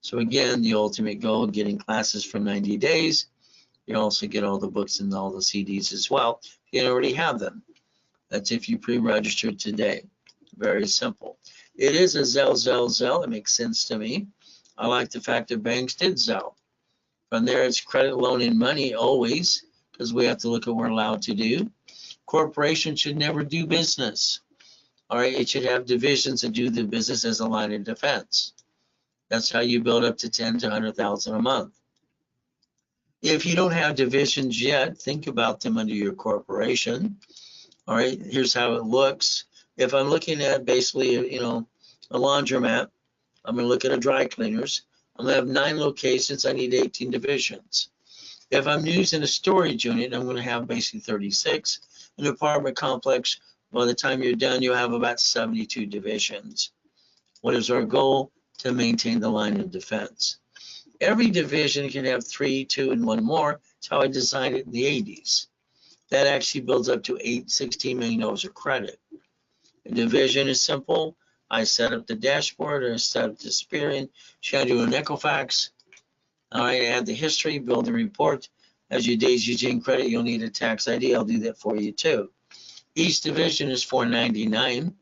So again, the ultimate goal, getting classes for 90 days. You also get all the books and all the CDs as well. You already have them. That's if you pre-registered today. Very simple. It is a Zelle. It makes sense to me. I like the fact that banks did Zelle. From there, it's credit, loan, and money always, because we have to look at what we're allowed to do. Corporations should never do business. All right, it should have divisions that do the business as a line of defense. That's how you build up to 10 to 100,000 a month. If you don't have divisions yet, think about them under your corporation. All right, here's how it looks. If I'm looking at basically, a laundromat, I'm going to look at a dry cleaners. I'm going to have 9 locations. I need 18 divisions. If I'm using a storage unit, I'm going to have basically 36. An apartment complex, by the time you're done, you'll have about 72 divisions. What is our goal? To maintain the line of defense. Every division can have 3, 2, and 1 more. That's how I designed it in the 80s. That actually builds up to $16 million of credit. A division is simple. I set up the dashboard, or I set up the Experian, show you an Equifax. All right, add the history, build the report. As your days using credit, you'll need a tax ID. I'll do that for you too. Each division is $4.99.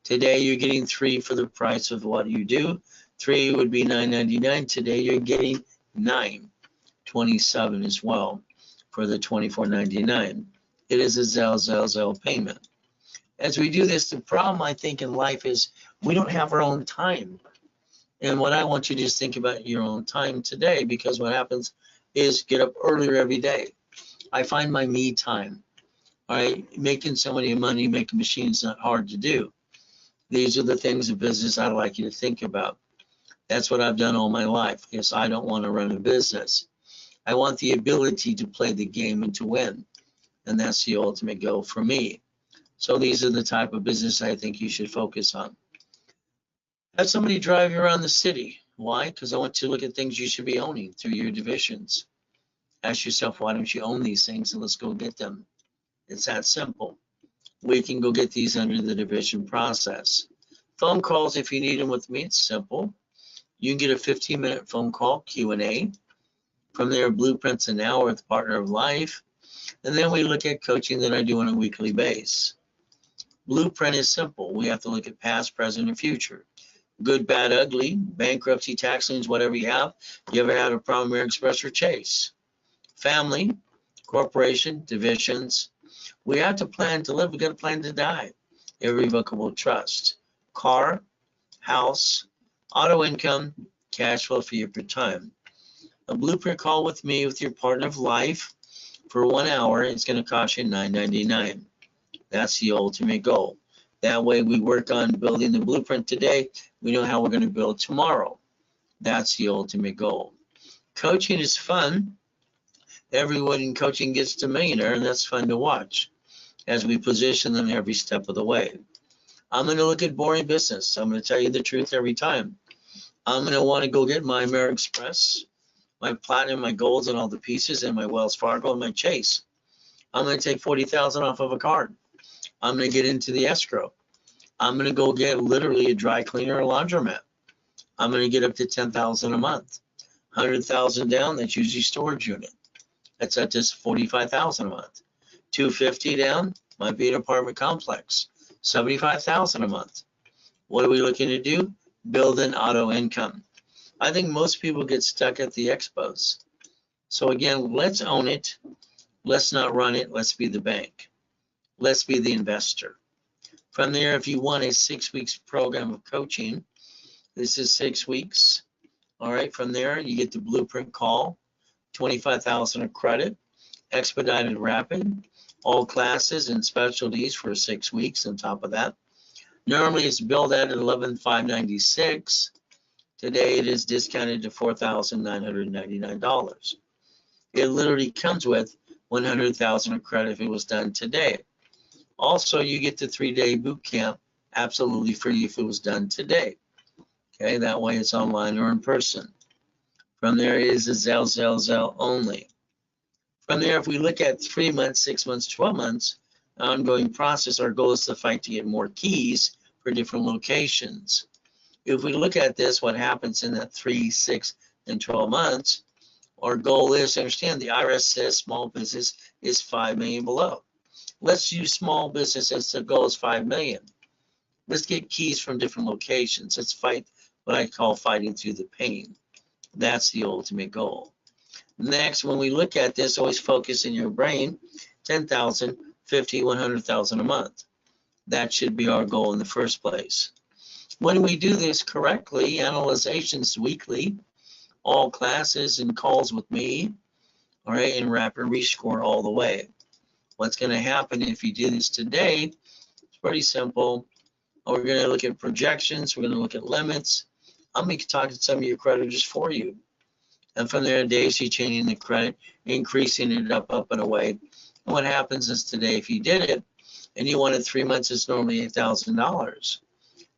Today, you're getting 3 for the price of what you do. 3 would be $9.99. Today, you're getting 9, $27 as well for the $24.99. It is a Zelle payment. As we do this, the problem I think in life is we don't have our own time. And what I want you to just think about your own time today, because what happens is get up earlier every day. I find my me time. All right, making so many money, making machines not hard to do. These are the things in business I'd like you to think about. That's what I've done all my life. Yes, I don't want to run a business. I want the ability to play the game and to win. And that's the ultimate goal for me. So these are the type of business I think you should focus on. Have somebody drive you around the city. Why? Because I want you to look at things you should be owning through your divisions. Ask yourself, why don't you own these things, and let's go get them. It's that simple. We can go get these under the division process. Phone calls if you need them with me, it's simple. You can get a 15-minute phone call, Q&A. From there, blueprints an hour with Partner of Life. And then we look at coaching that I do on a weekly basis. Blueprint is simple. We have to look at past, present, and future. Good, bad, ugly, bankruptcy, tax liens, whatever you have. You ever had a problem, American Express or Chase? Family, corporation, divisions. We have to plan to live. We got to plan to die. Irrevocable trust. Car, house, auto income, cash flow for your time. A blueprint call with me with your Partner of Life for 1 hour is going to cost you $9.99. That's the ultimate goal. That way we work on building the blueprint today. We know how we're going to build tomorrow. That's the ultimate goal. Coaching is fun. Everyone in coaching gets to millionaire, and that's fun to watch as we position them every step of the way. I'm going to look at boring business. I'm going to tell you the truth every time. I'm going to want to go get my American Express, my Platinum, my Golds, and all the pieces, and my Wells Fargo and my Chase. I'm going to take $40,000 off of a card. I'm going to get into the escrow. I'm going to go get literally a dry cleaner or a laundromat. I'm going to get up to $10,000 a month. $100,000 down, that's usually storage unit. That's at just $45,000 a month. $250,000 down, might be an apartment complex. $75,000 a month. What are we looking to do? Build an auto income. I think most people get stuck at the expos. So again, let's own it. Let's not run it. Let's be the bank. Let's be the investor. From there, if you want a 6 weeks program of coaching, this is 6 weeks. All right, from there, you get the blueprint call, $25,000 of credit, expedited rapid, all classes and specialties for 6 weeks on top of that. Normally, it's billed at $11,596. Today, it is discounted to $4,999. It literally comes with $100,000 of credit if it was done today. Also, you get the 3-day boot camp absolutely free if it was done today. Okay, that way it's online or in person. From there is a Zelle only. From there, if we look at 3 months, 6 months, 12 months, ongoing process, our goal is to fight to get more keys for different locations. If we look at this, what happens in that 3, 6, and 12 months, our goal is to understand the IRS says small business is 5 million below. Let's use small business as the goal is 5 million. Let's get keys from different locations. Let's fight what I call fighting through the pain. That's the ultimate goal. Next, when we look at this, always focus in your brain, 10,000, 50, 100,000 a month. That should be our goal in the first place. When we do this correctly, analyzations weekly, all classes and calls with me, all right, and rapid rescore all the way. What's going to happen if you do this today? It's pretty simple. We're going to look at projections. We're going to look at limits. I'm going to talk to some of your creditors for you. And from there, daisy chaining the credit, increasing it up and away. And what happens is today, if you did it and you wanted 3 months, it's normally $8,000.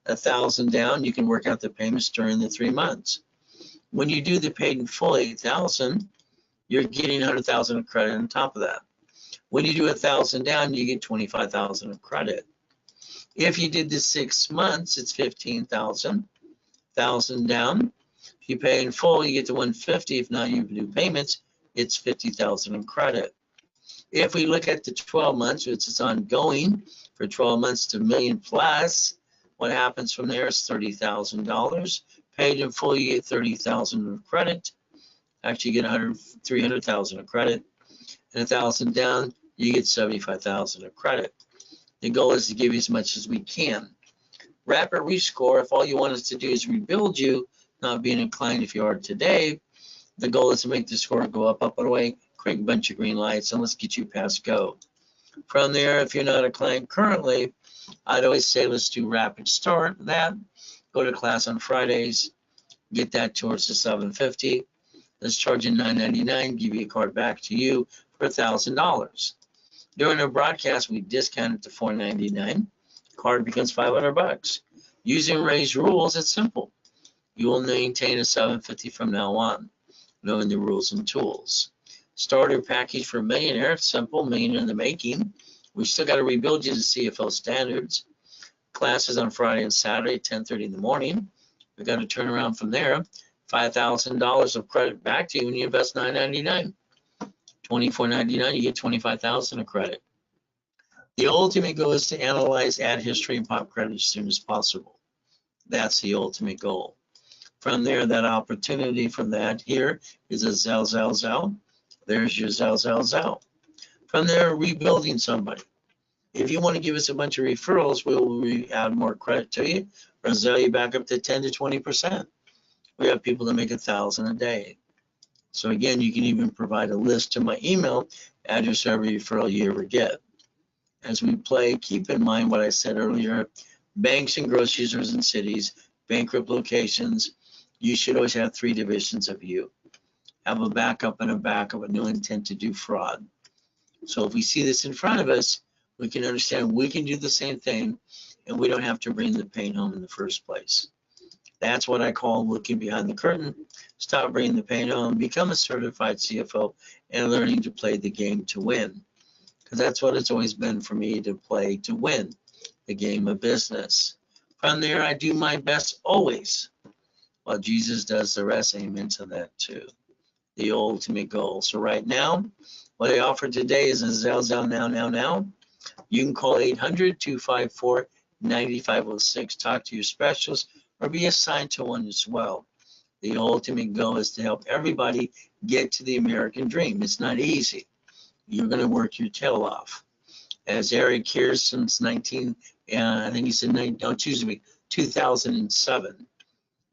$1,000 down, you can work out the payments during the 3 months. When you do the paid in full $8,000, you're getting $100,000 of credit on top of that. When you do $1,000 down, you get $25,000 of credit. If you did the 6 months, it's $15,000. $1,000 down. If you pay in full, you get to $150,000. If not, you do payments, it's $50,000 in credit. If we look at the 12 months, which is ongoing for 12 months to $1 million plus, what happens from there is $30,000. Paid in full, you get $30,000 of credit. Actually, you get $300,000 of credit. And $1,000 down, you get $75,000 of credit. The goal is to give you as much as we can. Rapid rescore, if all you want us to do is rebuild you, not being inclined if you are today, the goal is to make the score go up and away, quick bunch of green lights, and let's get you past go. From there, if you're not a client currently, I'd always say let's do rapid start that. Go to class on Fridays, get that towards the $750. Let's charge you $9.99, give you a card back to you for $1,000. During a broadcast, we discount it to $4.99. Card becomes $500. Using Ray's rules, it's simple. You will maintain a $750 from now on, knowing the rules and tools. Starter package for millionaire, it's simple, millionaire in the making. We still got to rebuild you to CFO standards. Classes on Friday and Saturday, 10:30 in the morning. We got to turn around from there. $5,000 of credit back to you when you invest $9.99. $24.99, you get $25,000 of credit. The ultimate goal is to analyze ad history and pop credit as soon as possible. That's the ultimate goal. From there, that opportunity from that here is a Zell. There's your Zell. From there, rebuilding somebody. If you want to give us a bunch of referrals, we'll add more credit to you or Zell you back up to 10 to 20%. We have people that make $1,000 a day. So again, you can even provide a list to my email address for every referral you ever get. As we play, keep in mind what I said earlier. Banks and grocery stores in cities, bankrupt locations, you should always have 3 divisions of you. Have a backup and a backup with no intent to do fraud. So if we see this in front of us, we can understand we can do the same thing and we don't have to bring the pain home in the first place. That's what I call looking behind the curtain. Stop bringing the pain home, become a certified CFO, and learning to play the game to win. Because that's what it's always been for me, to play to win the game of business. From there, I do my best always, while Jesus does the rest. Amen to that too. The ultimate goal. So right now, what I offer today is a Zell now. You can call 800-254-9506, talk to your specialist, or be assigned to one as well. The ultimate goal is to help everybody get to the American dream. It's not easy. You're going to work your tail off. As Eric here since 2007.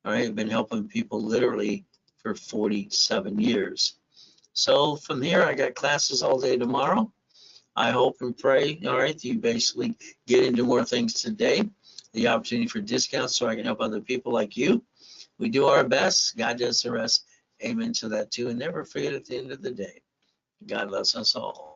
All right, I've been helping people literally for 47 years. So from here, I got classes all day tomorrow. I hope and pray, all right, you basically get into more things today. The opportunity for discounts so I can help other people like you. We do our best. God does the rest. Amen to that too. And never forget, at the end of the day, God loves us all.